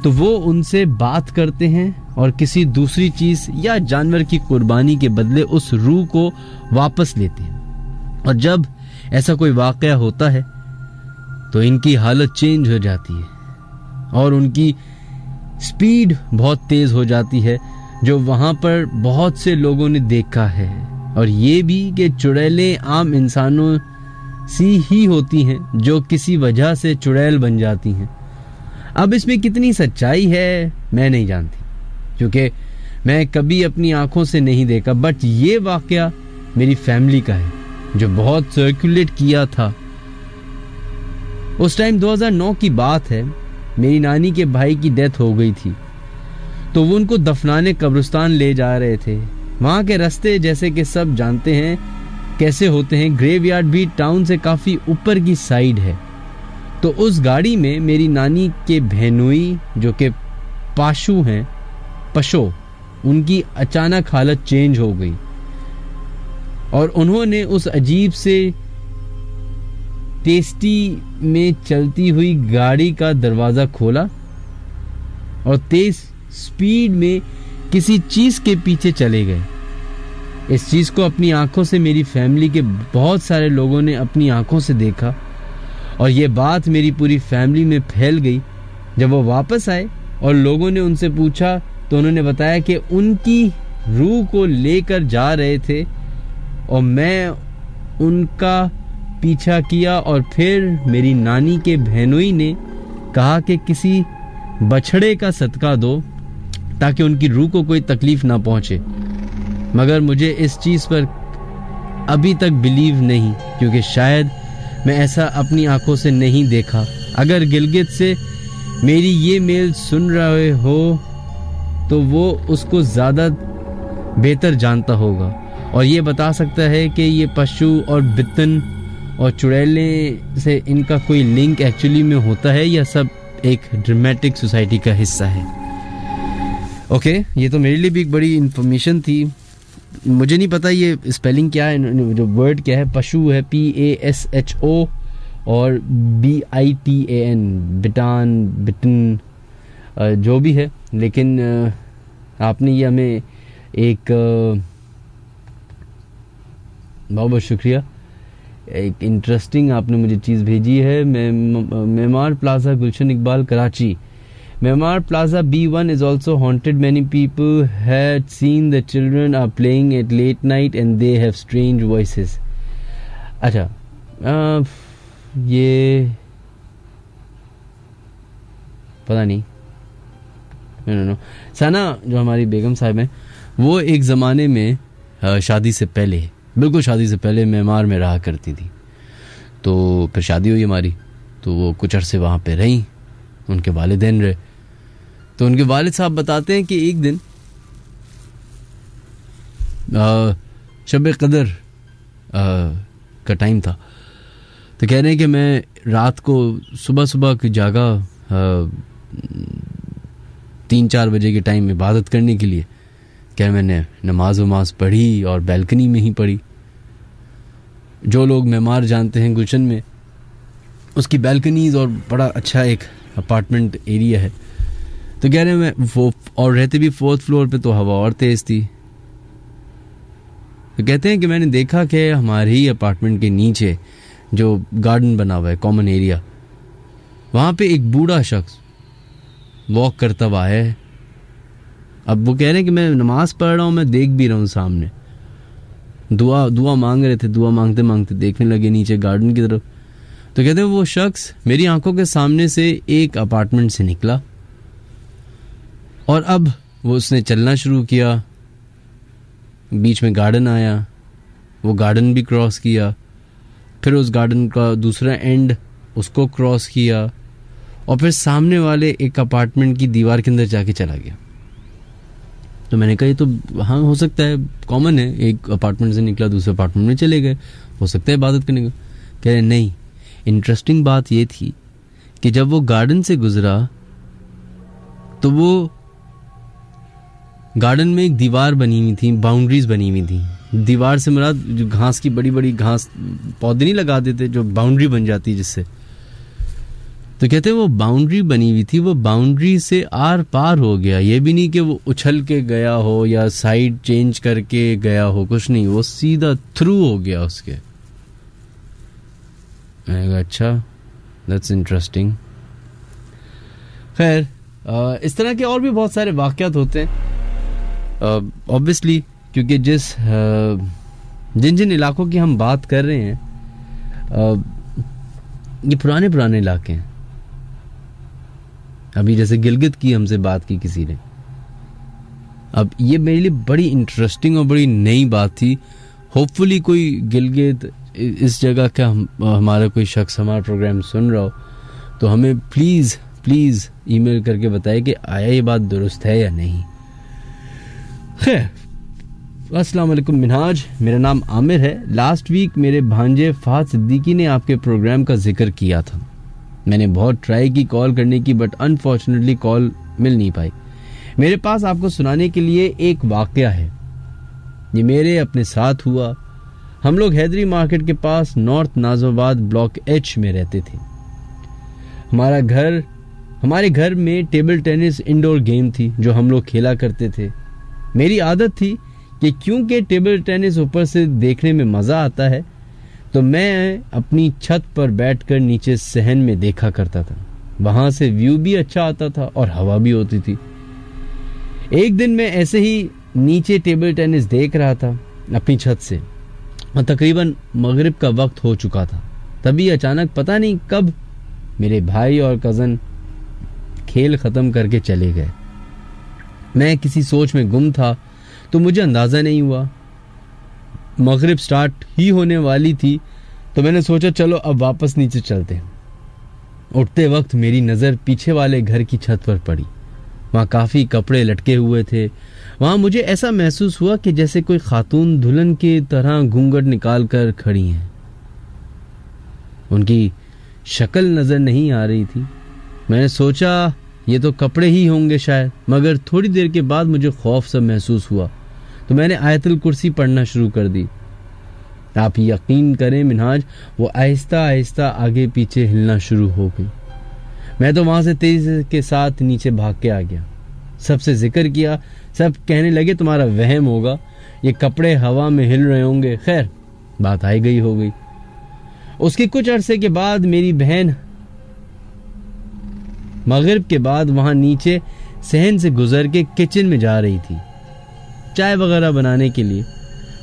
तो वो उनसे बात करते हैं और किसी दूसरी चीज़ या जानवर की कुर्बानी के बदले उस रूह को वापस लेते हैं. और जब ऐसा कोई वाक़या होता है तो इनकी हालत चेंज हो जाती है और उनकी स्पीड बहुत तेज़ हो जाती है, जो वहाँ पर बहुत से लोगों ने देखा है. और ये भी कि चुड़ैलें आम इंसानों सी ही होती हैं जो किसी वजह से चुड़ैल बन जाती हैं. अब इसमें कितनी सच्चाई है मैं नहीं जानती, क्योंकि मैं कभी अपनी आंखों से नहीं देखा. बट ये वाक़या मेरी फैमिली का है जो बहुत सर्कुलेट किया था. उस टाइम 2009 की बात है. मेरी नानी के भाई की डेथ हो गई थी तो वो उनको दफनाने कब्रिस्तान ले जा रहे थे. वहाँ के रास्ते जैसे कि सब जानते हैं कैसे होते हैं. ग्रेवयार्ड भी टाउन से काफ़ी ऊपर की साइड है. तो उस गाड़ी में मेरी नानी के बहनोई जो कि पाशु हैं, पशो, उनकी अचानक हालत चेंज हो गई और उन्होंने उस अजीब से टेस्टी में चलती हुई गाड़ी का दरवाज़ा खोला और तेज स्पीड में किसी चीज़ के पीछे चले गए. इस चीज़ को अपनी आंखों से मेरी फैमिली के बहुत सारे लोगों ने अपनी आंखों से देखा और ये बात मेरी पूरी फैमिली में फैल गई. जब वो वापस आए और लोगों ने उनसे पूछा तो उन्होंने बताया कि उनकी रूह को लेकर जा रहे थे और मैं उनका पीछा किया. और फिर मेरी नानी के बहनोई ने कहा कि किसी बछड़े का सदका दो ताकि उनकी रूह को कोई तकलीफ ना पहुंचे. मगर मुझे इस चीज़ पर अभी तक बिलीव नहीं, क्योंकि शायद मैं ऐसा अपनी आंखों से नहीं देखा. अगर गिलगित से मेरी ये मेल सुन रहे हो तो वो उसको ज़्यादा बेहतर जानता होगा और ये बता सकता है कि ये पशु और बितन और चुड़ैले से इनका कोई लिंक एक्चुअली में होता है या सब एक ड्रामेटिक सोसाइटी का हिस्सा है. ओके, ये तो मेरे लिए भी एक बड़ी इन्फॉर्मेशन थी. मुझे नहीं पता ये स्पेलिंग क्या है, जो वर्ड क्या है. पशु है PASHO और BITAN, बिटान, बिटन, जो भी है. लेकिन आपने ये हमें एक बहुत बहुत शुक्रिया, एक इंटरेस्टिंग आपने मुझे चीज़ भेजी है. Memar plaza, Gulshan Iqbal, Karachi. Memar Plaza B1 is also haunted. Many people had seen the children are playing at late night and they have strange voices. अच्छा, ये पता नहीं. नो सना जो हमारी बेगम साहब हैं वो एक ज़माने में शादी से पहले, बिल्कुल शादी से पहले मेमार में रहा करती थी. तो फिर शादी हुई हमारी, तो वो कुछ अरसे वहाँ पे रहीं, उनके वालिदैन रहे. तो उनके वालिद साहब बताते हैं कि एक दिन शब कदर का टाइम था. तो कह रहे हैं कि मैं रात को सुबह की जागा 3-4 बजे के टाइम इबादत करने के लिए. क्या मैंने नमाज पढ़ी और बैल्कनी में ही पढ़ी. जो लोग मेमार जानते हैं, गुलशन में उसकी बैल्कनीज और बड़ा अच्छा एक अपार्टमेंट एरिया है. तो कह रहे हैं मैं वो, और रहते भी 4th फ्लोर पे, तो हवा और तेज़ थी. तो कहते हैं कि मैंने देखा कि हमारे ही अपार्टमेंट के नीचे जो गार्डन बना हुआ है, कॉमन एरिया, वहाँ पे एक बूढ़ा शख्स वॉक करता हुआ है. अब वो कह रहे हैं कि मैं नमाज पढ़ रहा हूँ, मैं देख भी रहा हूँ सामने. दुआ मांग रहे थे, दुआ मांगते मांगते देखने लगे नीचे गार्डन की तरफ. तो कहते हैं वो शख्स मेरी आंखों के सामने से एक अपार्टमेंट से निकला और अब वो उसने चलना शुरू किया. बीच में गार्डन आया, वो गार्डन भी क्रॉस किया, फिर उस गार्डन का दूसरा एंड उसको क्रॉस किया और फिर सामने वाले एक अपार्टमेंट की दीवार के अंदर जाके चला गया। तो मैंने कहा ये तो हाँ हो सकता है, कॉमन है, एक अपार्टमेंट से निकला दूसरे अपार्टमेंट में चले गए, हो सकता है इबादत करने का। कह रहे नहीं, इंटरेस्टिंग बात ये थी कि जब वो गार्डन से गुजरा तो वो गार्डन में एक दीवार बनी हुई थी, बाउंड्रीज बनी हुई थी। दीवार से मुराद जो घास की बड़ी बड़ी घास पौधे नहीं लगा देते जो बाउंड्री बन जाती है जिससे, तो कहते वो बाउंड्री बनी हुई थी, वो बाउंड्री से आर पार हो गया। ये भी नहीं कि वो उछल के गया हो या साइड चेंज करके गया हो, कुछ नहीं, वो सीधा थ्रू हो गया उसके। मैंने कहा अच्छा, दैट्स इंटरेस्टिंग। खैर इस तरह के और भी बहुत सारे वाक़यात होते हैं ऑब्वियसली, क्योंकि जिन जिन इलाकों की हम बात कर रहे हैं ये पुराने पुराने इलाके हैं। अभी जैसे गिलगित की हमसे बात की किसी ने, अब ये मेरे लिए बड़ी इंटरेस्टिंग और बड़ी नई बात थी। होपफुली कोई गिलगित इस जगह का हमारा कोई शख्स हमारा प्रोग्राम सुन रहा हो तो हमें प्लीज़ प्लीज़ ईमेल करके बताए कि आया ये बात दुरुस्त है या नहीं। खैर, अस्सलाम वालेकुम मिनहाज, मेरा नाम आमिर है। लास्ट वीक मेरे भांजे फहद सिद्दीकी ने आपके प्रोग्राम का जिक्र किया था। मैंने बहुत ट्राई की कॉल करने की, बट अनफॉर्चुनेटली कॉल मिल नहीं पाई। मेरे पास आपको सुनाने के लिए एक वाकया है, ये मेरे अपने साथ हुआ। हम लोग हैदरी मार्केट के पास नॉर्थ नाज़िमाबाद ब्लॉक एच में रहते थे। हमारे घर में टेबल टेनिस इंडोर गेम थी जो हम लोग खेला करते थे। मेरी आदत थी कि क्योंकि टेबल टेनिस ऊपर से देखने में मज़ा आता है तो मैं अपनी छत पर बैठकर नीचे सहन में देखा करता था। वहाँ से व्यू भी अच्छा आता था और हवा भी होती थी। एक दिन मैं ऐसे ही नीचे टेबल टेनिस देख रहा था अपनी छत से और तकरीबन मगरिब का वक्त हो चुका था। तभी अचानक पता नहीं कब मेरे भाई और कज़न खेल ख़त्म करके चले गए। मैं किसी सोच में गुम था तो मुझे अंदाज़ा नहीं हुआ। मगरिब स्टार्ट ही होने वाली थी तो मैंने सोचा चलो अब वापस नीचे चलते हैं। उठते वक्त मेरी नज़र पीछे वाले घर की छत पर पड़ी। वहाँ काफ़ी कपड़े लटके हुए थे। वहाँ मुझे ऐसा महसूस हुआ कि जैसे कोई खातून दुल्हन की तरह घूंघट निकाल कर खड़ी हैं। उनकी शक्ल नज़र नहीं आ रही थी। मैंने सोचा ये तो कपड़े ही होंगे शायद, मगर थोड़ी देर के बाद मुझे खौफ सा महसूस हुआ तो मैंने आयतुल कुर्सी पढ़ना शुरू कर दी। आप यकीन करें मिनहाज, वो आहिस्ता आहिस्ता आगे पीछे हिलना शुरू हो गई। मैं तो वहाँ से तेजी के साथ नीचे भाग के आ गया। सबसे जिक्र किया, सब कहने लगे तुम्हारा वहम होगा, ये कपड़े हवा में हिल रहे होंगे। खैर बात आई गई हो गई। उसके कुछ अरसे के बाद मेरी बहन मगरिब के बाद वहाँ नीचे सहन से गुजर के किचन में जा रही थी चाय वगैरह बनाने के लिए।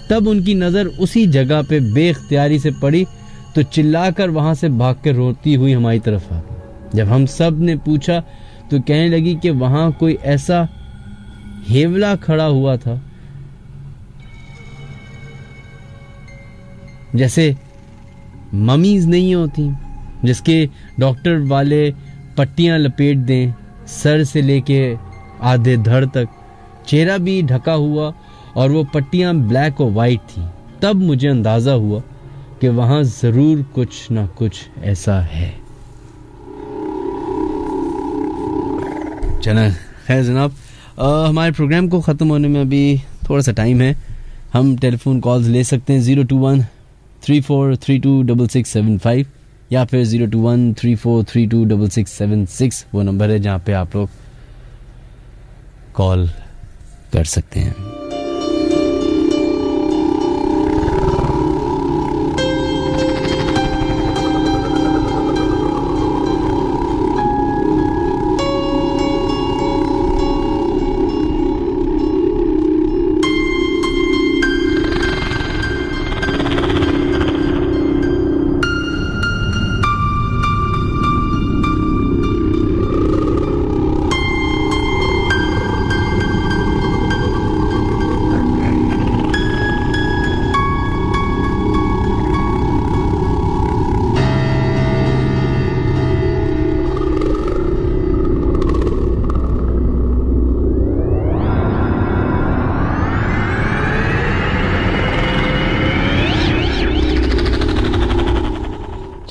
तब उनकी नज़र उसी जगह पे बेख्तियारी से पड़ी तो चिल्लाकर वहाँ से भाग कर रोती हुई हमारी तरफ आ गई। जब हम सब ने पूछा तो कहने लगी कि वहाँ कोई ऐसा हेवला खड़ा हुआ था जैसे ममीज नहीं होती, जिसके डॉक्टर वाले पट्टियां लपेट दें सर से लेके आधे धड़ तक, चेहरा भी ढका हुआ और वो पट्टियां ब्लैक और वाइट थी। तब मुझे अंदाज़ा हुआ कि वहाँ ज़रूर कुछ ना कुछ ऐसा है। चला खैर जनाब, हमारे प्रोग्राम को ख़त्म होने में अभी थोड़ा सा टाइम है। हम टेलीफोन कॉल्स ले सकते हैं 021-3432-6675 या फिर 021-3432-6676 वो नंबर है जहाँ पे आप लोग कॉल कर सकते हैं।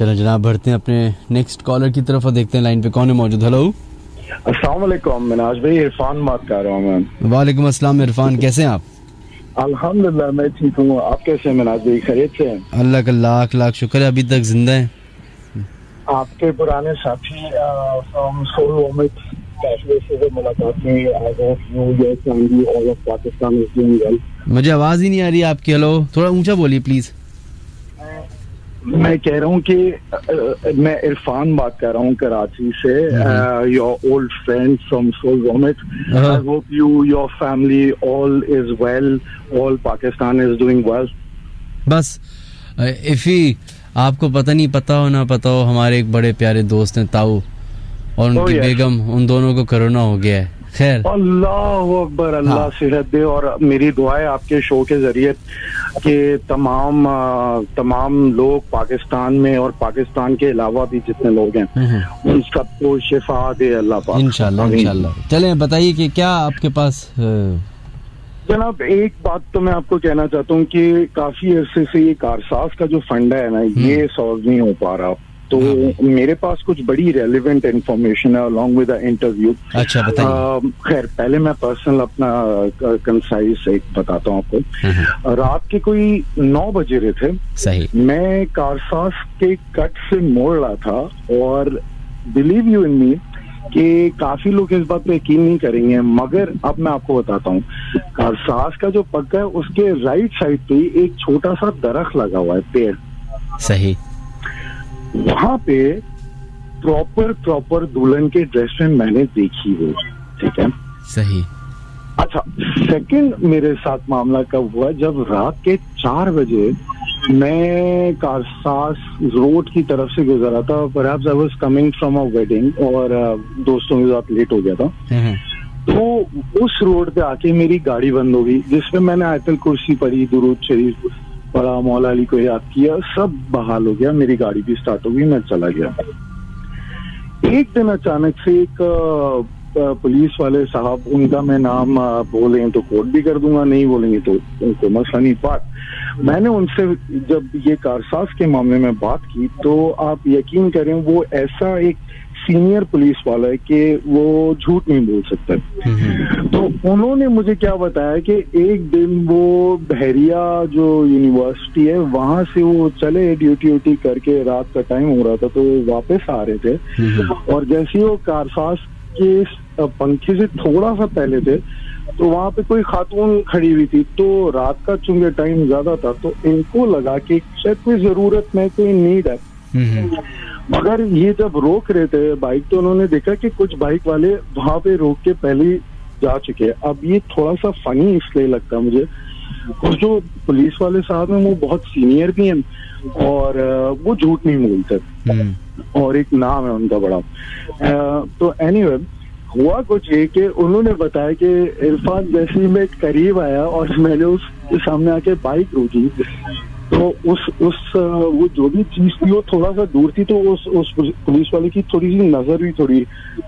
चलो जनाब, बढ़ते हैं अपने नेक्स्ट कॉलर की तरफ और देखते हैं लाइन पे कौन है मौजूद। हेलो, अस्सलाम वालेकुम मिनाज भाई, इरफान बात कर रहा हूँ मैं। वालेकुम अस्सलाम इरफान, कैसे हैं आप? अल्हम्दुलिल्लाह मैं ठीक हूँ, आप कैसे हैं मिनाज भाई, खैरियत से हैं? अल्लाह का लाख लाख शुक्र है, अभी तक जिंदा हैं। आपके पुराने साथी फ्रॉम सोल वोमिट कैफे से मुलाकात हुई। आई hope you your family all of Pakistan is doing well. मुझे आवाज ही नहीं आ रही आपकी। हेलो, थोड़ा ऊंचा बोलिए प्लीज। मैं कह रहा हूँ कि मैं इरफान बात कर रहा हूँ कराची से, your old friend from soul vomit. I hope you your family all is well, all Pakistan is doing well. बस इफी आपको पता हो ना पता हो, हमारे एक बड़े प्यारे दोस्त हैं ताऊ और उनकी बेगम, उन दोनों को कोरोना हो गया है। खैर, अल्लाह अकबर, अल्लाह सेहत दे। और मेरी दुआ है आपके शो के जरिए कि तमाम लोग पाकिस्तान में और पाकिस्तान के अलावा भी जितने लोग हैं उन सबको शिफा दे अल्लाह पाक, इंशाल्लाह। चलें, बताइए कि क्या आपके पास। जनाब, एक बात तो मैं आपको कहना चाहता हूँ कि काफी अरसे से ये कारसाज का जो फंड है ना, ये सॉल्व नहीं हो पा रहा। तो मेरे पास कुछ बड़ी रेलिवेंट इंफॉर्मेशन है अलॉन्ग विद द इंटरव्यू। अच्छा, बताइए। खैर, पहले मैं पर्सनल अपना कंसाइज एक बताता हूँ आपको। रात के कोई 9 बजे रहे थे, सही। मैं कारसाज के कट से मोड़ रहा था और बिलीव यू इन मी कि काफी लोग इस बात पे यकीन नहीं करेंगे, मगर अब मैं आपको बताता हूँ। कारसाज का जो पक्का है उसके राइट साइड पे एक छोटा सा दरख्त लगा हुआ है, पेड़, सही। वहां पे प्रॉपर दुल्हन के ड्रेस में मैंने देखी वो, ठीक है, सही। अच्छा, सेकंड मेरे साथ मामला कब हुआ, जब रात के 4 बजे मैं कारसाज रोड की तरफ से गुजरा था। Perhaps I was coming from a wedding और दोस्तों के साथ लेट हो गया था। तो उस रोड पे आके मेरी गाड़ी बंद हो गई, जिसमें मैंने आयतल कुर्सी पढ़ी, दुरूद शरीफ पढ़ा, मौला अली को याद किया, सब बहाल हो गया, मेरी गाड़ी भी स्टार्ट हो गई, मैं चला गया। एक दिन अचानक से एक पुलिस वाले साहब, उनका मैं नाम बोलें तो कोट भी कर दूंगा, नहीं बोलेंगे तो उनको मसला नहीं। बात मैंने उनसे जब ये कारसाज के मामले में बात की तो आप यकीन करें वो ऐसा एक सीनियर पुलिस वाला है कि वो झूठ नहीं बोल सकता। तो उन्होंने मुझे क्या बताया कि एक दिन वो बहरिया जो यूनिवर्सिटी है वहां से वो चले ड्यूटी करके, रात का टाइम हो रहा था तो वो वापस आ रहे थे और जैसे ही वो कारसाज के पंखे से थोड़ा सा पहले थे तो वहां पे कोई खातून खड़ी हुई थी। तो रात का चूंकि टाइम ज्यादा था तो इनको लगा कि शायद कोई जरूरत में कोई नीड है, मगर ये जब रोक रहे थे बाइक तो उन्होंने देखा कि कुछ बाइक वाले वहां पे रोक के पहले ही जा चुके हैं। अब ये थोड़ा सा फनी इसलिए लगता है मुझे, और जो पुलिस वाले साहब हैं वो बहुत सीनियर भी हैं और वो झूठ नहीं बोलते और एक नाम है उनका बड़ा। तो एनीवे हुआ कुछ ये कि उन्होंने बताया कि इरफान जैसे ही मैं करीब आया और मैंने उसके सामने आके बाइक रोकी तो उस वो जो भी चीज थी वो थोड़ा सा दूर थी, तो उस पुलिस वाले की थोड़ी सी नजर भी थोड़ी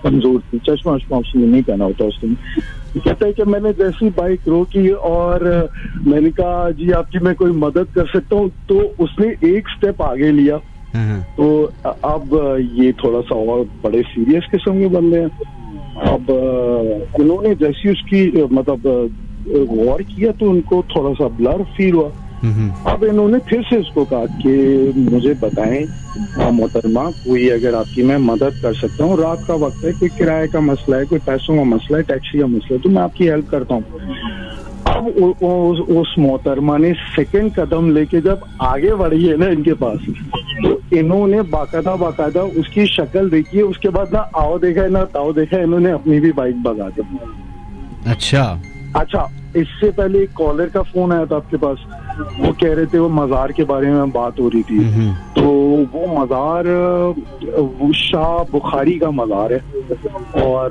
कमजोर थी, चश्मा उसने नहीं पहना होता उसने। कहता है कि मैंने जैसी बाइक रोकी और मैंने कहा जी आपकी मैं कोई मदद कर सकता हूँ, तो उसने एक स्टेप आगे लिया। तो अब ये थोड़ा सा और बड़े सीरियस किस्म के बंदे हैं। अब उन्होंने जैसी उसकी मतलब गौर किया तो उनको थोड़ा सा ब्लर फील हुआ। अब इन्होंने फिर से उसको कहा कि मुझे बताएं मोहतरमा, कोई अगर आपकी मैं मदद कर सकता हूँ, रात का वक्त है, कोई किराए का मसला है, कोई पैसों का मसला है, टैक्सी का मसला है, तो मैं आपकी हेल्प करता हूँ। अब उस मोहतरमा ने सेकंड कदम लेके जब आगे बढ़ी है ना इनके पास, तो इन्होंने बाकायदा उसकी शक्ल देखी है, उसके बाद ना आओ देखा ना ताओ देखा, इन्होंने अपनी भी बाइक भगा दी। अच्छा, इससे पहले एक कॉलर का फोन आया था आपके पास, वो कह रहे थे वो मजार के बारे में बात हो रही थी। तो वो मजार वो शाह बुखारी का मजार है और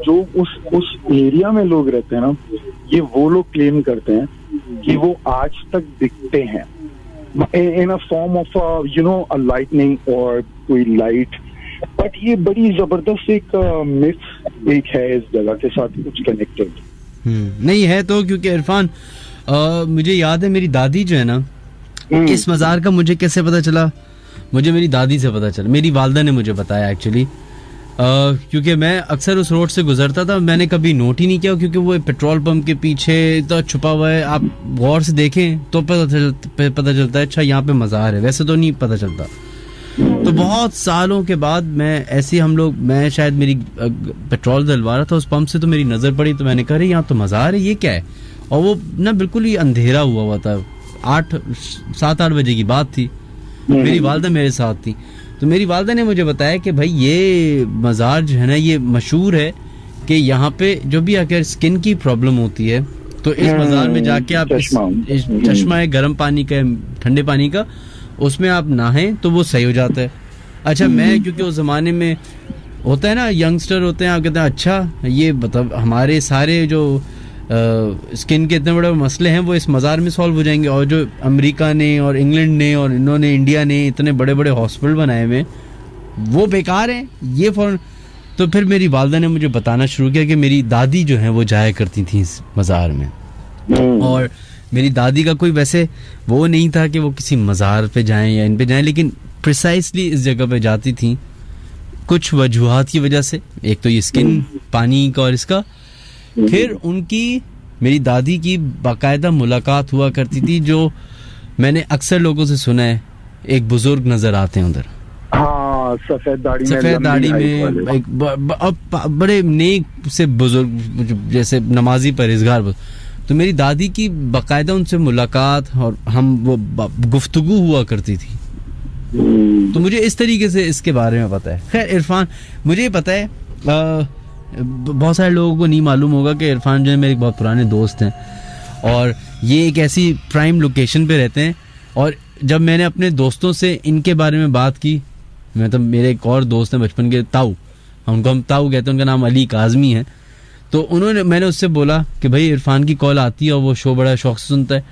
जो उस एरिया में लोग रहते हैं ना, ये वो लोग क्लेम करते हैं कि वो आज तक दिखते हैं in a form of you know a lightning और कोई लाइट। बट ये बड़ी जबरदस्त एक मिथ एक है इस जगह के साथ कुछ कनेक्टेड नहीं है। तो क्योंकि इरफान मुझे याद है मेरी दादी जो है ना, इस मजार का मुझे कैसे पता चला, मुझे मेरी दादी से पता चला, मेरी वालदा ने मुझे बताया एक्चुअली, क्योंकि मैं अक्सर उस रोड से गुजरता था, मैंने कभी नोट ही नहीं किया क्योंकि वो पेट्रोल पंप के पीछे इतना छुपा हुआ है, आप गौर से देखें तो पता चलता है अच्छा यहाँ पे मज़ार है, वैसे तो नहीं पता चलता। तो बहुत सालों के बाद मैं शायद मेरी पेट्रोल डलवा रहा था उस पंप से, तो मेरी नज़र पड़ी, तो मैंने कहा अरे यहाँ तो मज़ार है, ये क्या है? और वो ना बिल्कुल ही अंधेरा हुआ था, 7-8 बजे की बात थी, मेरी वालदा मेरे साथ थी। तो मेरी वालदा ने मुझे बताया कि भाई ये मज़ार जो है ना, ये मशहूर है कि यहाँ पे जो भी अगर स्किन की प्रॉब्लम होती है तो इस मज़ार में जाके आप इस चश्मा है गर्म पानी का, ठंडे पानी का, उसमें आप नहाएं तो वो सही हो जाता है। अच्छा, मैं क्योंकि उस ज़माने में होता है ना, यंगस्टर होते हैं, आप कहते हैं अच्छा ये मतलब हमारे सारे जो स्किन के इतने बड़े मसले हैं वो इस मज़ार में सॉल्व हो जाएंगे, और जो अमेरिका ने और इंग्लैंड ने और इन्होंने इंडिया ने इतने बड़े बड़े हॉस्पिटल बनाए हुए वो बेकार हैं, ये फौरन। तो फिर मेरी वालदा ने मुझे बताना शुरू किया कि मेरी दादी जो है वो जाया करती थी इस मज़ार में, और मेरी दादी का कोई वैसे वो नहीं था कि वो किसी मज़ार पे जाएं या इन पे जाएं, लेकिन प्रिसाइसली इस जगह पे जाती थी कुछ वजूहात की वजह से। एक तो ये स्किन पानी का और इसका, फिर उनकी मेरी दादी की बाकायदा मुलाकात हुआ करती थी, जो मैंने अक्सर लोगों से सुना है, एक बुजुर्ग नजर आते हैं उधर, हाँ, सफेद दाढ़ी में एक बड़े नेक से बुजुर्ग, जैसे नमाजी परहेजगार। तो मेरी दादी की बाकायदा उनसे मुलाकात और हम वो गुफ्तगू हुआ करती थी। तो मुझे इस तरीके से इसके बारे में पता है। खैर इरफान, मुझे पता है बहुत सारे लोगों को नहीं मालूम होगा कि इरफान जो है मेरे बहुत पुराने दोस्त हैं, और ये एक ऐसी प्राइम लोकेशन पे रहते हैं। और जब मैंने अपने दोस्तों से इनके बारे में बात की, मतलब मेरे एक और दोस्त हैं बचपन के, ताऊ, उनको हम ताऊ कहते हैं, उनका नाम अली काजमी है। तो मैंने उससे बोला कि भाई इरफान की कॉल आती है और वो शो बड़ा शौक से सुनता है।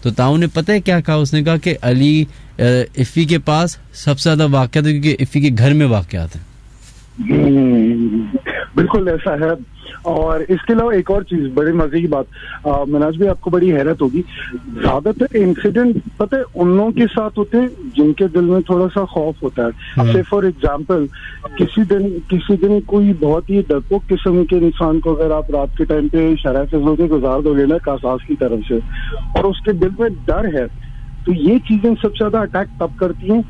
तो ताऊ ने पता है क्या कहा, उसने कहा कि अली इफ़ी के पास सबसे ज़्यादा वाक़यात है क्योंकि इफ़ी के घर में वाक़यात हैं। बिल्कुल ऐसा है। और इसके अलावा एक और चीज, बड़ी मजे की बात, मिनाज भी आपको बड़ी हैरत होगी, ज्यादातर इंसिडेंट पता है उन लोगों के साथ होते हैं जिनके दिल में थोड़ा सा खौफ होता है। से फॉर एग्जांपल किसी दिन कोई बहुत ही डरपोक किस्म के इंसान को अगर आप रात के टाइम पे शराय फजलों के गुजार दोगे ना कासास की तरफ से, और उसके दिल में डर है, तो ये चीजें सबसे ज्यादा अटैक तब करती हैं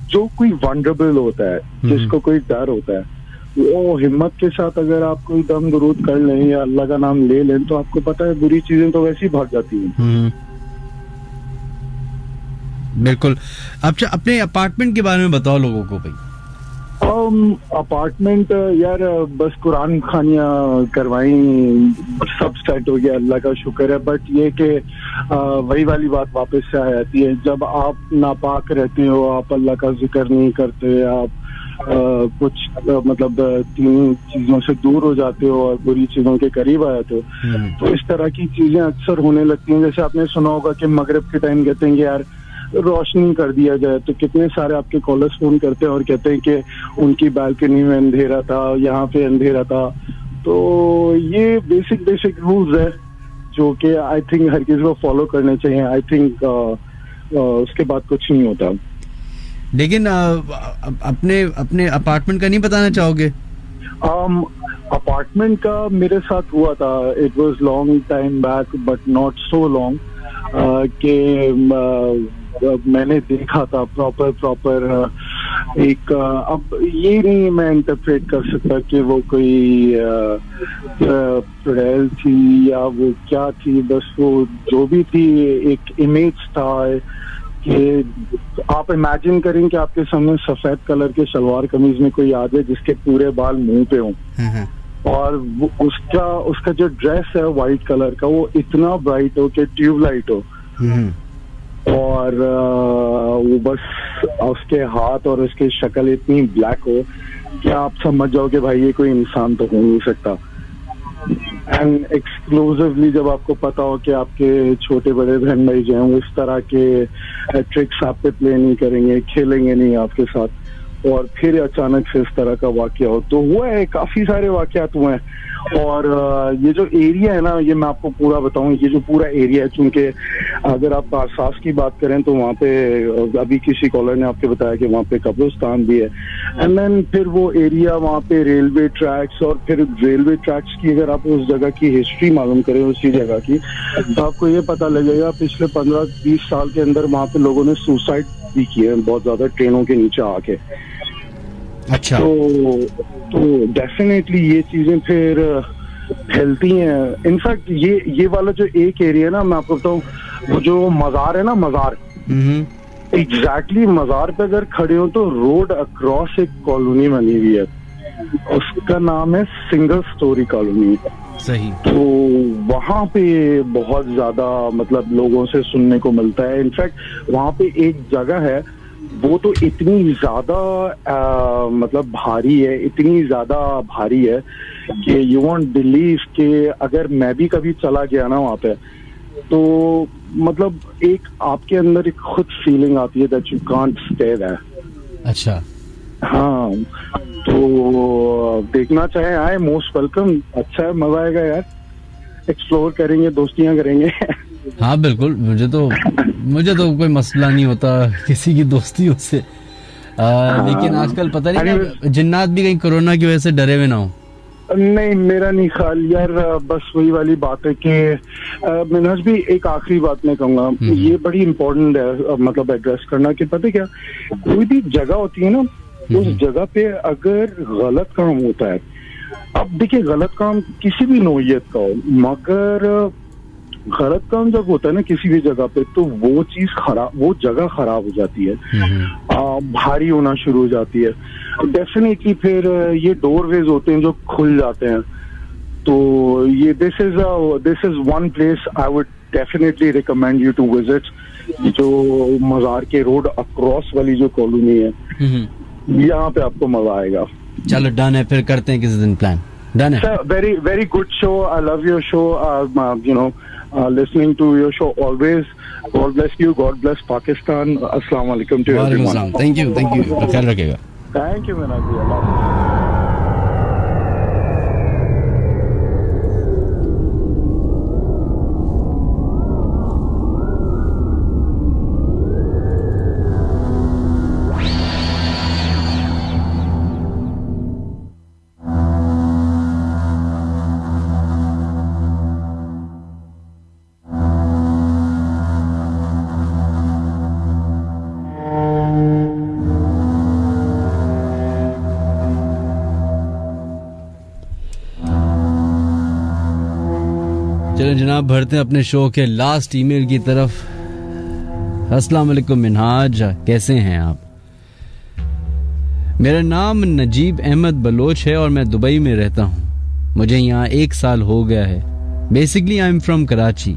जो कोई वनरेबल होता है, जिसको कोई डर होता है। वो हिम्मत के साथ अगर आप कोई दम दुरूद कर लें या अल्लाह का नाम ले लें, तो आपको पता है बुरी चीजें तो वैसे ही भाग जाती हैं। बिल्कुल। अच्छा, अपने अपार्टमेंट के बारे में बताओ लोगों को भाई। अपार्टमेंट यार बस कुरान खानियां करवाई, सब सेट हो गया, अल्लाह का शुक्र है। बट ये कि वही वाली बात वापस से आ जाती है, जब आप नापाक रहते हो, आप अल्लाह का जिक्र नहीं करते, आप कुछ मतलब 3 चीजों से दूर हो जाते हो और बुरी चीजों के करीब आ जाते हो, तो इस तरह की चीजें अक्सर होने लगती हैं। जैसे आपने सुना होगा कि मगरिब के टाइम कहते हैं कि यार रोशनी कर दिया जाए, तो कितने सारे आपके कॉलर्स फोन करते हैं और कहते हैं कि उनकी बालकनी में अंधेरा था, यहाँ पे अंधेरा था। तो ये बेसिक रूल्स है जो कि आई थिंक हर किसी को फॉलो करने चाहिए। आई थिंक उसके बाद कुछ नहीं होता। लेकिन अपने अपार्टमेंट का नहीं बताना चाहोगे? अपार्टमेंट का मेरे साथ हुआ था, it was long time back but not so long, कि मैंने देखा था प्रॉपर एक, अब ये नहीं मैं इंटरप्रेट कर सकता कि वो कोई चुड़ैल थी या वो क्या थी, बस वो जो भी थी एक इमेज था कि आप इमेजिन करें कि आपके सामने सफेद कलर के सलवार कमीज में कोई आ जाए जिसके पूरे बाल मुंह पे हों, और उसका जो ड्रेस है व्हाइट कलर का वो इतना ब्राइट हो कि ट्यूबलाइट हो, और वो बस उसके हाथ और उसकी शक्ल इतनी ब्लैक हो कि आप समझ जाओ कि भाई ये कोई इंसान तो हो नहीं सकता। एंड एक्सक्लूसिवली जब आपको पता हो कि आपके छोटे बड़े बहन भाई जो हैं वो इस तरह के ट्रिक्स आप पे प्ले नहीं करेंगे, खेलेंगे नहीं आपके साथ, और फिर अचानक से इस तरह का वाकया हो। तो हुआ है, काफी सारे वाकयात हुए हैं। और ये जो एरिया है ना, ये मैं आपको पूरा बताऊं, ये जो पूरा एरिया है, चूंकि अगर आप बारसास की बात करें तो वहाँ पे अभी किसी कॉलर ने आपके बताया कि वहाँ पे कब्रिस्तान भी है, एंड देन फिर वो एरिया वहाँ पे रेलवे ट्रैक्स, और फिर रेलवे ट्रैक्स की अगर आप उस जगह की हिस्ट्री मालूम करें उसी जगह की, तो आपको ये पता लगेगा पिछले 15-20 साल के अंदर वहाँ पे लोगों ने सुसाइड भी किए हैं बहुत ज्यादा ट्रेनों के नीचे आके। अच्छा। तो डेफिनेटली ये चीजें फिर फैलती हैं। इनफैक्ट ये वाला जो एक एरिया है ना, मैं आपको बताऊं, वो जो मजार है ना, मजार, एग्जैक्टली मजार पे अगर खड़े हो तो रोड अक्रॉस एक कॉलोनी बनी हुई है, उसका नाम है सिंगल स्टोरी कॉलोनी। सही। तो वहाँ पे बहुत ज्यादा मतलब लोगों से सुनने को मिलता है। इनफैक्ट वहाँ पे एक जगह है, वो तो इतनी ज्यादा मतलब भारी है, इतनी ज्यादा भारी है कि यू वोंट बिलीव कि अगर मैं भी कभी चला गया ना वहाँ पे, तो मतलब एक आपके अंदर एक खुद फीलिंग आती है that you can't stay there. अच्छा। हाँ, तो देखना चाहे आए, मोस्ट वेलकम। अच्छा है, मजा आएगा यार, एक्सप्लोर करेंगे, दोस्तियां करेंगे। हाँ बिल्कुल, मुझे तो कोई मसला नहीं होता किसी की दोस्तियों से। लेकिन आजकल पता नहीं जिन्नात भी कहीं कोरोना की वजह से डरे हुए ना हो। नहीं, मेरा नहीं ख्याल यार, बस वही वाली बात है कि मिनहाज भी एक आखिरी बात मैं कहूंगा, ये बड़ी इम्पोर्टेंट है मतलब एड्रेस करना, कि पता क्या, कोई भी जगह होती है ना, उस जगह पे अगर गलत काम होता है, अब देखिए गलत काम किसी भी नौइयत का हो, मगर गलत काम जब होता है ना किसी भी जगह पे, तो वो चीज खराब, वो जगह खराब हो जाती है, भारी होना शुरू हो जाती है। डेफिनेटली फिर ये डोरवेज होते हैं जो खुल जाते हैं। तो ये this is one place I would definitely recommend you to visit, जो मजार के रोड अक्रॉस वाली जो कॉलोनी है, यहाँ पे आपको मजा आएगा। चलो डन है, फिर करते हैं किसी दिन प्लान। डन है। Very very good show, I love your show, you know listening to your show always. God bless you, God bless Pakistan. Assalamu alaikum to everyone. Thank you, ख्याल रखिएगा। Thank you Minaj ji। चलो जनाब, बढ़ते हैं अपने show के last email की तरफ। अस्सलाम वालेकुम मिनहाज, कैसे हैं आप? मेरा नाम नजीब अहमद बलोच है और मैं दुबई में रहता हूँ। मुझे यहाँ 1 साल हो गया है। Basically I am from Karachi.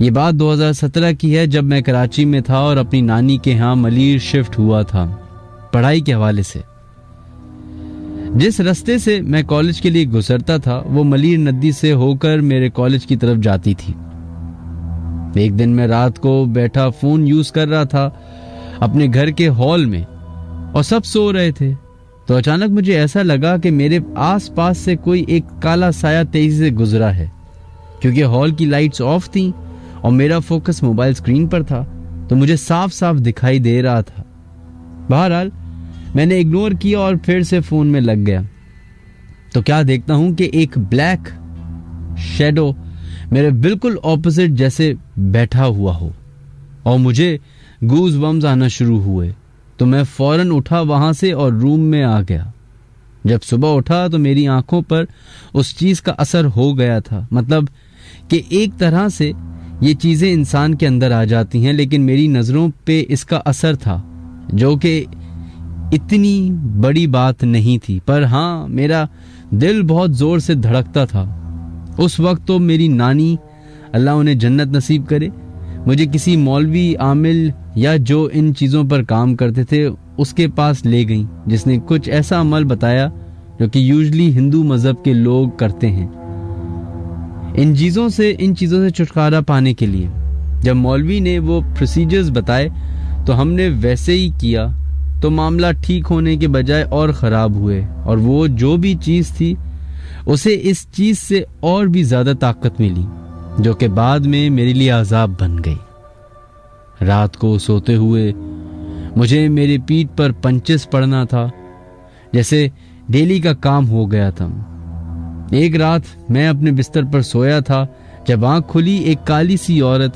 ये बात 2017 की है, जब मैं कराची में था और अपनी नानी के यहाँ मलीर शिफ्ट हुआ था पढ़ाई के हवाले से। जिस रास्ते से मैं कॉलेज के लिए गुजरता था वो मलीर नदी से होकर मेरे कॉलेज की तरफ जाती थी। एक दिन मैं रात को बैठा फोन यूज कर रहा था अपने घर के हॉल में और सब सो रहे थे, तो अचानक मुझे ऐसा लगा कि मेरे आसपास से कोई एक काला साया तेजी से गुजरा है। क्योंकि हॉल की लाइट्स ऑफ थी और मेरा फोकस मोबाइल स्क्रीन पर था, तो मुझे साफ साफ दिखाई दे रहा था। बहरहाल मैंने इग्नोर किया और फिर से फोन में लग गया, तो क्या देखता हूं कि एक ब्लैक शैडो मेरे बिल्कुल ऑपोजिट जैसे बैठा हुआ हो और मुझे गूज बम्स आना शुरू हुए। तो मैं फौरन उठा वहां से और रूम में आ गया। जब सुबह उठा तो मेरी आंखों पर उस चीज का असर हो गया था, मतलब कि एक तरह से ये चीजें इंसान के अंदर आ जाती हैं, लेकिन मेरी नजरों पे इसका असर था, जो कि इतनी बड़ी बात नहीं थी, पर हाँ मेरा दिल बहुत जोर से धड़कता था। उस वक्त तो मेरी नानी, अल्लाह उन्हें जन्नत नसीब करे, मुझे किसी मौलवी आमिल या जो इन चीज़ों पर काम करते थे उसके पास ले गई, जिसने कुछ ऐसा अमल बताया जो कि यूजुअली हिंदू मजहब के लोग करते हैं इन चीज़ों से छुटकारा पाने के लिए। जब मौलवी ने वो प्रोसीजर्स बताए तो हमने वैसे ही किया तो मामला ठीक होने के बजाय और ख़राब हुए, और वो जो भी चीज़ थी उसे इस चीज़ से और भी ज़्यादा ताकत मिली, जो कि बाद में मेरे लिए अज़ाब बन गई। रात को सोते हुए मुझे मेरी पीठ पर पंचेस पड़ना था, जैसे डेली का काम हो गया था। एक रात मैं अपने बिस्तर पर सोया था, जब आँख खुली एक काली सी औरत,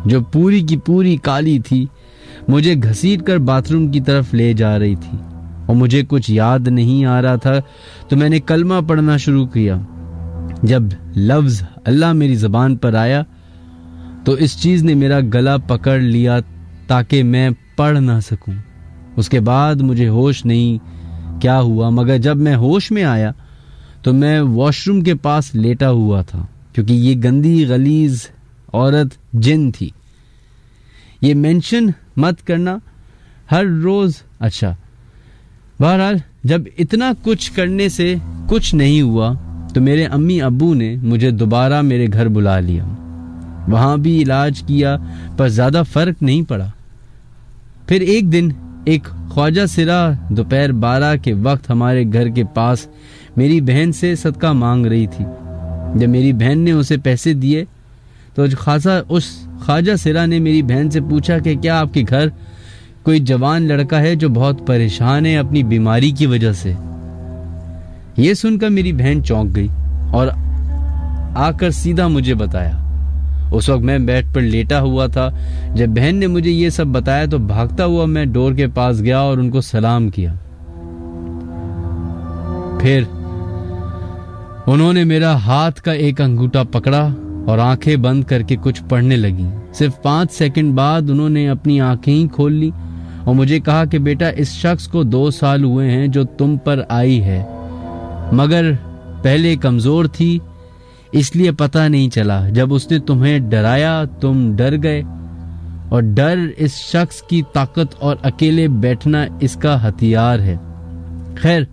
जो पूरी की पूरी काली थी, मुझे घसीटकर बाथरूम की तरफ ले जा रही थी, और मुझे कुछ याद नहीं आ रहा था, तो मैंने कलमा पढ़ना शुरू किया। जब लफ्ज़ अल्लाह मेरी ज़बान पर आया तो इस चीज़ ने मेरा गला पकड़ लिया ताकि मैं पढ़ ना सकूं। उसके बाद मुझे होश नहीं क्या हुआ, मगर जब मैं होश में आया तो मैं वॉशरूम के पास लेटा हुआ था, क्योंकि ये गंदी गलीज औरत जिन थी। ये मेंशन मत करना हर रोज़। अच्छा, बहरहाल जब इतना कुछ करने से कुछ नहीं हुआ तो मेरे अम्मी अब्बू ने मुझे दोबारा मेरे घर बुला लिया। वहाँ भी इलाज किया पर ज़्यादा फ़र्क नहीं पड़ा। फिर एक दिन एक ख्वाजा सिरा दोपहर 12 के वक्त हमारे घर के पास मेरी बहन से सदका मांग रही थी। जब मेरी बहन ने उसे पैसे दिए तो उस ख्वाजा सिरा ने मेरी बहन से पूछा कि क्या आपके घर कोई जवान लड़का है जो बहुत परेशान है अपनी बीमारी की वजह से। ये सुनकर मेरी बहन चौंक गई और आकर सीधा मुझे बताया। उस वक्त मैं बेड पर लेटा हुआ था। जब बहन ने मुझे ये सब बताया तो भागता हुआ मैं डोर के पास गया और उनको सलाम किया। फिर उन्होंने मेरा हाथ का एक अंगूठा पकड़ा और आंखें बंद करके कुछ पढ़ने लगी। सिर्फ 5 सेकंड बाद उन्होंने अपनी आंखें ही खोल ली और मुझे कहा कि बेटा, इस शख्स को 2 साल हुए हैं जो तुम पर आई है, मगर पहले कमजोर थी इसलिए पता नहीं चला। जब उसने तुम्हें डराया तुम डर गए, और डर इस शख्स की ताकत और अकेले बैठना इसका हथियार है। खैर,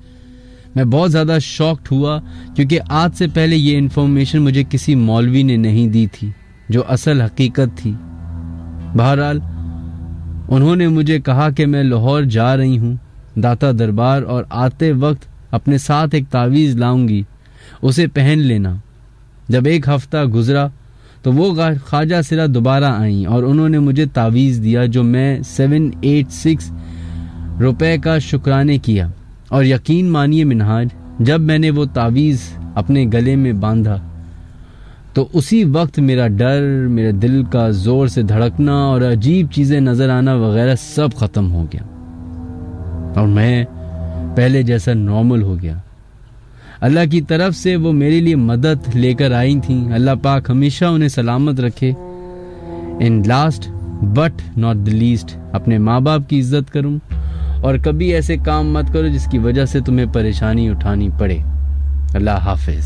मैं बहुत ज़्यादा शॉक्ड हुआ क्योंकि आज से पहले ये इन्फॉर्मेशन मुझे किसी मौलवी ने नहीं दी थी, जो असल हकीकत थी। बहरहाल उन्होंने मुझे कहा कि मैं लाहौर जा रही हूँ दाता दरबार, और आते वक्त अपने साथ एक तावीज़ लाऊंगी, उसे पहन लेना। जब 1 हफ्ता गुजरा तो वो ख्वाजा सिरा दोबारा आई और उन्होंने मुझे तावीज़ दिया, जो मैं 786 रुपए का शुक्राने किया। और यकीन मानिए मिनहाज, जब मैंने वो तावीज़ अपने गले में बांधा तो उसी वक्त मेरा डर, मेरे दिल का ज़ोर से धड़कना और अजीब चीज़ें नज़र आना वगैरह सब ख़त्म हो गया और मैं पहले जैसा नॉर्मल हो गया। अल्लाह की तरफ से वो मेरे लिए मदद लेकर आई थी। अल्लाह पाक हमेशा उन्हें सलामत रखे। In last but not the least, अपने माँ बाप की इज्जत करूं और कभी ऐसे काम मत करो जिसकी वजह से तुम्हें परेशानी उठानी पड़े। अल्लाह हाफिज।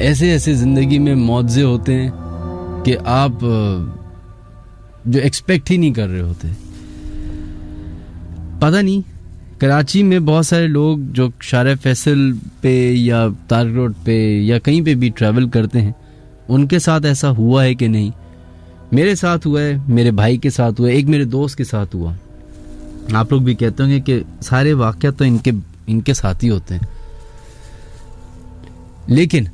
ऐसे ऐसे जिंदगी में मौज़े होते हैं कि आप जो एक्सपेक्ट ही नहीं कर रहे होते। पता नहीं, कराची में बहुत सारे लोग जो शारे फैसल पे या तारिक रोड पे या कहीं पे भी ट्रैवल करते हैं, उनके साथ ऐसा हुआ है कि नहीं। मेरे साथ हुआ है, मेरे भाई के साथ हुआ है, एक मेरे दोस्त के साथ हुआ। आप लोग भी कहते होंगे कि सारे वाक़या तो इनके साथ ही होते हैं, लेकिन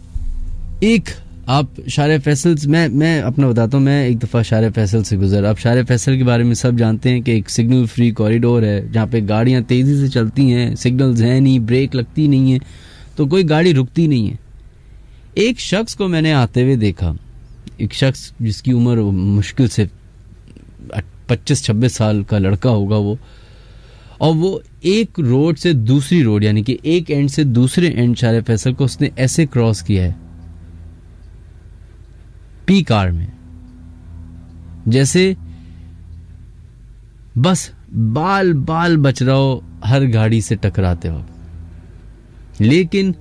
एक आप शारे फैसल, मैं अपना बताता हूँ। मैं एक दफ़ा शारे फैसल से गुजर। आप शारे फैसल के बारे में सब जानते हैं कि एक सिग्नल फ्री कॉरिडोर है जहाँ पे गाड़ियाँ तेज़ी से चलती हैं, सिग्नल्स हैं नहीं, ब्रेक लगती नहीं है, तो कोई गाड़ी रुकती नहीं है। एक शख्स को मैंने आते हुए देखा, एक शख्स जिसकी उम्र मुश्किल से 25-26 साल का लड़का होगा वो, और वो एक रोड से दूसरी रोड, यानी कि एक एंड से दूसरे एंड शारे फैसल को उसने ऐसे क्रॉस किया है पी कार में, जैसे बस बाल बाल बच रहा हो हर गाड़ी से टकराते वक्त। लेकिन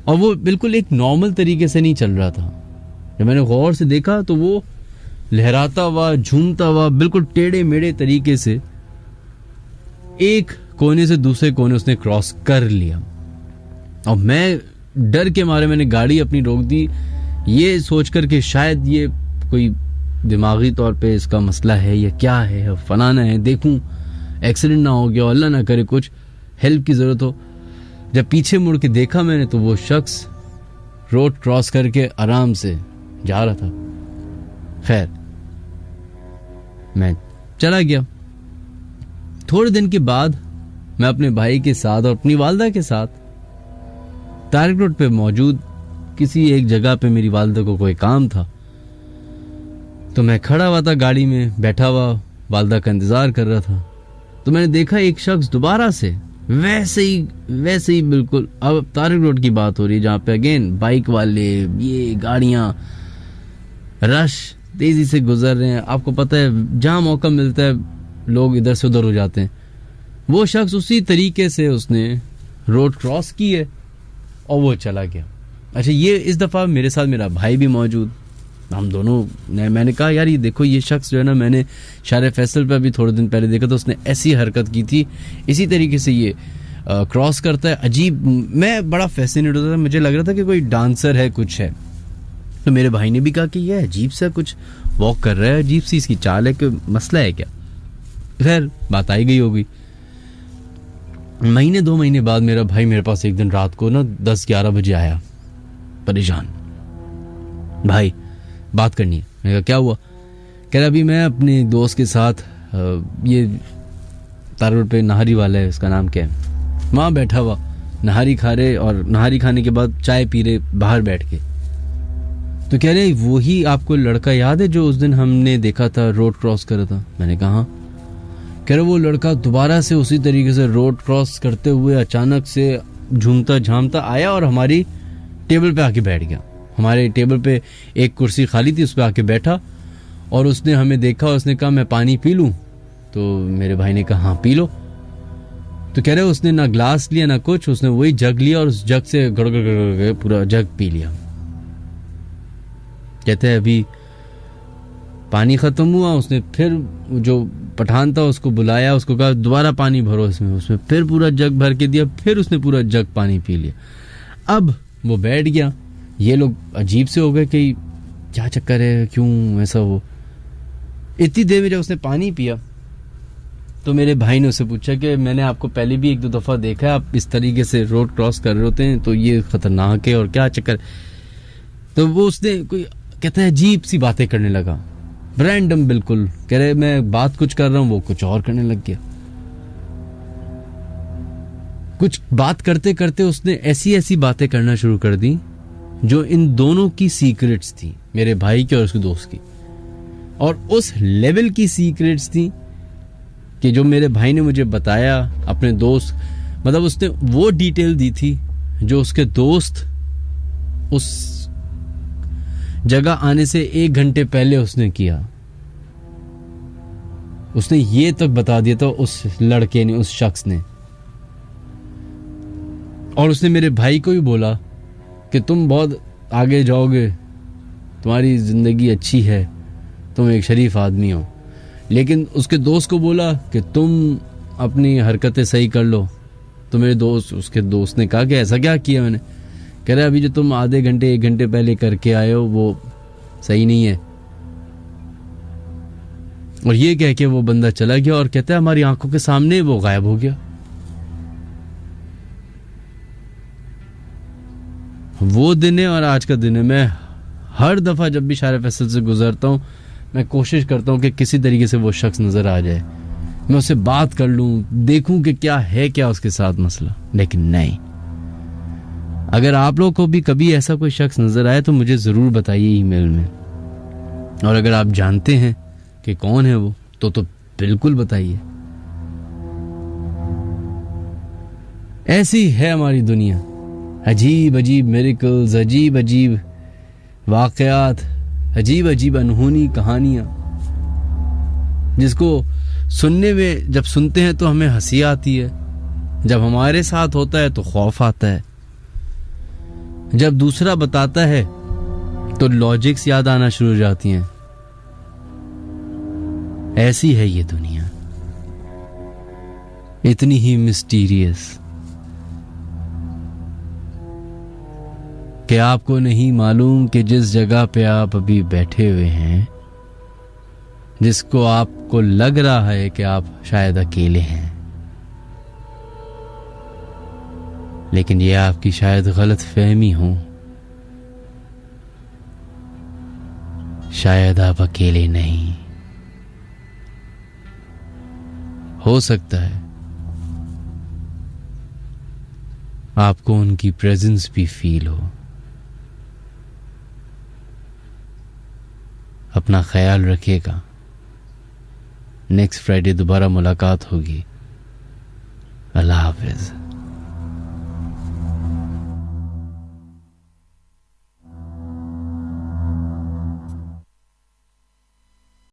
और वो बिल्कुल एक नॉर्मल तरीके से नहीं चल रहा था। जब मैंने गौर से देखा तो वो लहराता हुआ, झूमता हुआ, बिल्कुल टेढ़े मेढ़े तरीके से एक कोने से दूसरे कोने उसने क्रॉस कर लिया। और मैं डर के मारे मैंने गाड़ी अपनी रोक दी, ये सोचकर कि शायद ये कोई दिमागी तौर पे इसका मसला है या क्या है, फलाना है, देखूं एक्सीडेंट ना हो गया, अल्लाह ना करे कुछ हेल्प की ज़रूरत हो। जब पीछे मुड़ के देखा मैंने तो वो शख्स रोड क्रॉस करके आराम से जा रहा था। खैर मैं चला गया। थोड़े दिन के बाद मैं अपने भाई के साथ और अपनी वालदा के साथ तारिक रोड पे मौजूद किसी एक जगह पे मेरी वालदा को कोई काम था, तो मैं खड़ा हुआ था गाड़ी में, बैठा हुआ वालदा का इंतजार कर रहा था। तो मैंने देखा एक शख्स दोबारा से वैसे ही बिल्कुल, अब तारिक रोड की बात हो रही है जहाँ पे अगेन बाइक वाले, ये गाड़ियाँ रश तेजी से गुजर रहे हैं। आपको पता है जहाँ मौका मिलता है लोग इधर से उधर हो जाते हैं। वो शख्स उसी तरीके से उसने रोड क्रॉस की है और वो चला गया। अच्छा, ये इस दफ़ा मेरे साथ मेरा भाई भी मौजूद, हम दोनों ने, मैंने कहा यार ये देखो ये शख्स जो है ना, मैंने शायर फैसल पर भी थोड़े दिन पहले देखा तो उसने ऐसी हरकत की थी, इसी तरीके से ये क्रॉस करता है। अजीब, मैं बड़ा फैसिनेट होता था, मुझे लग रहा था कि कोई डांसर है, कुछ है। तो मेरे भाई ने भी कहा कि ये अजीब सा कुछ वॉक कर रहा है, अजीब सी इसकी चाल है, कि मसला है क्या। खैर बात आई गई होगी। महीने 2 महीने बाद मेरा भाई मेरे पास एक दिन रात को ना 10-11 बजे आया, परेशान, भाई बात करनी है। मैंने कहा क्या हुआ? कह रहा अभी मैं अपने दोस्त के साथ ये तार रोड पे नहारी वाला है, उसका नाम क्या है, वहाँ बैठा हुआ नहारी खा रहे, और नहारी खाने के बाद चाय पी रहे बाहर बैठ के। तो कह रहे वही आपको लड़का याद है जो उस दिन हमने देखा था रोड क्रॉस कर रहा था? मैंने कहा हाँ। कह रहे वो लड़का दोबारा से उसी तरीके से रोड क्रॉस करते हुए अचानक से झूमता झामता आया और हमारी टेबल पे आके बैठ गया। हमारे टेबल पे एक कुर्सी खाली थी, उस पर आके बैठा और उसने हमें देखा, उसने कहा मैं पानी पी लूं? तो मेरे भाई ने कहा हाँ पी लो। तो कह रहे उसने ना ग्लास लिया ना कुछ, उसने वही जग लिया और उस जग से गड़गड़ पूरा जग पी लिया। कहते हैं अभी पानी खत्म हुआ, उसने फिर जो पठान था उसको बुलाया, उसको कहा दोबारा पानी भरो इसमें, उसमें फिर पूरा जग भर के दिया, फिर उसने पूरा जग पानी पी लिया। अब वो बैठ गया। ये लोग अजीब से हो गए कि क्या चक्कर है, क्यों ऐसा हो। इतनी देर में जब उसने पानी पिया तो मेरे भाई ने उससे पूछा कि मैंने आपको पहले भी 1-2 दफ़ा देखा है, आप इस तरीके से रोड क्रॉस कर रहे होते हैं, तो ये खतरनाक है और क्या चक्कर। तो वो उसने कोई कहता है अजीब सी बातें करने लगा, रैंडम बिल्कुल। कह रहे मैं बात कुछ कर रहा हूँ, वो कुछ और करने लग गया। कुछ बात करते करते उसने ऐसी बातें करना शुरू कर दी जो इन दोनों की सीक्रेट्स थी, मेरे भाई की और उसके दोस्त की, और उस लेवल की सीक्रेट्स थी कि जो मेरे भाई ने मुझे बताया अपने दोस्त, मतलब उसने वो डिटेल दी थी जो उसके दोस्त उस जगह आने से 1 घंटे पहले उसने किया। उसने ये तक बता दिया था उस लड़के ने, उस शख्स ने। और उसने मेरे भाई को भी बोला कि तुम बहुत आगे जाओगे, तुम्हारी जिंदगी अच्छी है, तुम एक शरीफ आदमी हो। लेकिन उसके दोस्त को बोला कि तुम अपनी हरकतें सही कर लो। तो मेरे दोस्त, उसके दोस्त ने कहा कि ऐसा क्या किया मैंने? कह रहा अभी जो तुम आधे घंटे 1 घंटे पहले करके आए हो वो सही नहीं है। और ये कह के वो बंदा चला गया और कहता है हमारी आंखों के सामने वो गायब हो गया। वो दिन है और आज का दिन है। मैं हर दफा जब भी शायर फैसल से गुजरता हूँ मैं कोशिश करता हूँ कि किसी तरीके से वो शख्स नजर आ जाए, मैं उससे बात कर लूँ, देखूं कि क्या है क्या उसके साथ मसला। लेकिन नहीं। अगर आप लोग को भी कभी ऐसा कोई शख्स नजर आए तो मुझे जरूर बताइए ईमेल में, और अगर आप जानते हैं कि कौन है वो तो बिल्कुल बताइए। ऐसी है हमारी दुनिया, अजीब अजीब मिरेकल्स, अजीब अजीब वाकयात, अजीब अजीब अनहोनी कहानियां, जिसको सुनने में जब सुनते हैं तो हमें हंसी आती है, जब हमारे साथ होता है तो खौफ आता है, जब दूसरा बताता है तो लॉजिक्स याद आना शुरू हो जाती हैं। ऐसी है ये दुनिया, इतनी ही मिस्टीरियस कि आपको नहीं मालूम कि जिस जगह पे आप अभी बैठे हुए हैं जिसको आपको लग रहा है कि आप शायद अकेले हैं, लेकिन यह आपकी शायद गलत फहमी हो। शायद आप अकेले नहीं, हो सकता है आपको उनकी प्रेजेंस भी फील हो। अपना ख्याल रखिएगा। नेक्स्ट फ्राइडे दोबारा मुलाकात होगी। अल्लाह हाफिज।